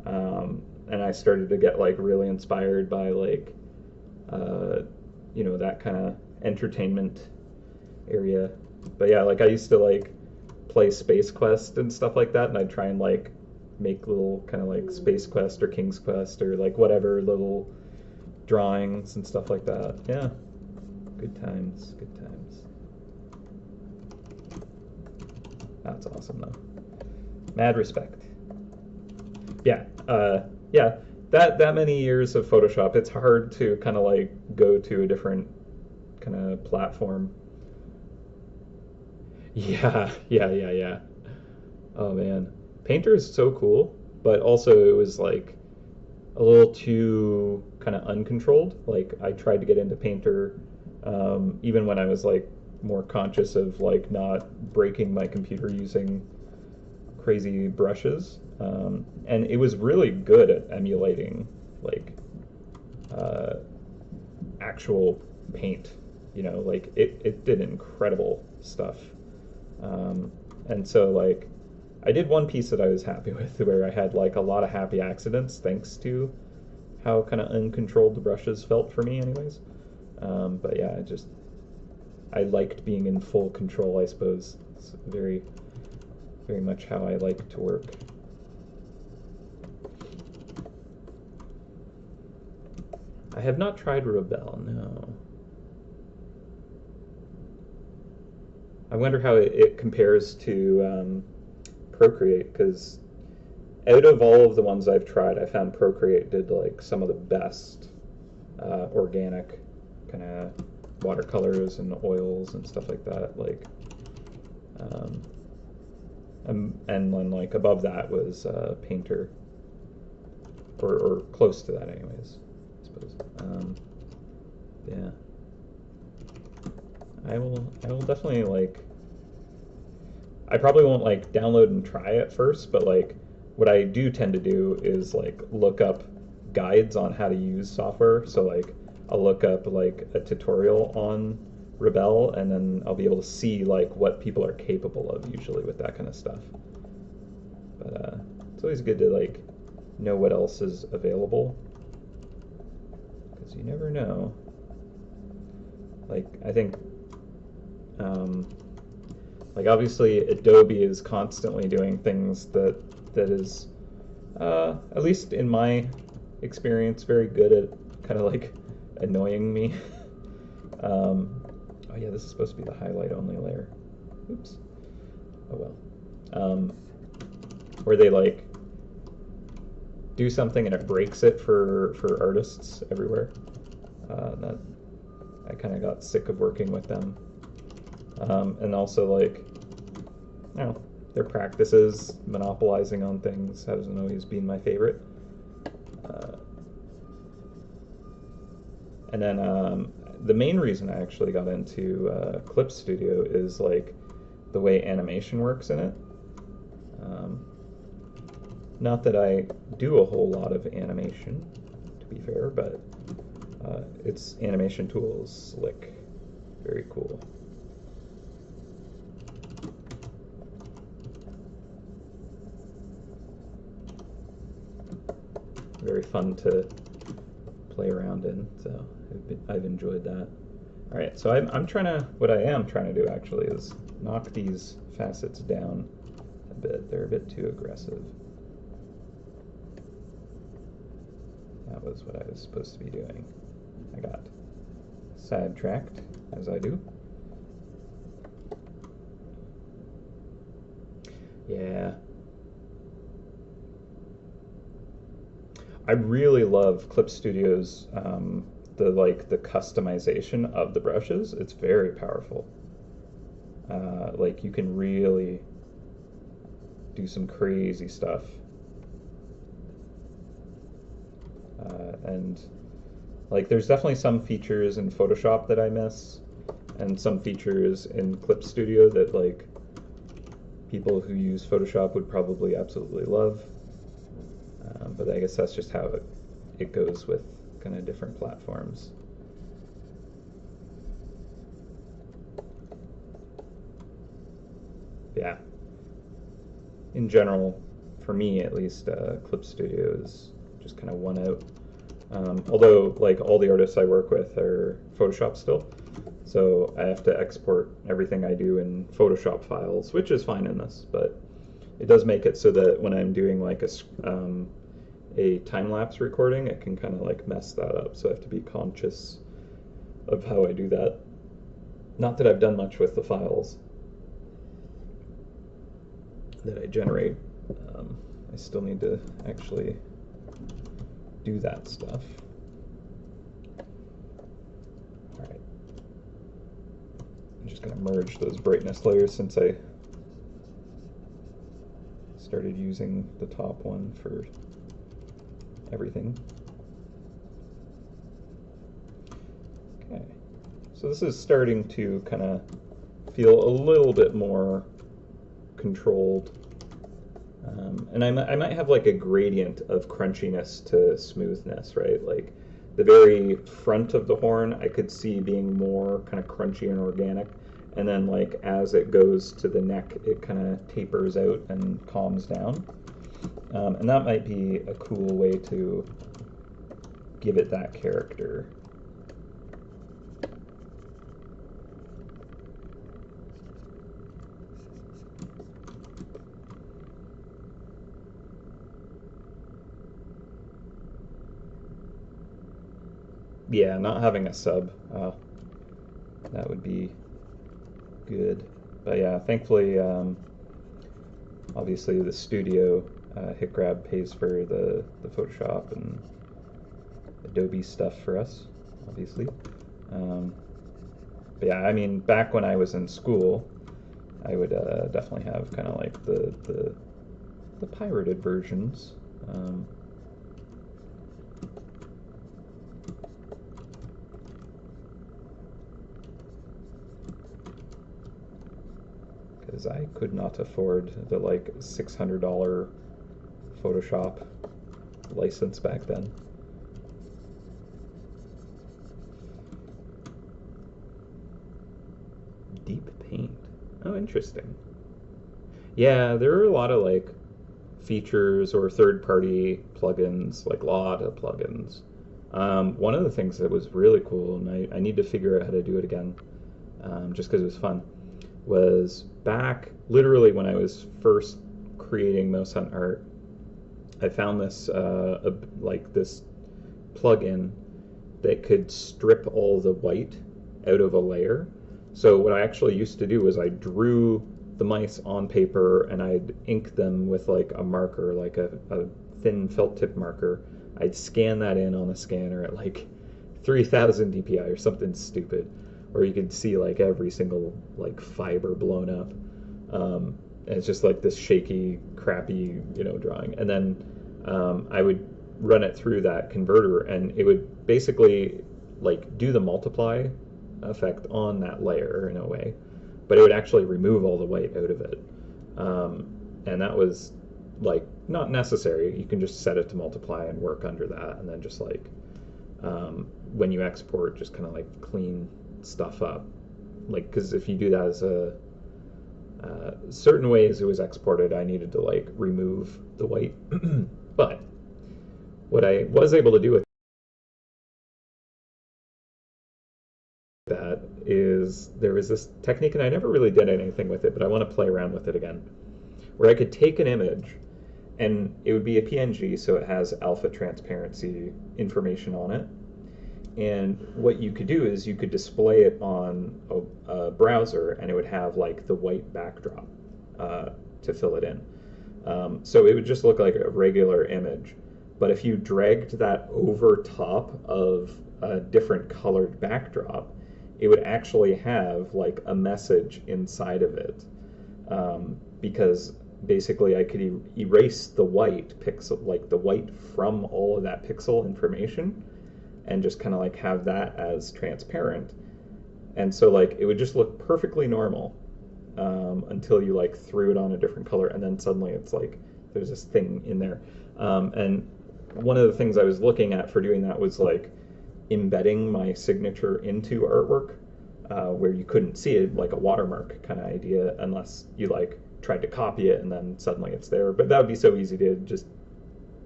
[SPEAKER 1] And I started to get like really inspired by like uh, that kind of entertainment area. But yeah, like I used to like play Space Quest and stuff like that, and I'd try and like make little kind of like Space Quest or King's Quest or like whatever little drawings and stuff like that. Yeah, good times, good times. That's awesome though. Mad respect. Yeah, yeah. That many years of Photoshop, it's hard to kind of like go to a different kind of platform. Yeah, yeah, yeah, yeah. Oh man, Painter is so cool, but also it was like a little too kind of uncontrolled. Like I tried to get into Painter, even when I was like more conscious of like not breaking my computer using crazy brushes, and it was really good at emulating like uh, actual paint. Like it did incredible stuff. And so like I did one piece that I was happy with where I had like a lot of happy accidents thanks to how kind of uncontrolled the brushes felt for me anyways. But yeah, I liked being in full control, I suppose. It's very, very much how I like to work. I have not tried Rebel, no. I wonder how it compares to Procreate, because out of all of the ones I've tried, I found Procreate did like some of the best organic kind of watercolors and oils and stuff like that. Like, um, and then like above that was Painter, or close to that, anyways. I suppose. Yeah, I will definitely like. I probably won't like download and try at first, but like what I do tend to do is like look up guides on how to use software. So like I'll look up like a tutorial on Rebel, and then I'll be able to see like what people are capable of usually with that kind of stuff. But it's always good to like know what else is available, because you never know. Like I think like obviously Adobe is constantly doing things that is at least in my experience very good at kind of like annoying me. Oh yeah, this is supposed to be the highlight only layer. Oops. Oh well. Where they like do something and it breaks it for artists everywhere. That I kind of got sick of working with them. And also like, their practices monopolizing on things hasn't always been my favorite. And then the main reason I actually got into Clip Studio is like the way animation works in it. Not that I do a whole lot of animation, to be fair, but its animation tool is slick, very cool. Very fun to play around in, so I've enjoyed that. All right, so what I am trying to do actually is knock these facets down a bit. They're a bit too aggressive. That was what I was supposed to be doing. I got sidetracked, as I do. Yeah. I really love Clip Studio's the customization of the brushes. It's very powerful. Like you can really do some crazy stuff. And like there's definitely some features in Photoshop that I miss, and some features in Clip Studio that like people who use Photoshop would probably absolutely love. But I guess that's just how it goes with kind of different platforms. Yeah, in general, for me at least, Clip Studio is just kind of one out. Although, like, all the artists I work with are Photoshop still, so I have to export everything I do in Photoshop files, which is fine in this, but it does make it so that when I'm doing like a time-lapse recording, it can kind of like mess that up. So I have to be conscious of how I do that. Not that I've done much with the files that I generate. I still need to actually do that stuff. All right. I'm just going to merge those brightness layers since I started using the top one for everything. Okay, so this is starting to kind of feel a little bit more controlled. And I might have like a gradient of crunchiness to smoothness, right? Like the very front of the horn I could see being more kind of crunchy and organic, and then like as it goes to the neck it kind of tapers out and calms down. And that might be a cool way to give it that character. Yeah, not having a sub, that would be good. But yeah, thankfully, obviously the studio HitGrab pays for the Photoshop and Adobe stuff for us, obviously. But yeah, I mean, back when I was in school, I would definitely have kind of like the pirated versions. Because I could not afford the like $600 Photoshop license back then. Deep paint. Oh, interesting. Yeah, there are a lot of like features or third-party plugins, like a lot of plugins. One of the things that was really cool, and I need to figure out how to do it again, just because it was fun, was back literally when I was first creating MouseHunt art. I found this like this plugin that could strip all the white out of a layer. So what I actually used to do was I drew the mice on paper and I'd ink them with like a marker, like a thin felt tip marker. I'd scan that in on a scanner at like 3000 dpi or something stupid, where you could see like every single like fiber blown up. And it's just like this shaky, crappy, drawing. And then I would run it through that converter, and it would basically like do the multiply effect on that layer in a way, but it would actually remove all the white out of it. And that was like not necessary. You can just set it to multiply and work under that, and then just like when you export, just kind of like clean stuff up. Like, because if you do that as a certain ways it was exported, I needed to like remove the white. But what I was able to do with that is there was this technique, and I never really did anything with it, but I want to play around with it again, where I could take an image and it would be a PNG, so it has alpha transparency information on it. And what you could do is you could display it on a browser, and it would have like the white backdrop to fill it in. So it would just look like a regular image. But if you dragged that over top of a different colored backdrop, it would actually have like a message inside of it. Because basically I could erase the white pixel, like the white from all of that pixel information, and just kind of like have that as transparent. And so like it would just look perfectly normal until you like threw it on a different color, and then suddenly it's like there's this thing in there. And one of the things I was looking at for doing that was like embedding my signature into artwork, where you couldn't see it, like a watermark kind of idea, unless you like tried to copy it and then suddenly it's there. But that would be so easy to just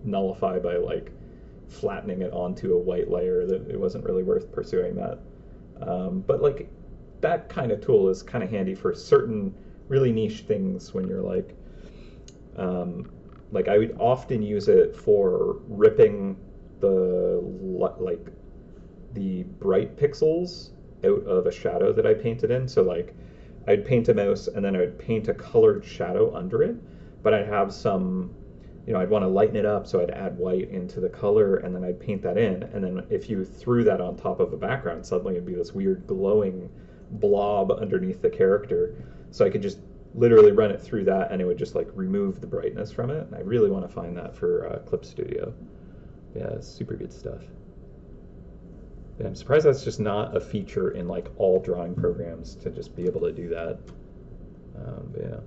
[SPEAKER 1] nullify by like flattening it onto a white layer that it wasn't really worth pursuing that. But like that kind of tool is kind of handy for certain really niche things when you're like I would often use it for ripping the like the bright pixels out of a shadow that I painted in. So like I'd paint a mouse and then I'd paint a colored shadow under it, but I'd have some, I'd want to lighten it up, so I'd add white into the color and then I'd paint that in. And then if you threw that on top of a background, suddenly it'd be this weird glowing blob underneath the character. So I could just literally run it through that and it would just like remove the brightness from it. And I really want to find that for Clip Studio. Yeah, it's super good stuff. Yeah, I'm surprised that's just not a feature in like all drawing programs to just be able to do that. But yeah.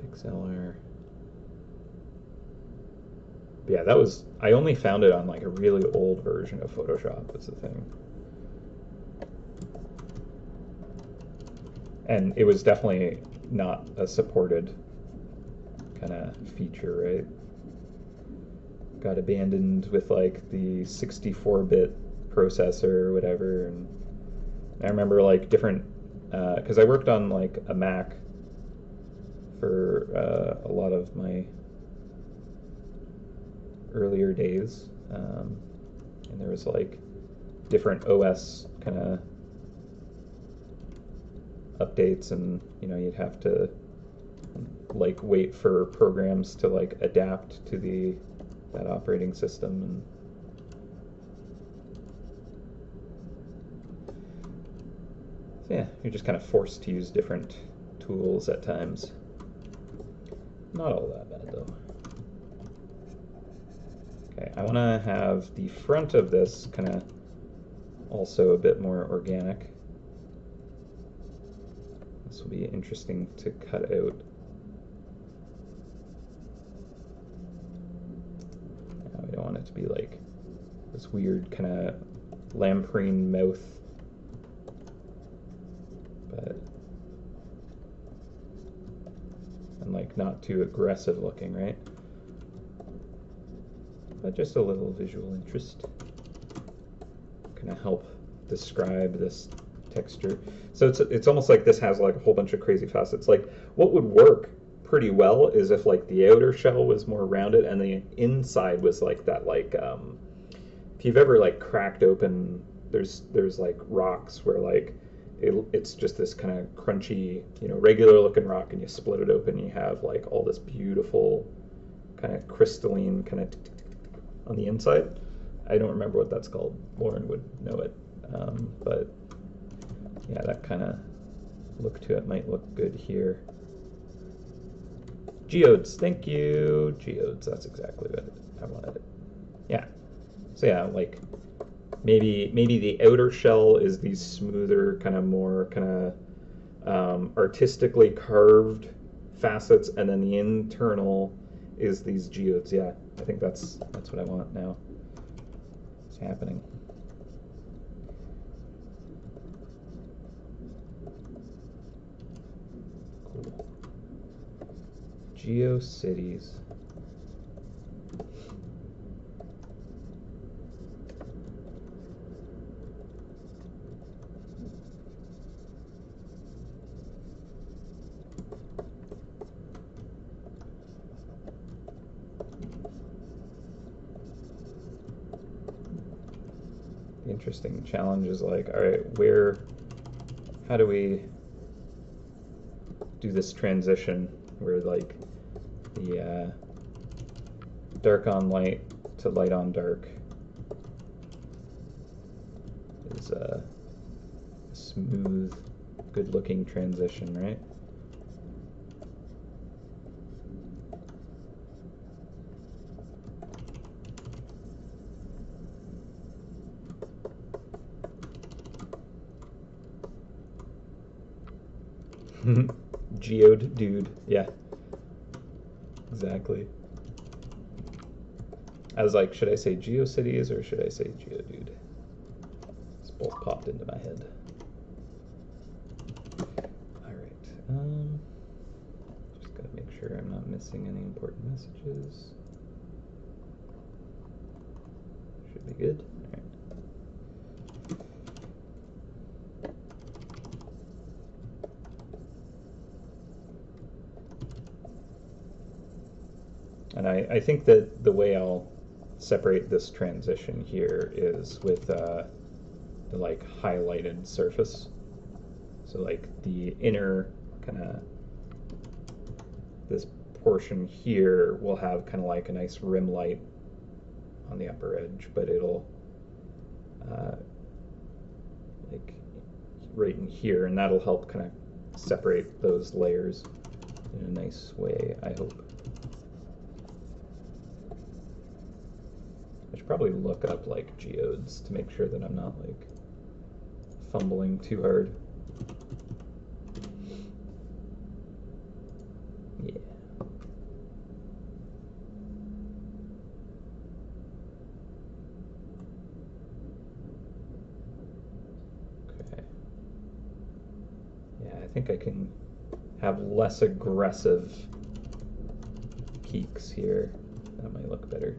[SPEAKER 1] Pixeler. But yeah, that was, I only found it on like a really old version of Photoshop, was the thing. And it was definitely not a supported kind of feature, right? Got abandoned with like the 64-bit processor or whatever. And I remember like different, because I worked on like a Mac for a lot of my earlier days, and there was like different OS kind of updates, and you'd have to like wait for programs to like adapt to that operating system. And so yeah, you're just kind of forced to use different tools at times. Not all that bad though. Okay, I want to have the front of this kind of also a bit more organic. This will be interesting to cut out. We don't want it to be like this weird kind of lamprey mouth, and like not too aggressive looking, right? But just a little visual interest. Kind of help describe this texture. So it's almost like this has like a whole bunch of crazy facets. Like what would work pretty well is if like the outer shell was more rounded and the inside was like that, like if you've ever like cracked open, there's like rocks where like it's just this kind of crunchy, regular looking rock, and you split it open and you have like all this beautiful kind of crystalline kind of on the inside. I don't remember what that's called. Lauren would know it. But yeah, that kind of look to it might look good here. Geodes, thank you. Geodes, that's exactly what I wanted it. Yeah. So yeah, like maybe the outer shell is these smoother, kind of more kind of artistically carved facets, and then the internal is these geodes. Yeah, I think that's what I want now. It's happening. Cool. GeoCities. The interesting challenge is like, all right, how do we do this transition where like the dark on light to light on dark is a smooth, good-looking transition, right? Geode dude, yeah. Exactly. I was like, should I say GeoCities or should I say Geodude? It's both popped into my head. Alright, just gotta make sure I'm not missing any important messages. Should be good. Alright. And I think that the way I'll separate this transition here is with the like highlighted surface. So like the inner kind of, this portion here will have kind of like a nice rim light on the upper edge, but it'll like right in here, and that'll help kind of separate those layers in a nice way, I hope. I should probably look up like geodes to make sure that I'm not like fumbling too hard. Yeah. Okay. Yeah, I think I can have less aggressive peaks here. That might look better.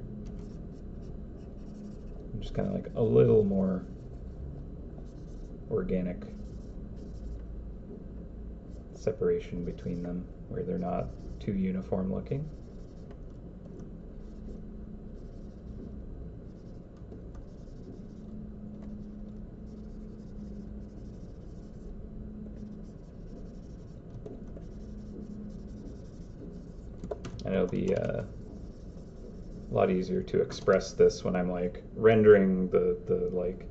[SPEAKER 1] Just kind of like a little more organic separation between them where they're not too uniform looking. And it'll be a lot easier to express this when I'm like rendering the like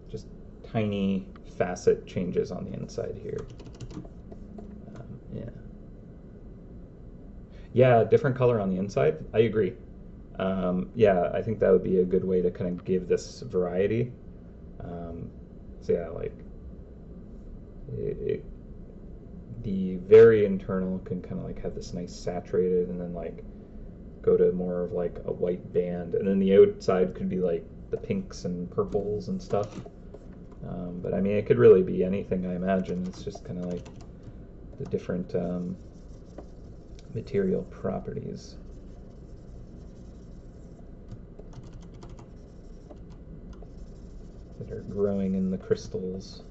[SPEAKER 1] just tiny facet changes on the inside here. Yeah. Yeah, different color on the inside. I agree. Yeah, I think that would be a good way to kind of give this variety. So yeah, like the very internal can kind of like have this nice saturated, and then like go to more of like a white band, and then the outside could be like the pinks and purples and stuff. But I mean, it could really be anything, I imagine. It's just kind of like the different material properties. That are growing in the crystals.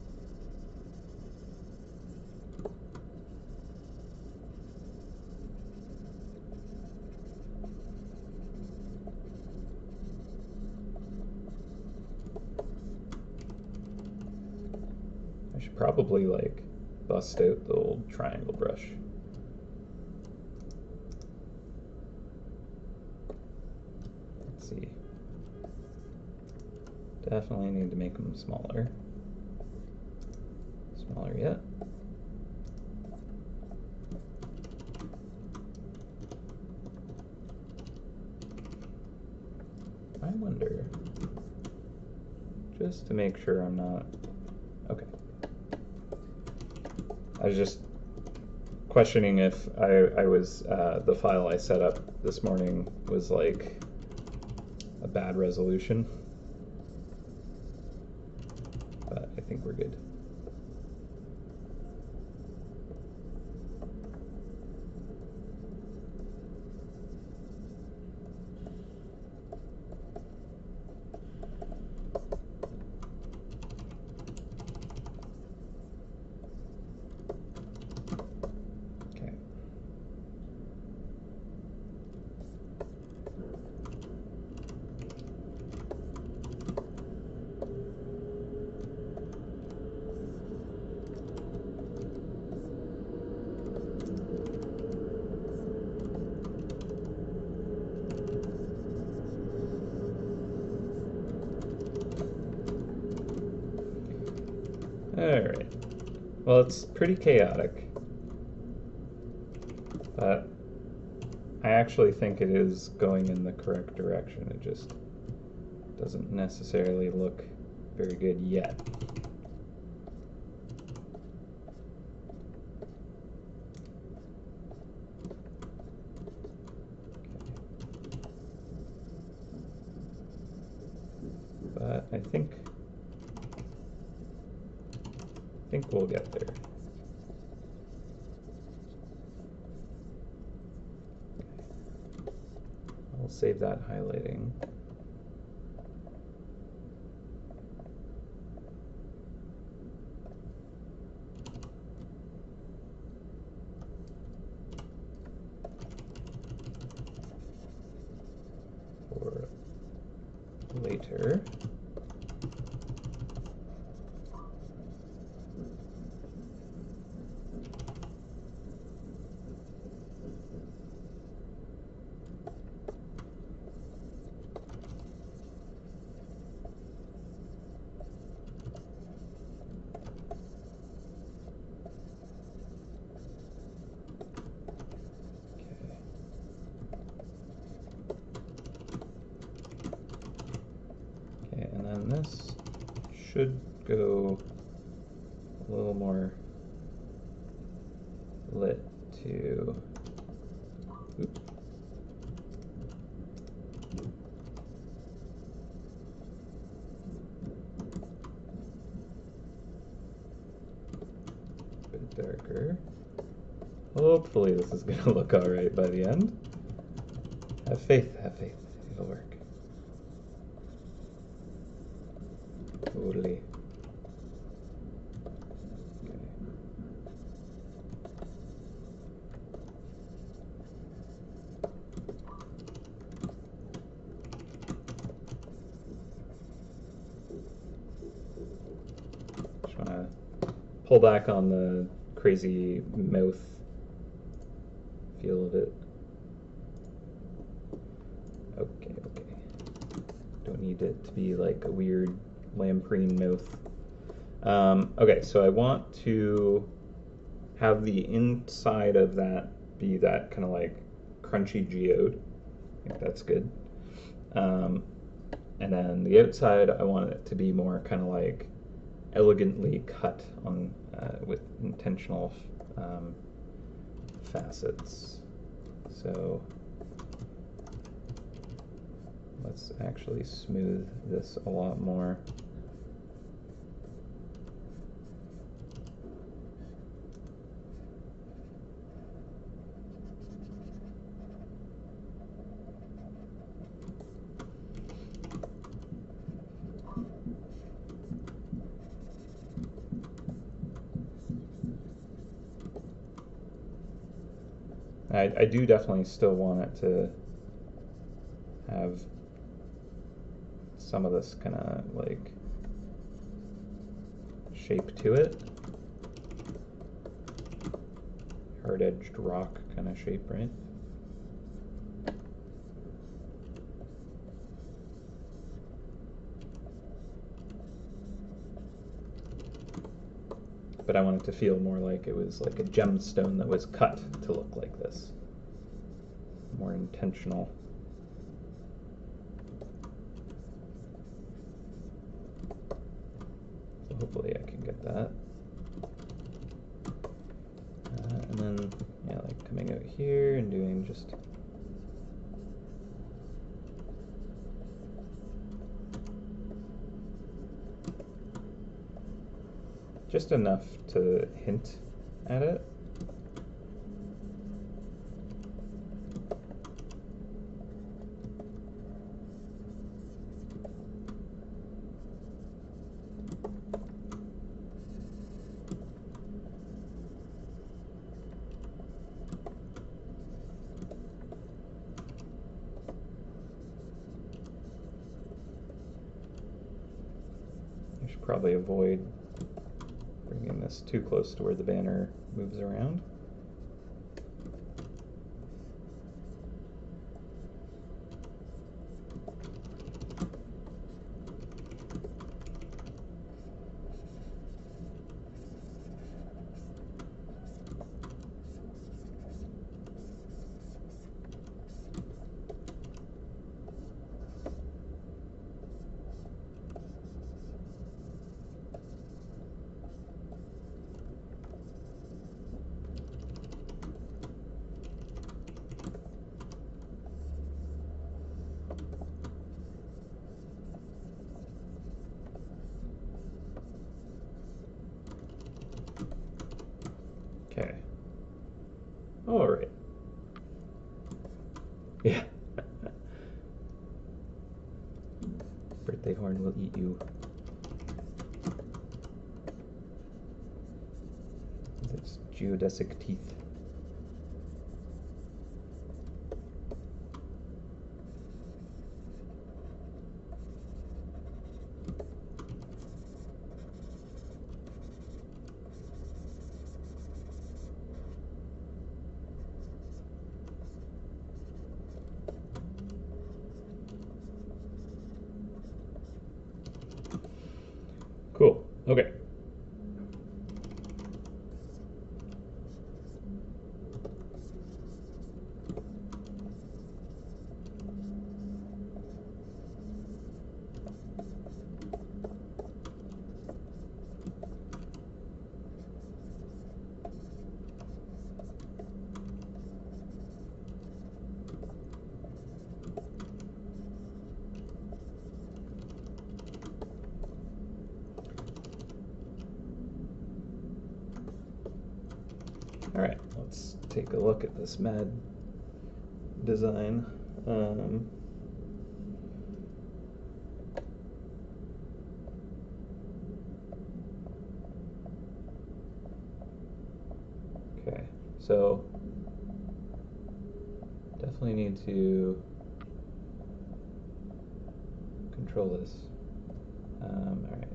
[SPEAKER 1] I should probably like bust out the old triangle brush. Let's see. Definitely need to make them smaller. Smaller yet. I wonder, just to make sure I'm not, okay. I was just questioning if I was, the file I set up this morning was like a bad resolution. But I think we're good. Alright. Well, it's pretty chaotic, but I actually think it is going in the correct direction. It just doesn't necessarily look very good yet. think we'll get there. I'll save that highlighting. For later. And then this should go a little more lit to, oops. A bit darker. Hopefully this is going to look all right by the end. Have faith, it'll work. Totally. Okay. Just want to pull back on the crazy mouth feel of it. Okay. Don't need it to be like a weird lamprey mouth. Okay, so I want to have the inside of that be that kind of like crunchy geode. I think that's good. And then the outside, I want it to be more kind of like elegantly cut on with intentional facets. So let's actually smooth this a lot more. I do definitely still want it to have some of this kind of like shape to it. Hard-edged rock kind of shape, right? But I want it to feel more like it was like a gemstone that was cut to look like this. More intentional. So hopefully I can get that. And then, yeah, like coming out here and doing just enough to hint at it. I should probably avoid bringing this too close to where the banner moves around. All right. Yeah. Birthday horn will eat you. Its geodesic teeth. Cool. Okay. All right, let's take a look at this mad design. Okay, so definitely need to control this. All right.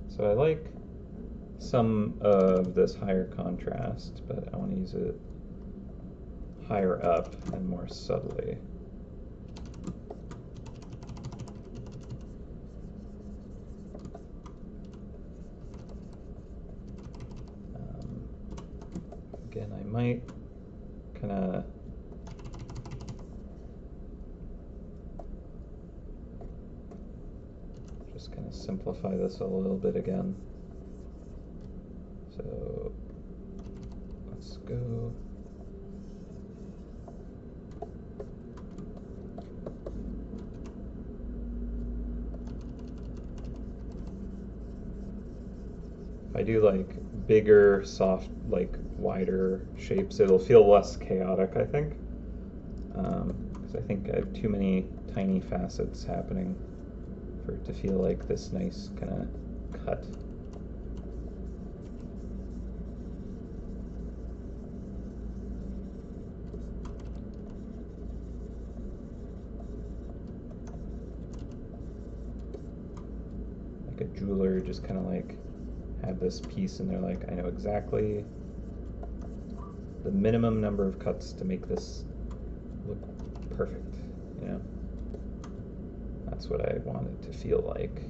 [SPEAKER 1] So I like some of this higher contrast, but I want to use it higher up and more subtly. Again, I might kind of just kind of simplify this a little bit again. So let's go. If I do like bigger, soft, like wider shapes, it'll feel less chaotic, I think. Because I think I have too many tiny facets happening for it to feel like this nice kind of cut. Like a jeweler just kind of like had this piece and they're like, I know exactly the minimum number of cuts to make this look perfect, you know? That's what I want it to feel like.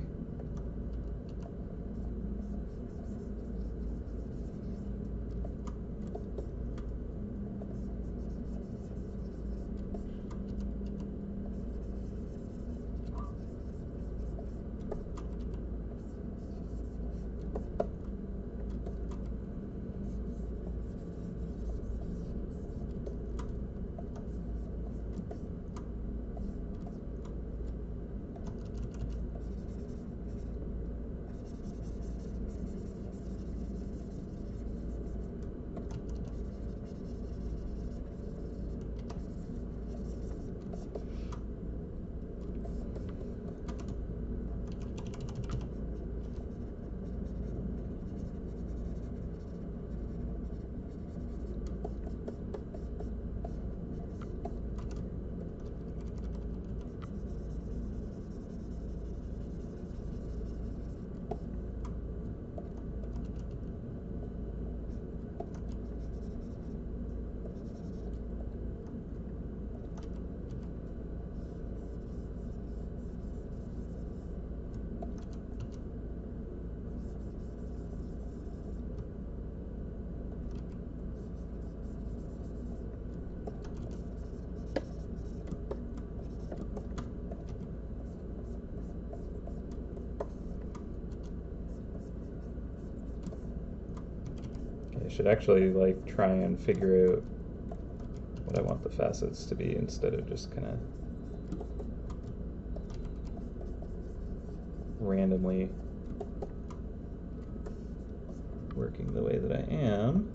[SPEAKER 1] I should actually like try and figure out what I want the facets to be instead of just kind of randomly working the way that I am.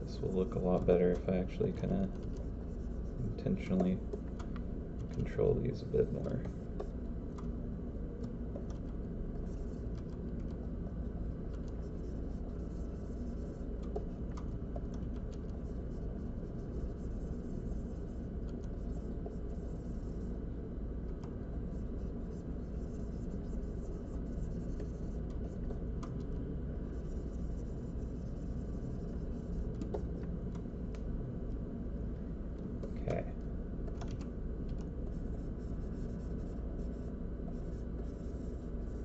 [SPEAKER 1] This will look a lot better if I actually kind of intentionally control these a bit more. Okay.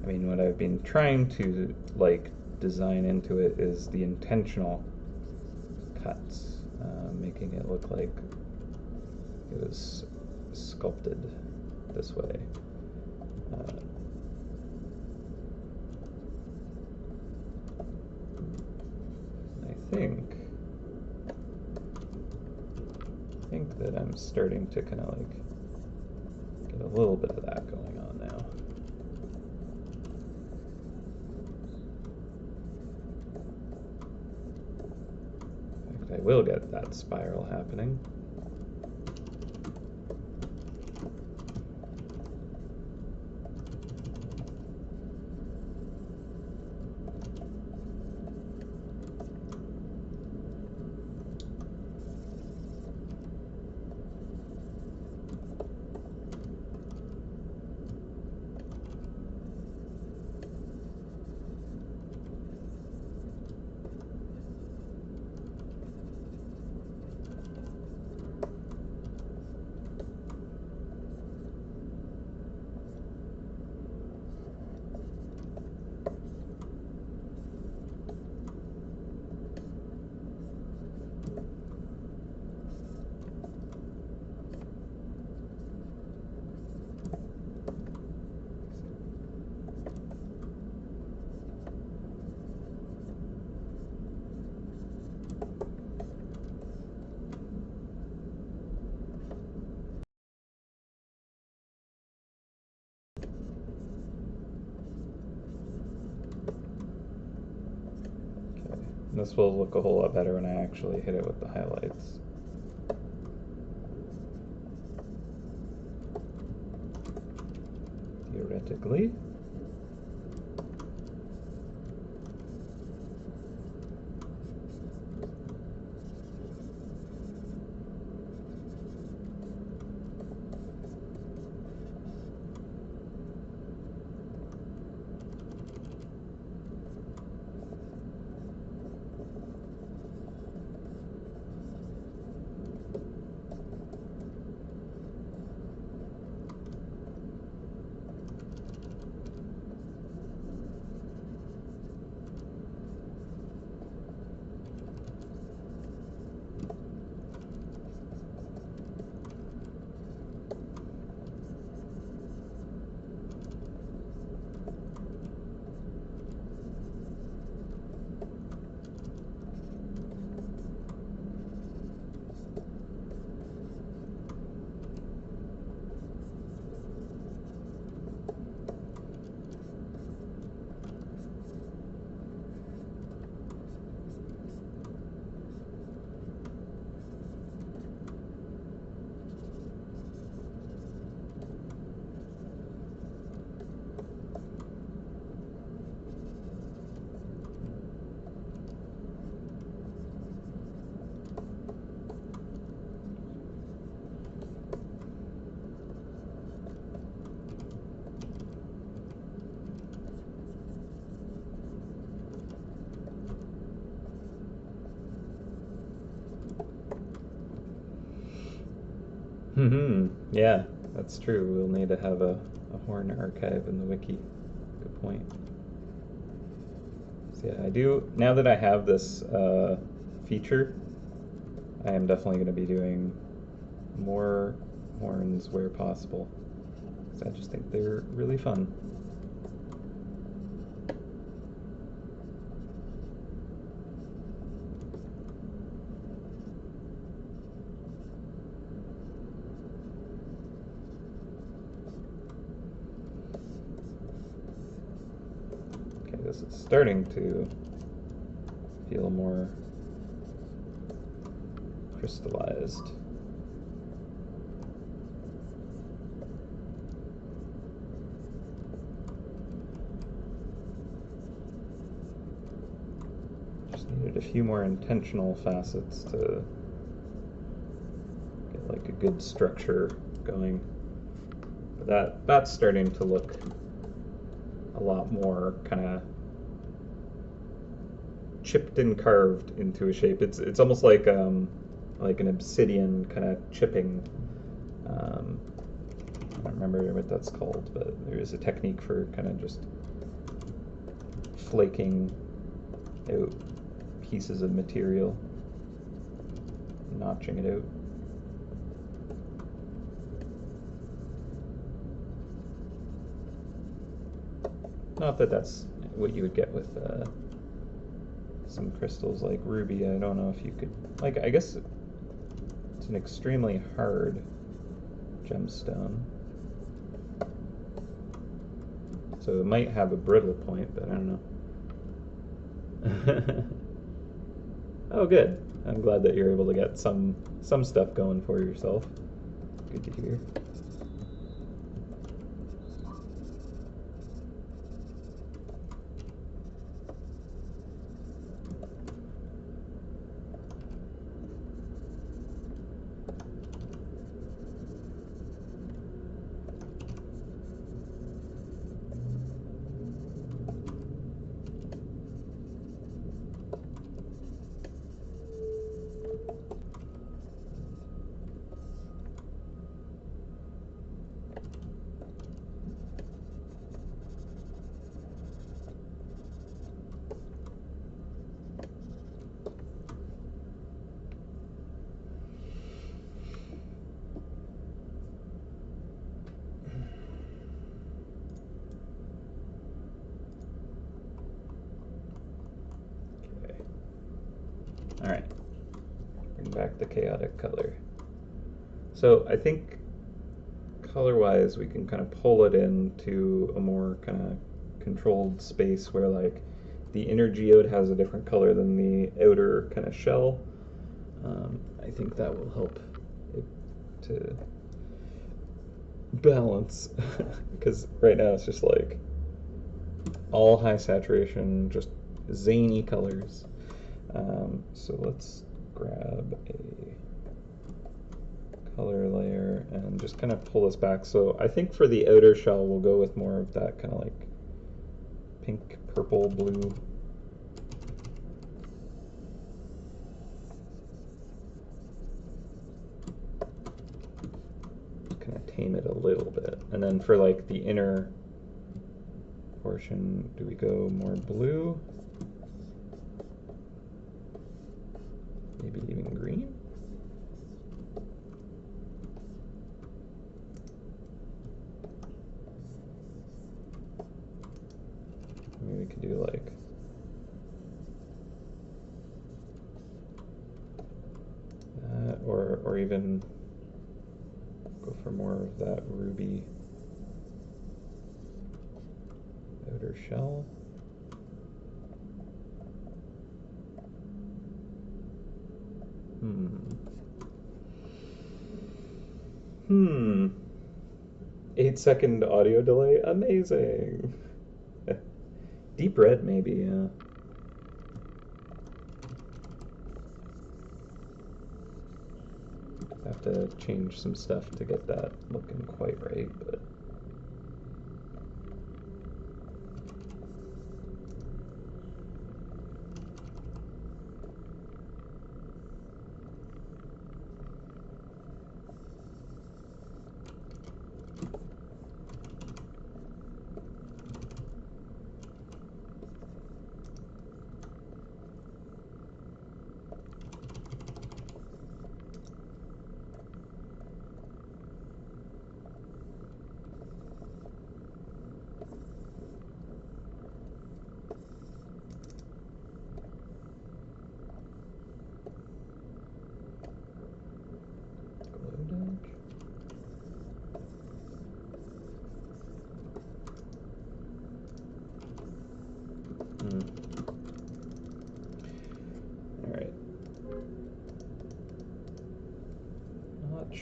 [SPEAKER 1] I mean, what I've been trying to like design into it is the intentional cuts, making it look like it was sculpted this way. I think that I'm starting to kind of like get a little bit of that going on now. In fact, I will get that spiral happening. This will look a whole lot better when I actually hit it with the highlights. Theoretically. Yeah, that's true. We'll need to have a horn archive in the wiki. Good point. So yeah, I do, now that I have this feature, I am definitely going to be doing more horns where possible, because I just think they're really fun. this is starting to feel more crystallized. Just needed a few more intentional facets to get like a good structure going. But that's starting to look a lot more kind of chipped and carved into a shape. It's almost like an obsidian kind of chipping. I don't remember what that's called, but there is a technique for kind of just flaking out pieces of material, notching it out. Not that that's what you would get with some crystals like ruby. I don't know if you could, like, I guess it's an extremely hard gemstone, so it might have a brittle point, but I don't know. Oh, good. I'm glad that you're able to get some stuff going for yourself. Good to hear. Alright, bring back the chaotic color. So I think color-wise we can kind of pull it into a more kind of controlled space where like the inner geode has a different color than the outer kind of shell. I think that will help it to balance because right now it's just like all high saturation, just zany colors. So let's grab a color layer and just kind of pull this back. So I think for the outer shell we'll go with more of that kind of like pink, purple, blue. Kind of tame it a little bit. And then for like the inner portion, do we go more blue? Maybe even green? Maybe we could do like that, or even go for more of that ruby outer shell. Hmm. 8-second audio delay. Amazing. Deep red, maybe, yeah. Have to change some stuff to get that looking quite right, but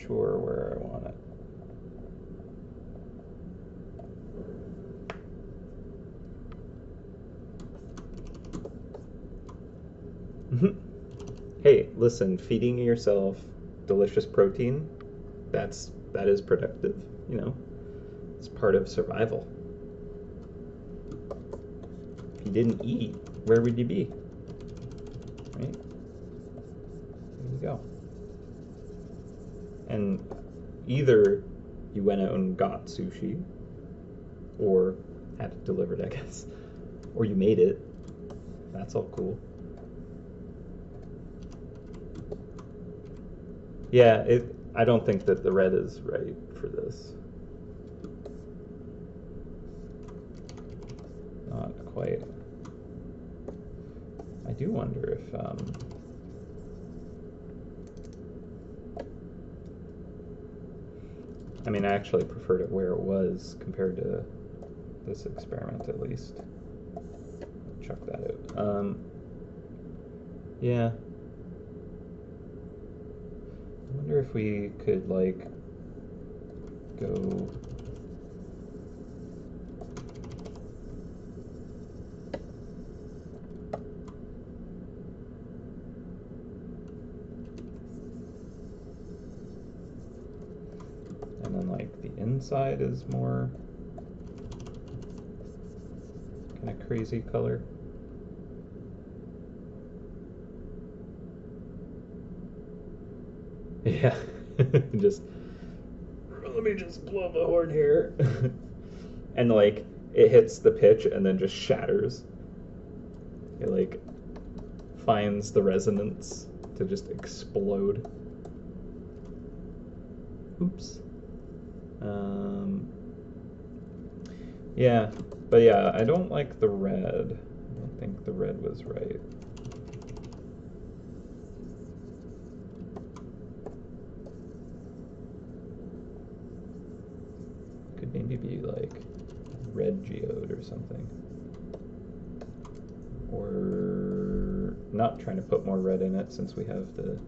[SPEAKER 1] sure where I want it. Hey, listen, feeding yourself delicious protein, that is productive, you know. It's part of survival. If you didn't eat, where would you be? Right? There you go. And either you went out and got sushi, or had it delivered, I guess, or you made it. That's all cool. Yeah, I don't think that the red is right for this. Not quite. I do wonder if I mean, I actually preferred it where it was compared to this experiment, at least. Chuck that out. Yeah. I wonder if we could, like, go... And then, like, the inside is more kind of crazy color. Yeah, just let me just blow the horn here. And like it hits the pitch and then just shatters. It like finds the resonance to just explode. Oops. Yeah, but yeah, I don't like the red. I don't think the red was right. Could maybe be like red geode or something. Or not trying to put more red in it since we have the...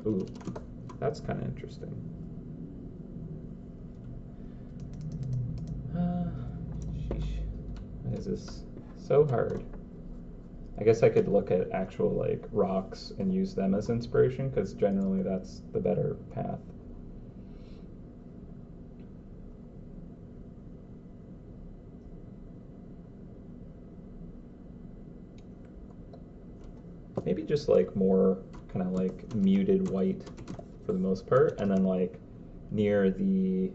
[SPEAKER 1] Ooh, that's kind of interesting. Sheesh. Why is this so hard? I guess I could look at actual like rocks and use them as inspiration, because generally that's the better path. Maybe just like more kind of like muted white for the most part, and then like near the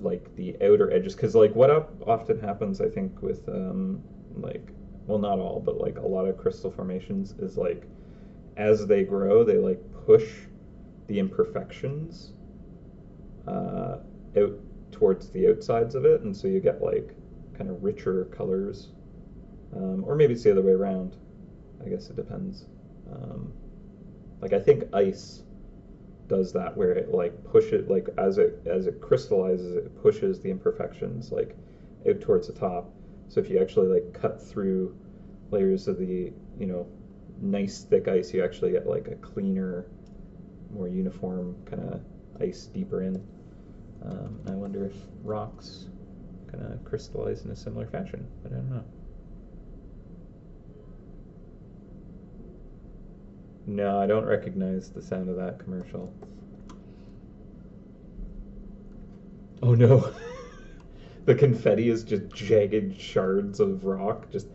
[SPEAKER 1] like the outer edges, because like what often happens I think with like, well, not all, but like a lot of crystal formations is like as they grow they like push the imperfections out towards the outsides of it, and so you get like kind of richer colors, or maybe it's the other way around. I guess it depends. Like I think ice does that, where it like pushes, like as it crystallizes, it pushes the imperfections like out towards the top. So if you actually like cut through layers of the, you know, nice thick ice, you actually get like a cleaner, more uniform kind of ice deeper in. I wonder if rocks kind of crystallize in a similar fashion, but I don't know. No, I don't recognize the sound of that commercial. Oh no. The confetti is just jagged shards of rock. Just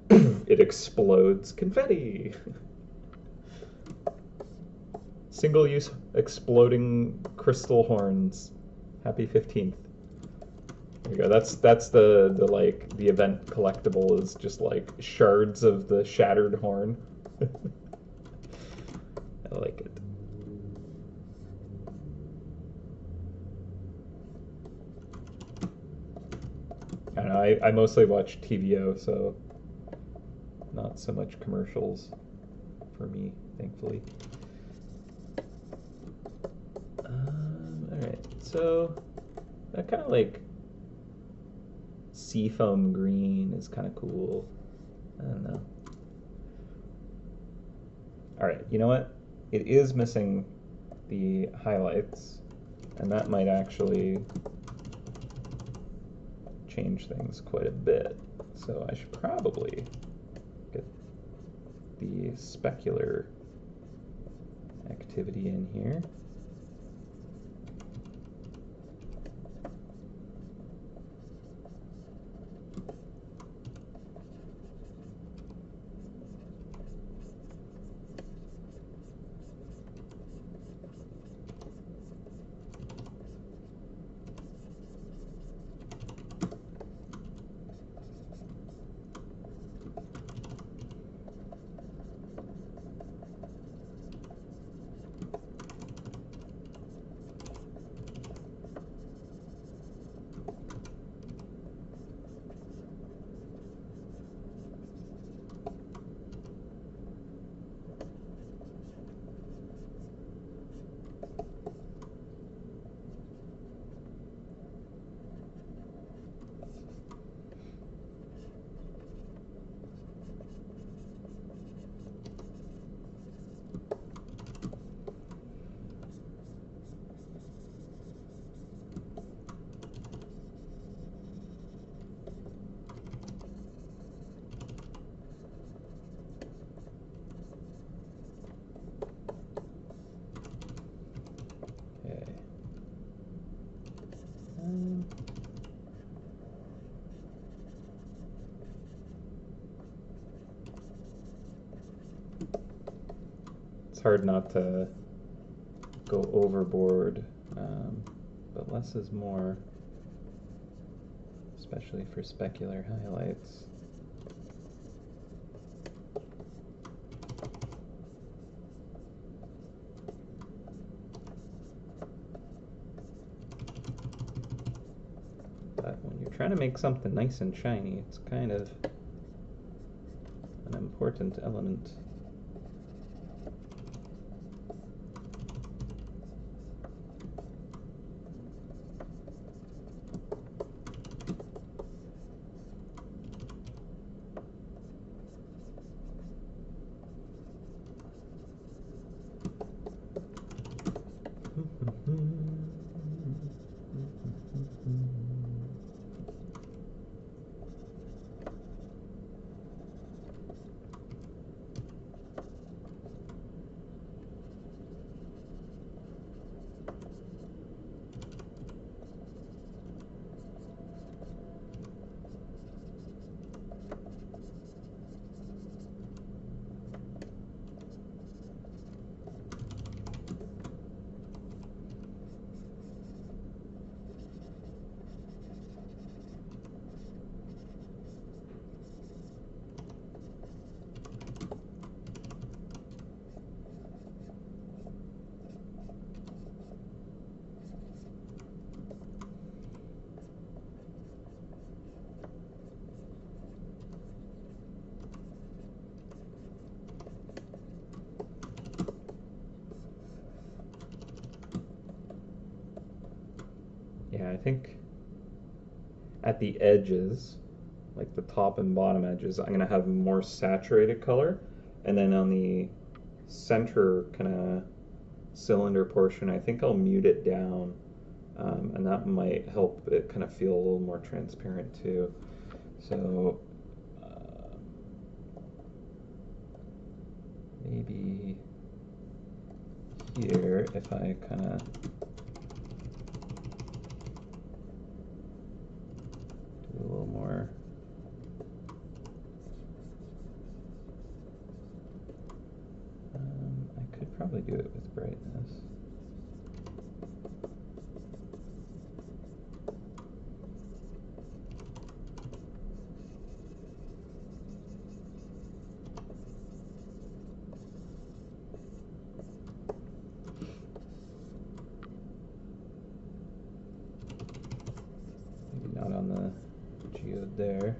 [SPEAKER 1] it explodes. Confetti. Single-use exploding crystal horns. Happy 15th. There you go. That's the like the event collectible is just like shards of the shattered horn. I like it. I don't know, I mostly watch TVO, so not so much commercials for me, thankfully. Alright, so that kind of like seafoam green is kind of cool. I don't know. All right, you know what? It is missing the highlights, and that might actually change things quite a bit. So I should probably get the specular activity in here. It's hard not to go overboard, but less is more, especially for specular highlights. But when you're trying to make something nice and shiny, it's kind of an important element. Yeah, I think at the edges, like the top and bottom edges, I'm gonna have more saturated color, and then on the center kind of cylinder portion, I think I'll mute it down, and that might help it kind of feel a little more transparent too. So maybe here, if I kind of do a little more. I could probably do it with brightness. Maybe not on the geode there.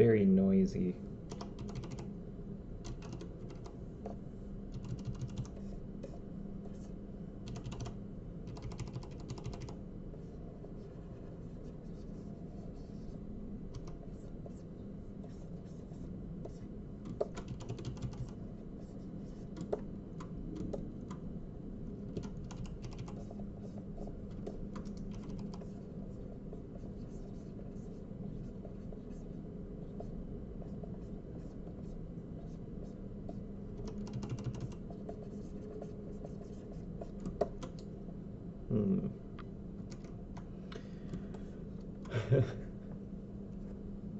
[SPEAKER 1] very noisy. Hmm.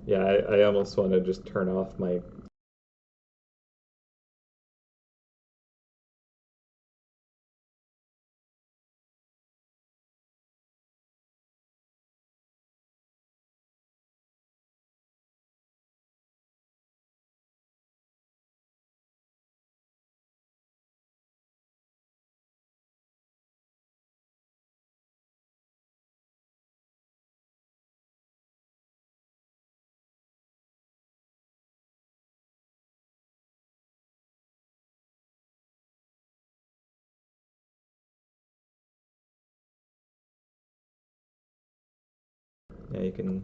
[SPEAKER 1] Yeah, I almost want to just turn off my yeah, you can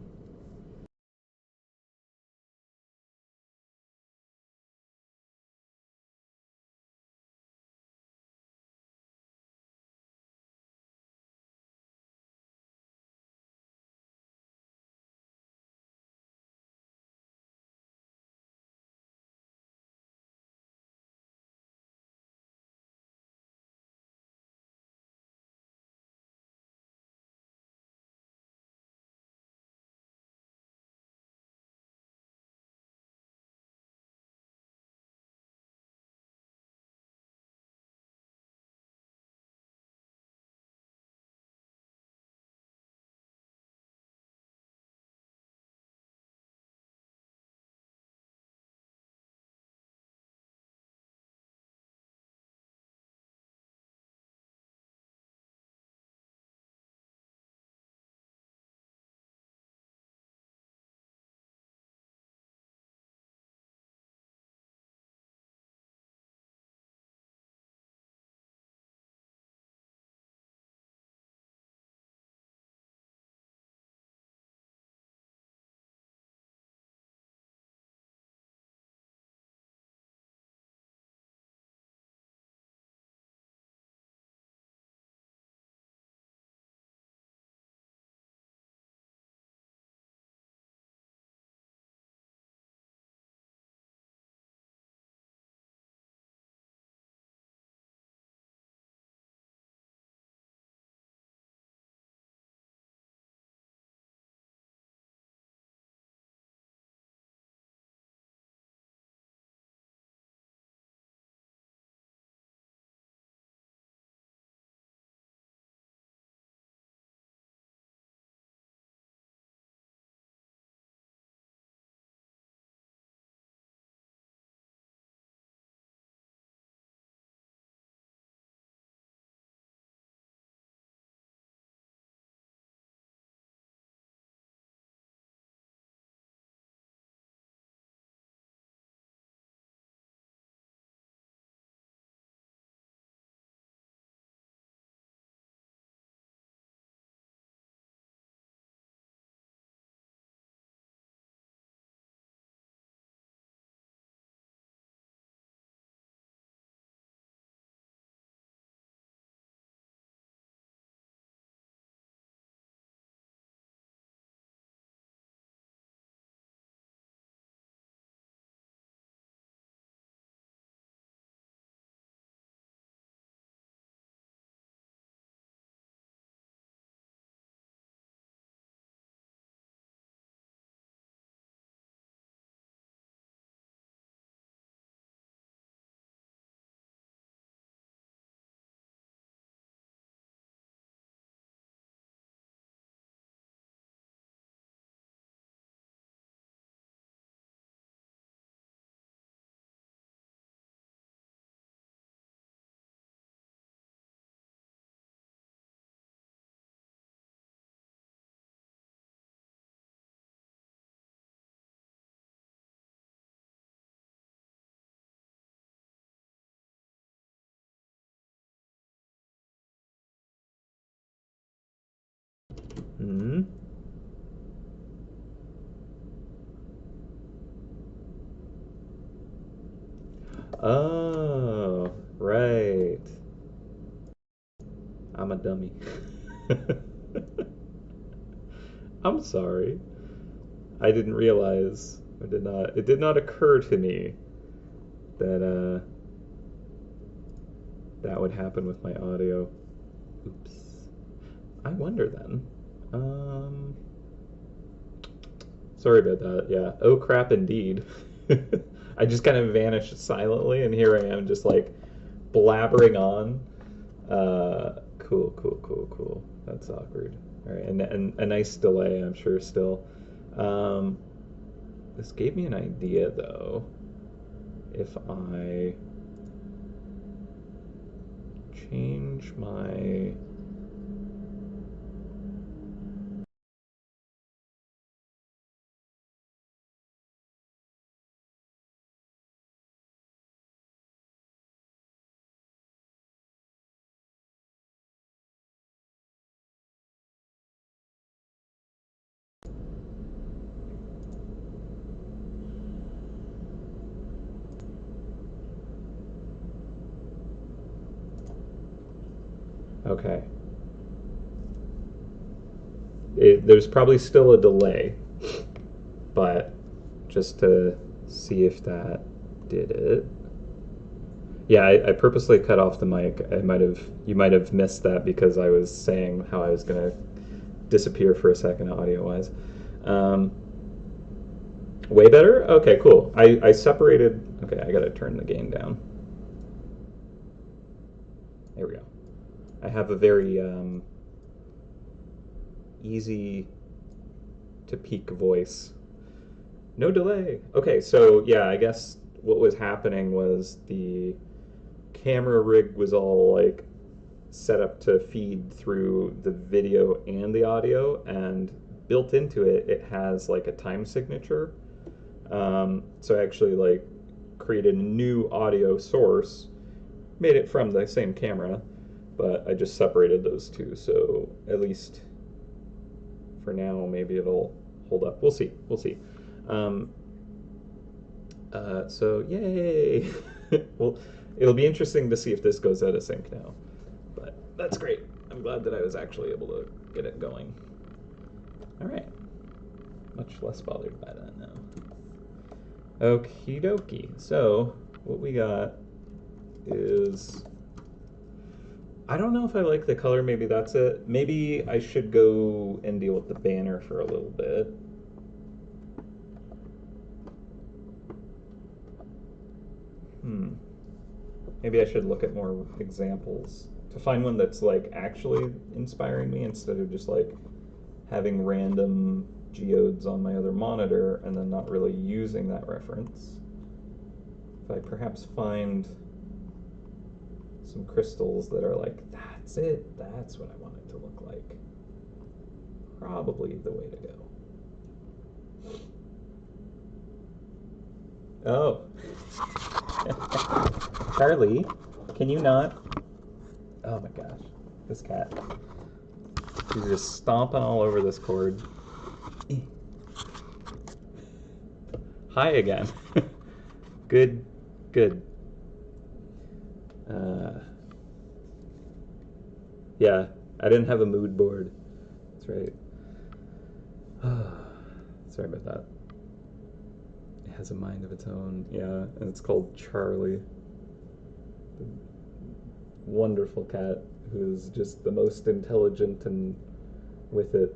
[SPEAKER 1] Hmm. Oh, right. I'm a dummy. I'm sorry. I didn't realize. I did not. It did not occur to me that that would happen with my audio. Oops. I wonder then. Um, Sorry about that. Yeah. Oh crap, indeed. I just kind of vanished silently, and here I am, just like blabbering on. Cool, cool, cool, cool. That's awkward. All right, and a nice delay, I'm sure. Still, um, this gave me an idea though. If I change my okay, there's probably still a delay, but just to see if that did it. Yeah, I purposely cut off the mic. You might have missed that because I was saying how I was gonna disappear for a second audio wise. Um, Way better. Okay, cool. I separated. Okay, I gotta turn the gain down. There we go. I have a very easy to peak voice. No delay. Okay, so yeah, I guess what was happening was the camera rig was all like set up to feed through the video and the audio, and built into it, it has like a time signature. So I actually like created a new audio source, made it from the same camera, but I just separated those two. So at least for now, maybe it'll hold up. We'll see. We'll see. Um, so yay! Well, it'll be interesting to see if this goes out of sync now. But that's great. I'm glad that I was actually able to get it going. All right. Much less bothered by that now. Okie dokie. So what we got is, I don't know if I like the color. Maybe that's it. Maybe I should go and deal with the banner for a little bit. Maybe I should look at more examples to find one that's like actually inspiring me instead of just like having random geodes on my other monitor and then not really using that reference. If I perhaps find some crystals that are like, that's it, that's what I want it to look like, probably the way to go. Oh. Charlie, can you not? Oh my gosh, this cat. She's just stomping all over this cord. Hi again. Good, good. Uh, yeah, I didn't have a mood board. That's right. Sorry about that. It has a mind of its own. Yeah, and it's called Charlie. The wonderful cat who's just the most intelligent and with it.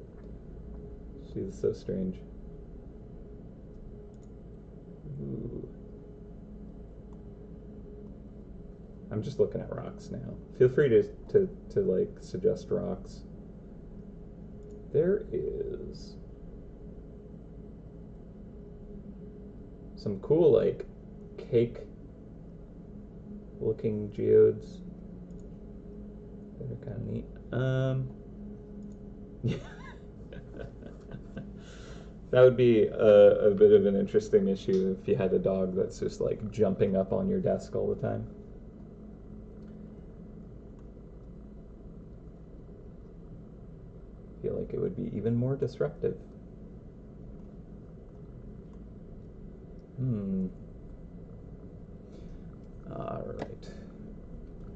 [SPEAKER 1] She's so strange. Ooh. I'm just looking at rocks now. Feel free to like suggest rocks. There is some cool like cake looking geodes that are kind of neat. That would be a bit of an interesting issue if you had a dog that's just like jumping up on your desk all the time. feel like it would be even more disruptive. Alright.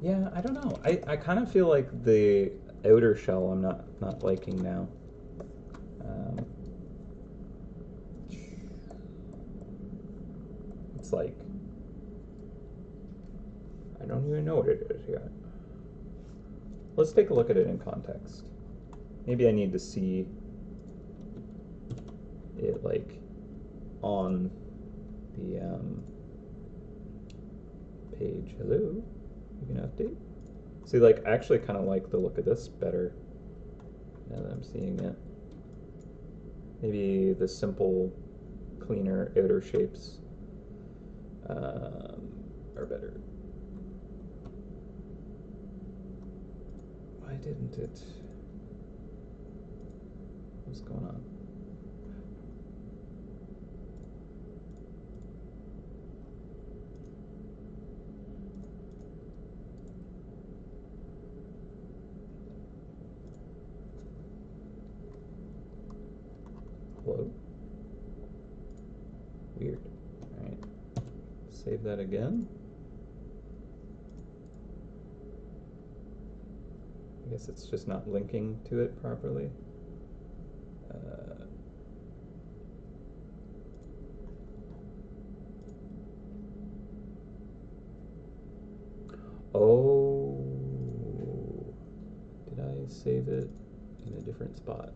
[SPEAKER 1] Yeah, I don't know. I kind of feel like the outer shell I'm not liking now. It's like, I don't even know what it is yet. Let's take a look at it in context. Maybe I need to see it like on the page. Hello, you can update. See, like, I actually kind of like the look of this better now that I'm seeing it. Maybe the simple, cleaner outer shapes are better. Why didn't it? What's going on? Hello? Weird. Alright. Save that again. I guess it's just not linking to it properly. Oh, did I save it in a different spot?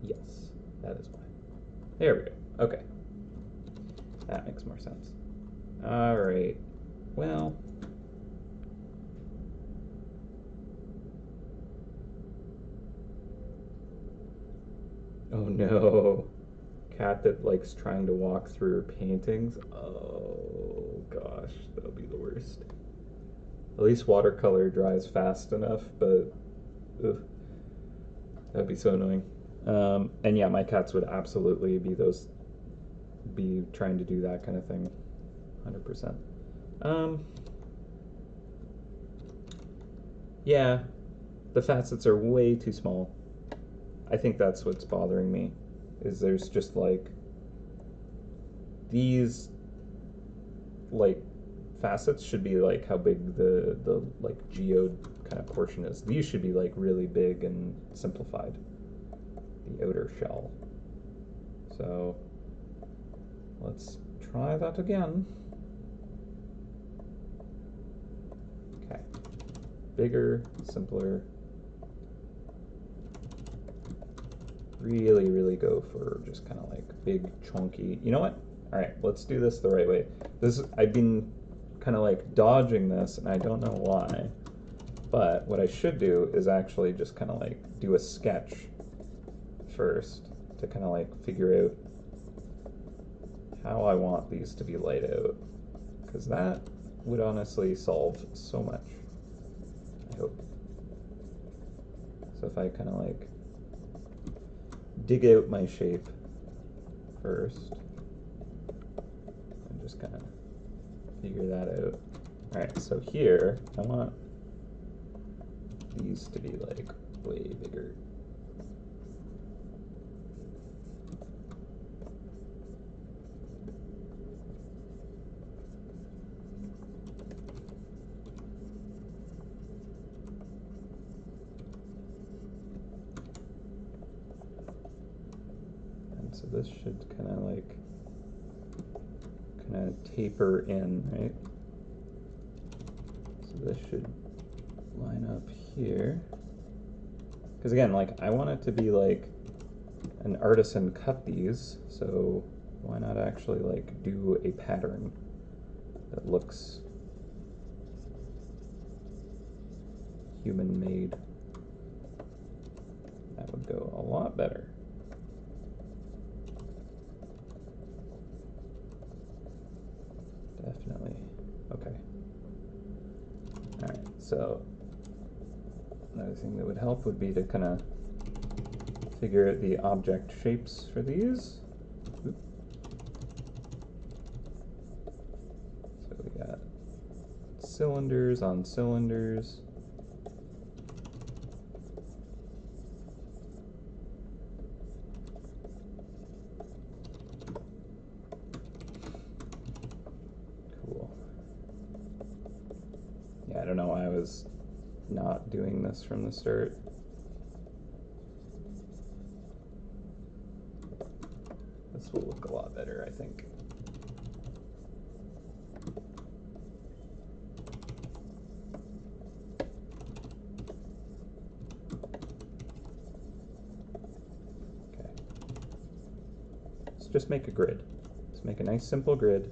[SPEAKER 1] Yes, that is why. There we go. Okay. That makes more sense. All right. Well, oh no. Cat that likes trying to walk through her paintings. Oh gosh, that'll be the worst. At least watercolor dries fast enough, but ugh, that'd be so annoying. And yeah, my cats would absolutely be trying to do that kind of thing, 100%. Yeah, the facets are way too small. I think that's what's bothering me, is there's just like these like facets should be like how big the like geode kind of portion is. These should be like really big and simplified, the outer shell. So let's try that again. Okay, bigger, simpler. Really go for just kind of like big, chunky. You know what? All right, let's do this the right way. I've been kind of like dodging this, and I don't know why. But what I should do is actually just kind of like do a sketch first to kind of like figure out how I want these to be laid out, because that would honestly solve so much, I hope. So if I kind of like dig out my shape first and just kind of figure that out. Alright, so here I want these to be like way bigger. And so this should kind of taper in, right? So this should line up here. Because again, like, I want it to be like an artisan cut these, so why not actually like do a pattern that looks human made? That would go a lot better. Definitely. Okay. Alright, so another thing that would help would be to kind of figure out the object shapes for these. Oop. So we got cylinders on cylinders. was not doing this from the start. This will look a lot better, I think. Okay. Let's just make a grid. Let's make a nice simple grid.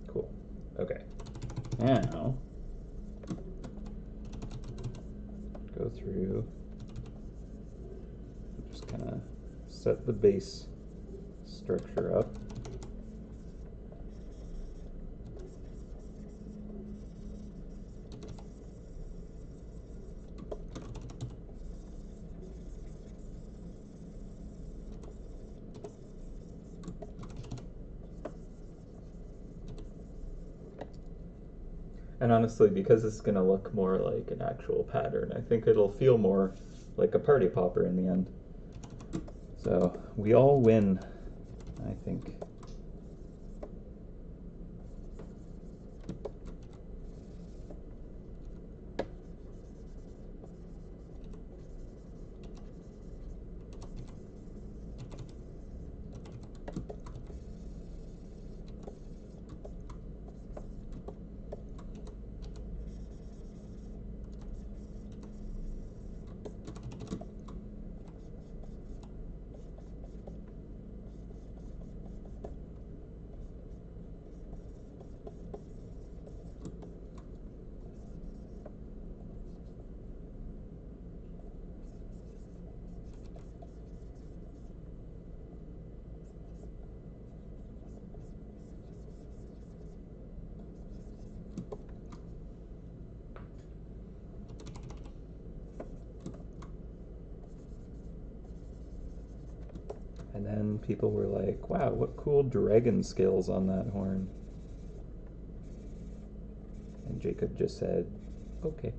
[SPEAKER 1] Cool. Okay. Now, go through, just kind of set the base structure up. And honestly, because it's going to look more like an actual pattern, I think it'll feel more like a party popper in the end. So we all win, I think. And then people were like, wow, what cool dragon scales on that horn. And Jacob just said, okay.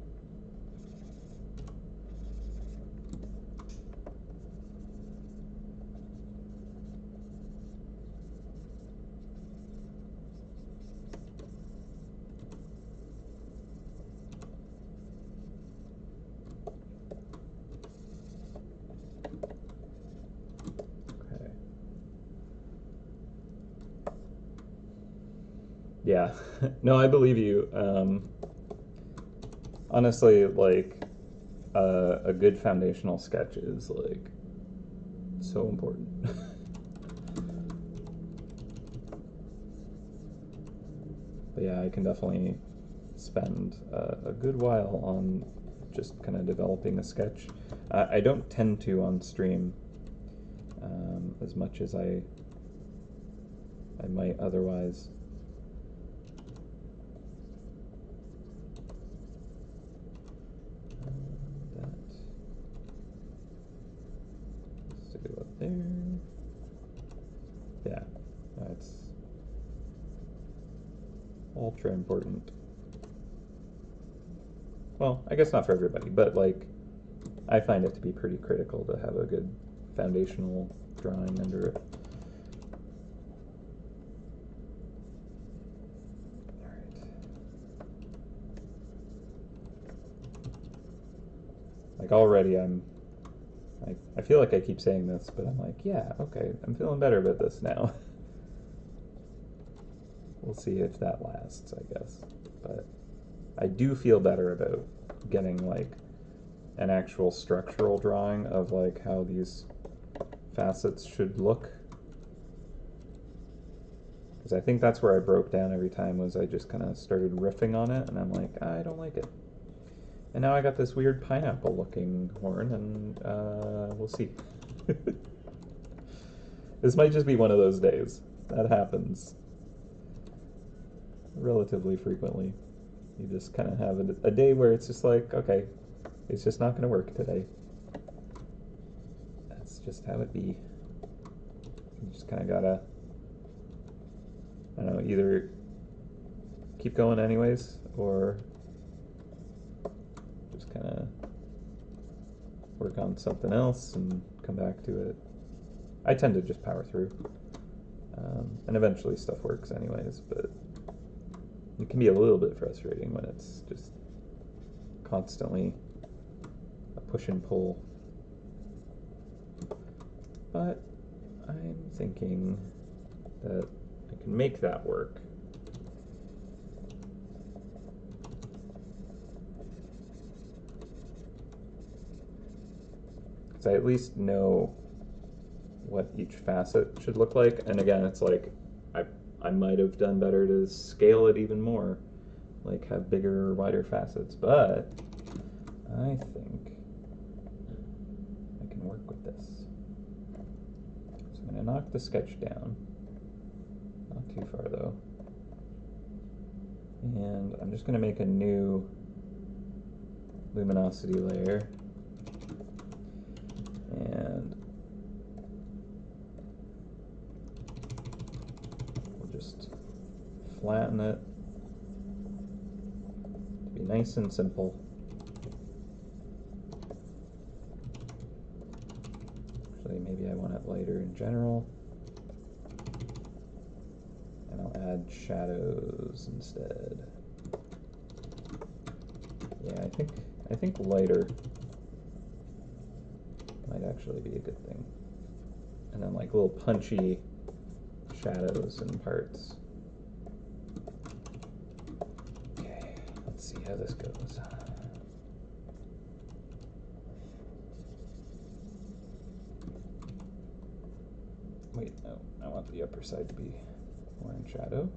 [SPEAKER 1] Yeah, no, I believe you. Honestly, like, a good foundational sketch is, like, so important. But yeah, I can definitely spend a good while on just kind of developing a sketch. I don't tend to on stream as much as I might otherwise. Let's go up there. Yeah, that's ultra important. Well, I guess not for everybody, but like, I find it to be pretty critical to have a good foundational drawing under it. Like already I feel like I keep saying this, but I'm like, yeah, okay, I'm feeling better about this now. We'll see if that lasts, I guess. But I do feel better about getting like an actual structural drawing of like how these facets should look. Because I think that's where I broke down every time, was I just kind of started riffing on it, and I'm like, I don't like it. And now I got this weird pineapple looking horn, and we'll see. This might just be one of those days. That happens relatively frequently. You just kind of have a day where it's just like, okay, it's just not going to work today. That's just how it be. You just kind of gotta, I don't know, either keep going anyways, or just kind of work on something else and come back to it. I tend to just power through. And eventually stuff works anyways, but it can be a little bit frustrating when it's just constantly a push and pull. But I'm thinking that I can make that work. So I at least know what each facet should look like. And again, it's like I might have done better to scale it even more, like have bigger, wider facets, but I think I can work with this. So I'm going to knock the sketch down, not too far though, and I'm just going to make a new luminosity layer, and just flatten it to be nice and simple. Actually, maybe I want it lighter in general. And I'll add shadows instead. Yeah, I think lighter might actually be a good thing. And then like little punchy shadows and parts. Okay, let's see how this goes. Wait, no, I want the upper side to be more in shadow.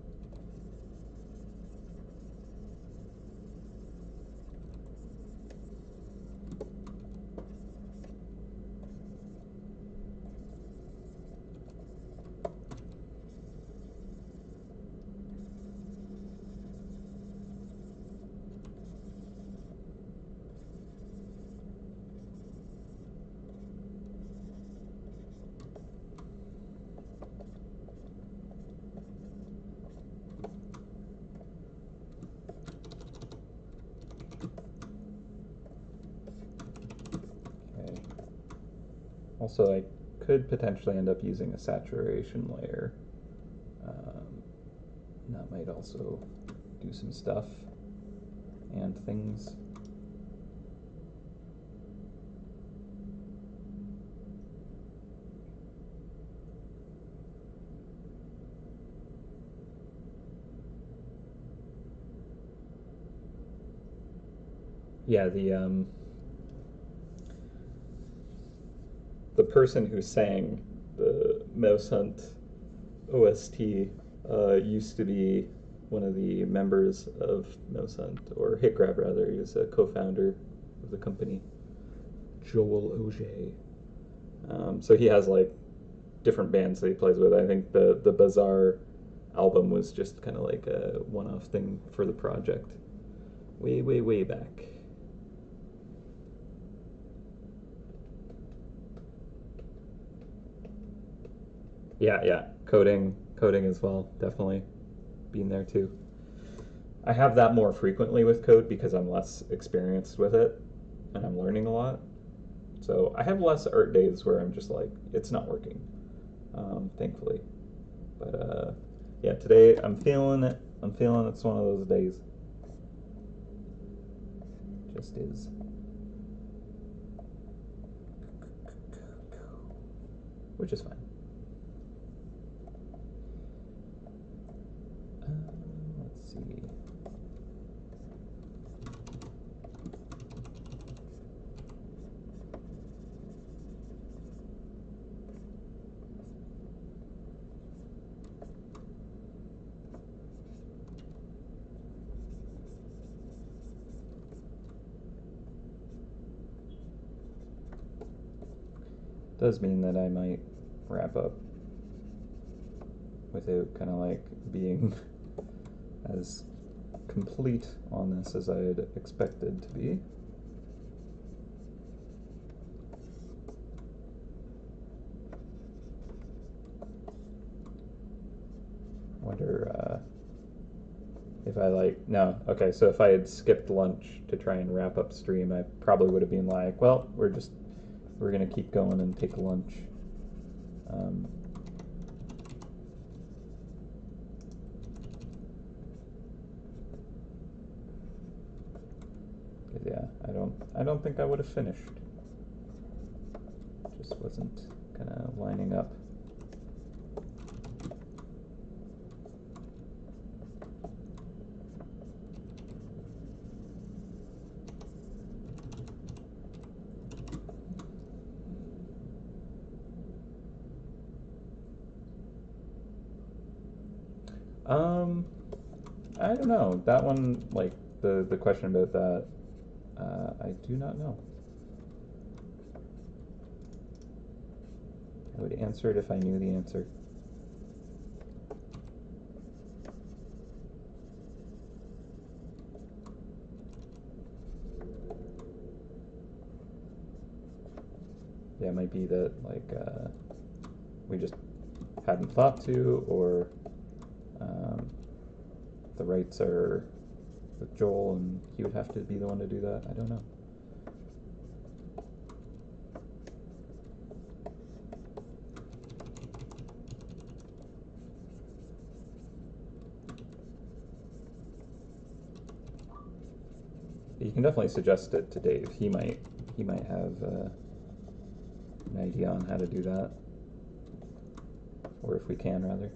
[SPEAKER 1] Also, I could potentially end up using a saturation layer. That might also do some stuff and things. Yeah, the person who sang the MouseHunt OST used to be one of the members of MouseHunt, or HitGrab rather. He was a co-founder of the company, Joel Auger. So he has like different bands that he plays with. I think the Bazaar album was just kind of like a one-off thing for the project, way back. Yeah, coding as well, definitely being there too. I have that more frequently with code because I'm less experienced with it and I'm learning a lot. So I have less art days where I'm just like, it's not working, thankfully. But yeah, today I'm feeling it. I'm feeling it's one of those days. Just is. Which is fine. Let's see. does mean that I might wrap up without kind of like being as complete on this as I had expected to be. Wonder if I no, okay, so if I had skipped lunch to try and wrap up stream, I probably would have been like, well, we're gonna keep going and take lunch. Um, yeah, I don't think I would have finished. Just wasn't kind of lining up. I don't know. That one, like the question about that, I do not know. I would answer it if I knew the answer. Yeah, it might be that we just hadn't thought to, or the rights are with Joel and he would have to be the one to do that. I don't know. You can definitely suggest it to Dave. He might have an idea on how to do that, or if we can, rather.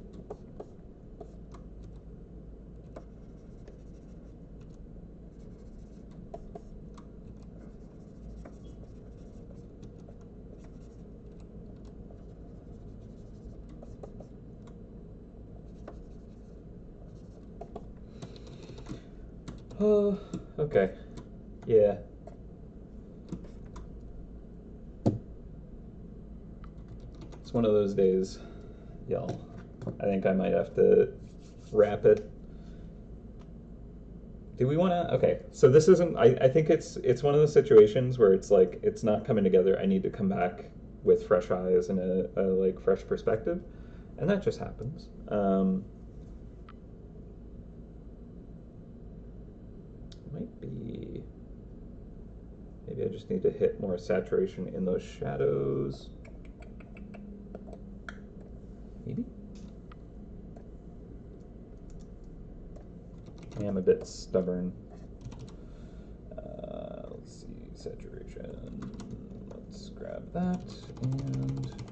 [SPEAKER 1] Oh, okay. Yeah. It's one of those days, y'all. I think I might have to wrap it. Do we want to? Okay, so this isn't. I think it's one of those situations where it's like it's not coming together. I need to come back with fresh eyes and a like fresh perspective, and that just happens. Might be. Maybe I just need to hit more saturation in those shadows. Maybe. I am a bit stubborn. Let's see, saturation. Let's grab that and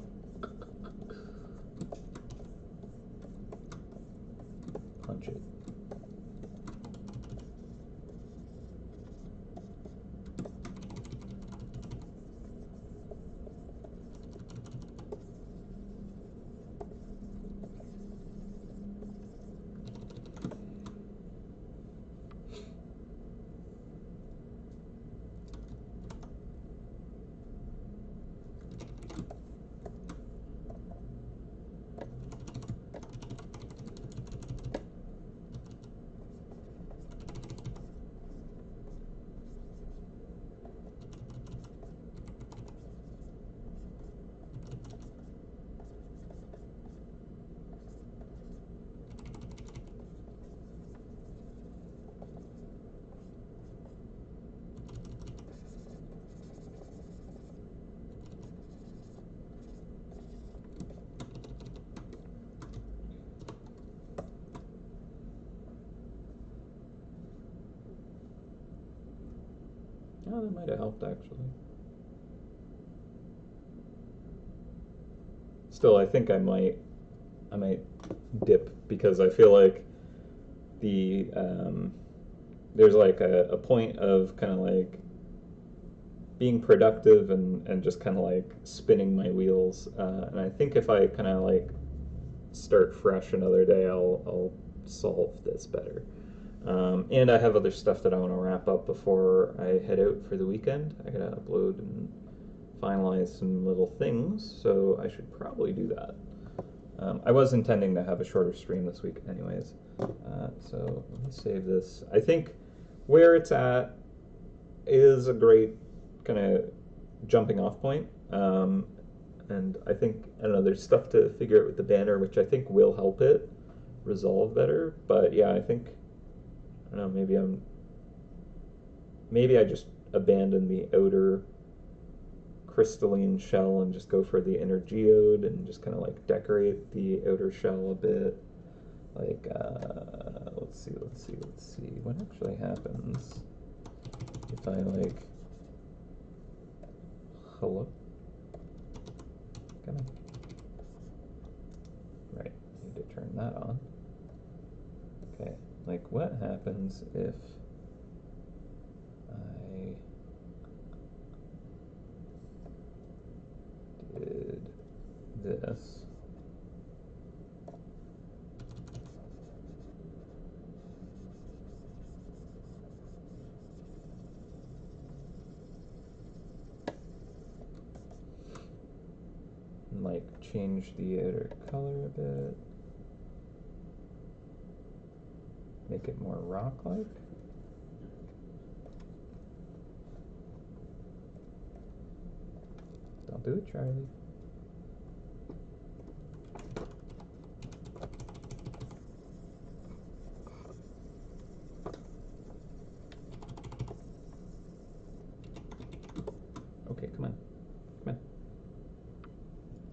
[SPEAKER 1] punch it. Oh, that might have helped actually. Still, I think I might dip because I feel like the there's like a point of kind of like being productive and just kind of like spinning my wheels. And I think if I kind of like start fresh another day, I'll solve this better. And I have other stuff that I want to wrap up before I head out for the weekend. I gotta upload and finalize some little things, so I should probably do that. I was intending to have a shorter stream this week anyways. So let me save this. I think where it's at is a great kind of jumping off point. And I think, I don't know, there's stuff to figure out with the banner, which I think will help it resolve better. But yeah, I think, I don't know, maybe I just abandon the outer crystalline shell and just go for the inner geode and just kind of like decorate the outer shell a bit. Like, let's see. What actually happens if I like, hello? Come on. Right, need to turn that on. Okay, like what happens if I did this? And like change the outer color a bit. Make it more rock-like. Don't do it, Charlie. Okay, come on. Come on.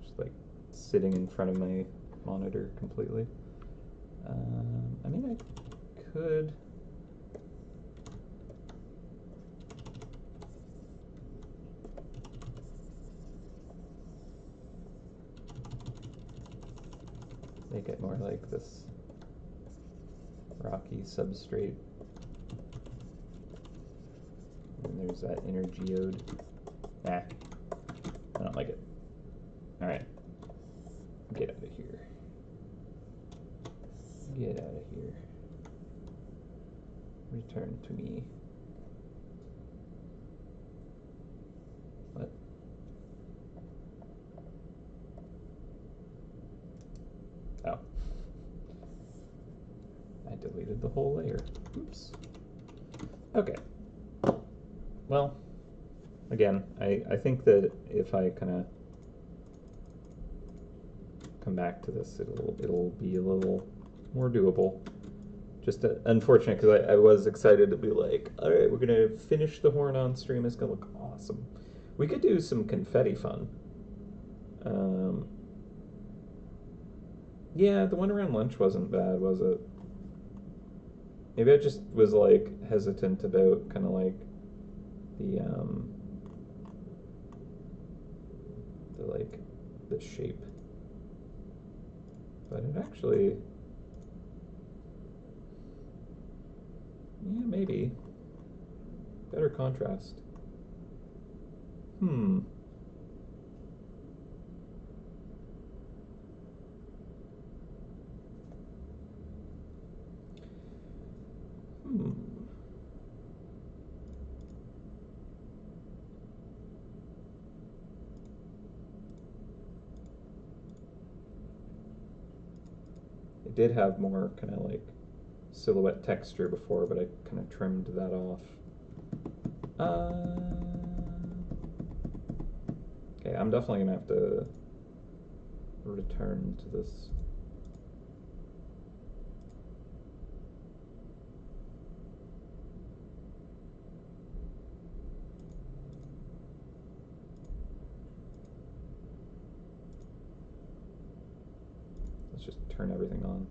[SPEAKER 1] Just like sitting in front of my monitor completely. I mean, I could. Make it more like this rocky substrate. And there's that inner geode. Nah, I don't like it. All right, get out of here. Get out of here. Return to me. What? Oh. I deleted the whole layer. Oops. Okay. Well, again, I think that if I kind of come back to this, it'll be a little more doable. Just unfortunate because I was excited to be like, all right, we're gonna finish the horn on stream. It's gonna look awesome. We could do some confetti fun. Yeah, the one around lunch wasn't bad, was it? Maybe I just was like hesitant about kind of like the shape, but it actually, yeah, maybe better contrast. It did have more kind of like silhouette texture before, but I kind of trimmed that off. Okay, I'm definitely gonna have to return to this. Let's just turn everything on.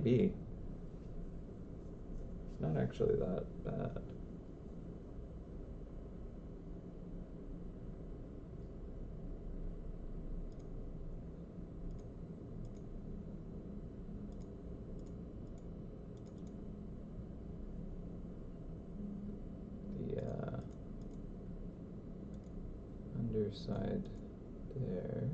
[SPEAKER 1] Maybe. It's not actually that bad. The underside there.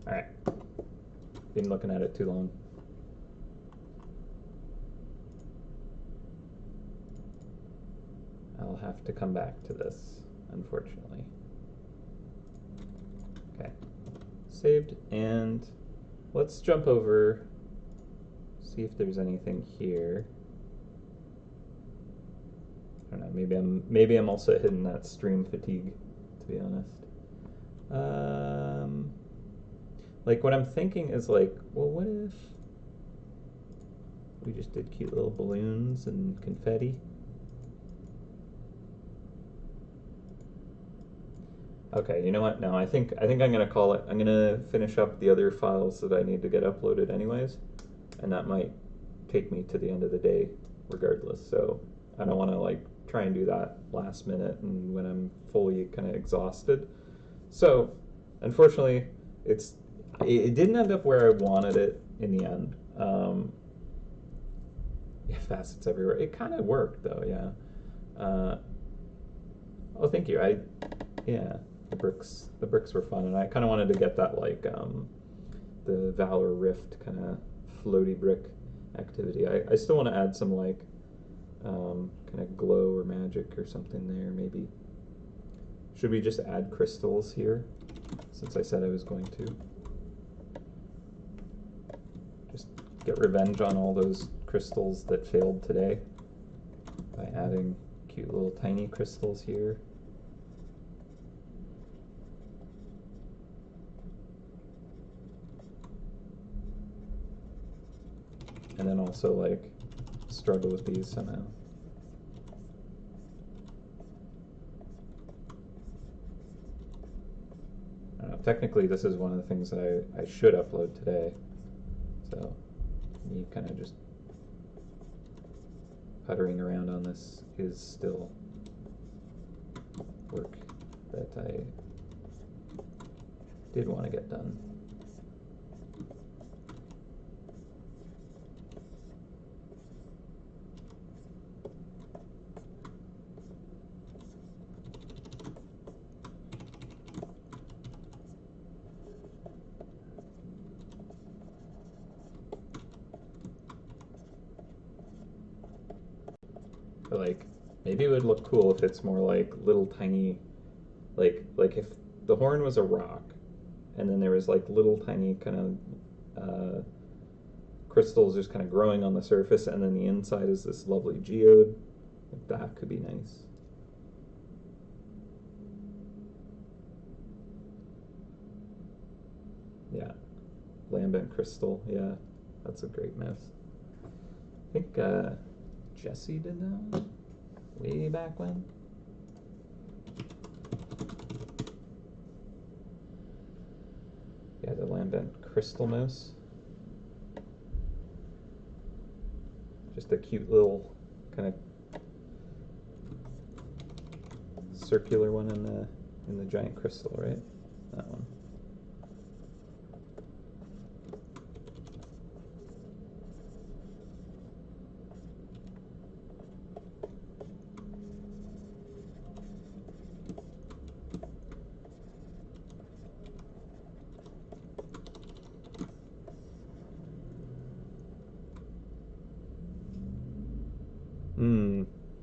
[SPEAKER 1] All right. Been looking at it too long. I'll have to come back to this, unfortunately. Okay. Saved, and let's jump over, see if there's anything here. I don't know, maybe I'm also hitting that stream fatigue, to be honest. Like what I'm thinking is like, well, what if we just did cute little balloons and confetti? Okay, you know what? No, I think I'm gonna call it. I'm gonna finish up the other files that I need to get uploaded anyways, and that might take me to the end of the day regardless. So I don't want to like try and do that last minute and when I'm fully kind of exhausted. So unfortunately, it didn't end up where I wanted it in the end. Yeah, facets everywhere. It kind of worked though. Yeah. Oh, thank you. Yeah, the bricks were fun, and I kind of wanted to get that like the Valor Rift kind of floaty brick activity. I still want to add some like kind of glow or magic or something there maybe. Should we just add crystals here, since I said I was going to? Just get revenge on all those crystals that failed today by adding cute little tiny crystals here. And then also like struggle with these somehow. I don't know, technically this is one of the things that I should upload today. So me kind of just puttering around on this is still work that I did want to get done. But like, maybe it would look cool if it's more like little tiny, like if the horn was a rock, and then there was like little tiny kind of crystals just kind of growing on the surface, and then the inside is this lovely geode. Like, that could be nice. Yeah, lambent crystal. Yeah, that's a great mouse. I think Jesse did that one way back when. Yeah, the lambent crystal mouse. Just a cute little kind of circular one in the giant crystal, right? That one.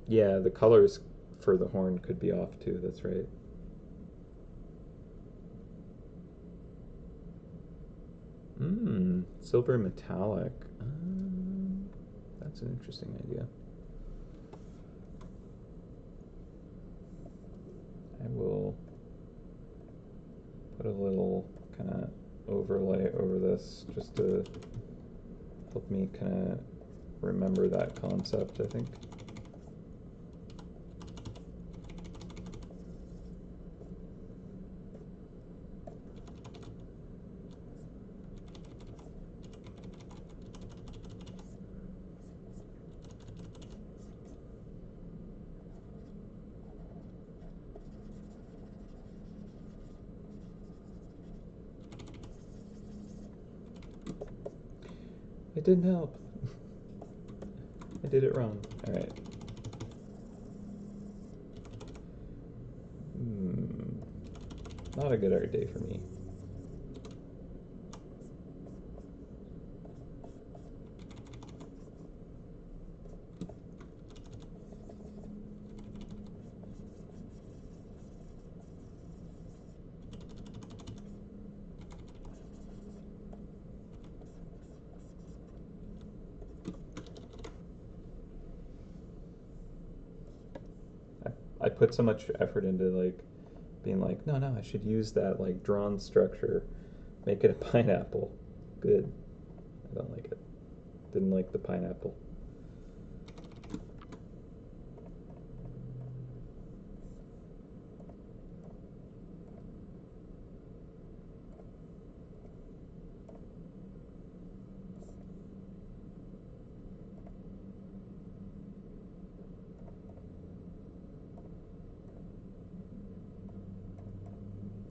[SPEAKER 1] Yeah, the colors for the horn could be off too. That's right. Silver metallic. That's an interesting idea. I will put a little kind of overlay over this just to help me kind of remember that concept, I think. It didn't help. I did it wrong. All right. Not a good art day for me. I put so much effort into like being like, no, no, I should use that like drawn structure, make it a pineapple. Good. I don't like it. Didn't like the pineapple.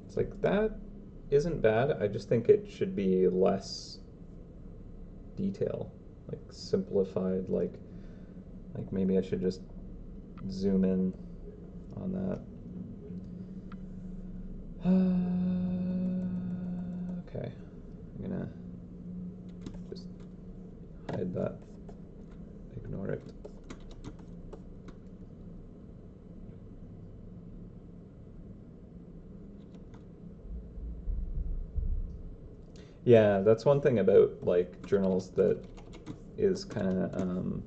[SPEAKER 1] It's like that isn't bad. I just think it should be less detail, like simplified. Like maybe I should just zoom in on that. Okay, I'm gonna just hide that. Ignore it. Yeah, that's one thing about like journals that is kind of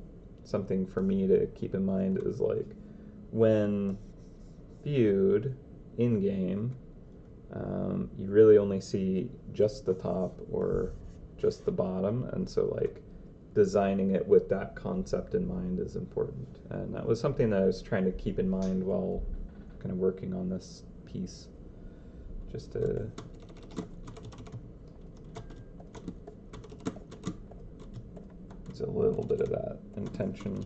[SPEAKER 1] something for me to keep in mind is like when viewed in game, you really only see just the top or just the bottom, and so like designing it with that concept in mind is important. And that was something that I was trying to keep in mind while kind of working on this piece, just to use a little bit of that intention.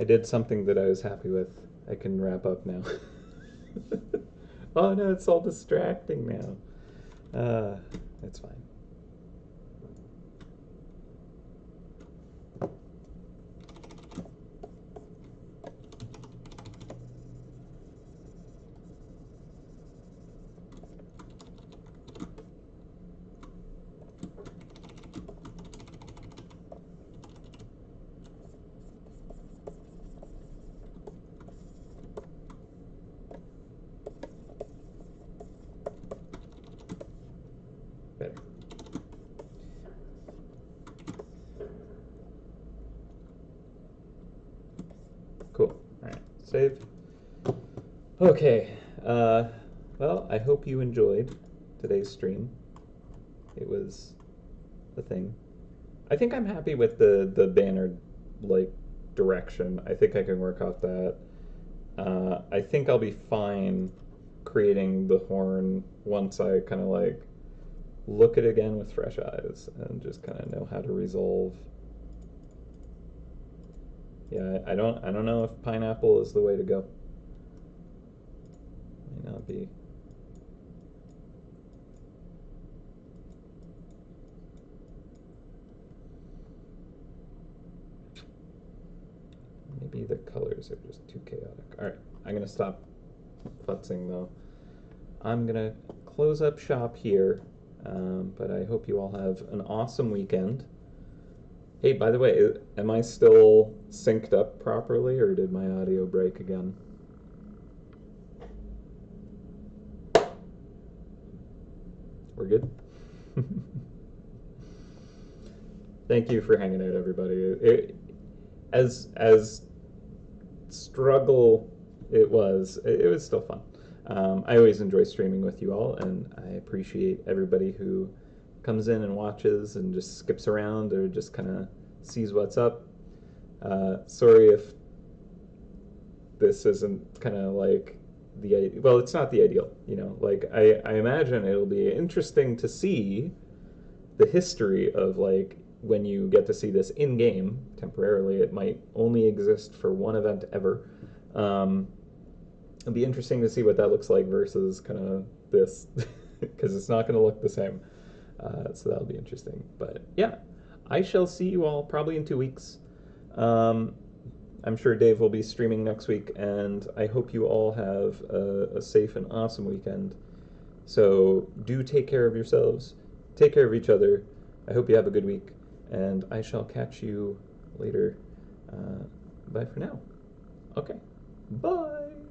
[SPEAKER 1] I did something that I was happy with. I can wrap up now. Oh no, it's all distracting now. It's fine. Better. Cool. Alright, save. Okay. Well, I hope you enjoyed today's stream. It was a thing. I think I'm happy with the banner like direction. I think I can work off that. I think I'll be fine creating the horn once I kind of like look at it again with fresh eyes and just kind of know how to resolve. Yeah, I don't know if pineapple is the way to go. May not be. Maybe the colors are just too chaotic. All right, I'm gonna stop futzing though. I'm gonna close up shop here, but I hope you all have an awesome weekend. Hey, by the way, am I still synced up properly, or did my audio break again? We're good? Thank you for hanging out, everybody. As struggle it was still fun. I always enjoy streaming with you all, and I appreciate everybody who comes in and watches and just skips around or just kind of sees what's up. Sorry if this isn't kind of like well, it's not the ideal, you know. Like I imagine it'll be interesting to see the history of like when you get to see this in game temporarily. It might only exist for one event ever. It'll be interesting to see what that looks like versus kind of this, because it's not going to look the same. So that'll be interesting. But yeah, I shall see you all probably in 2 weeks. I'm sure Dave will be streaming next week, and I hope you all have a safe and awesome weekend. So do take care of yourselves, take care of each other. I hope you have a good week, and I shall catch you later. Bye for now. Okay, bye.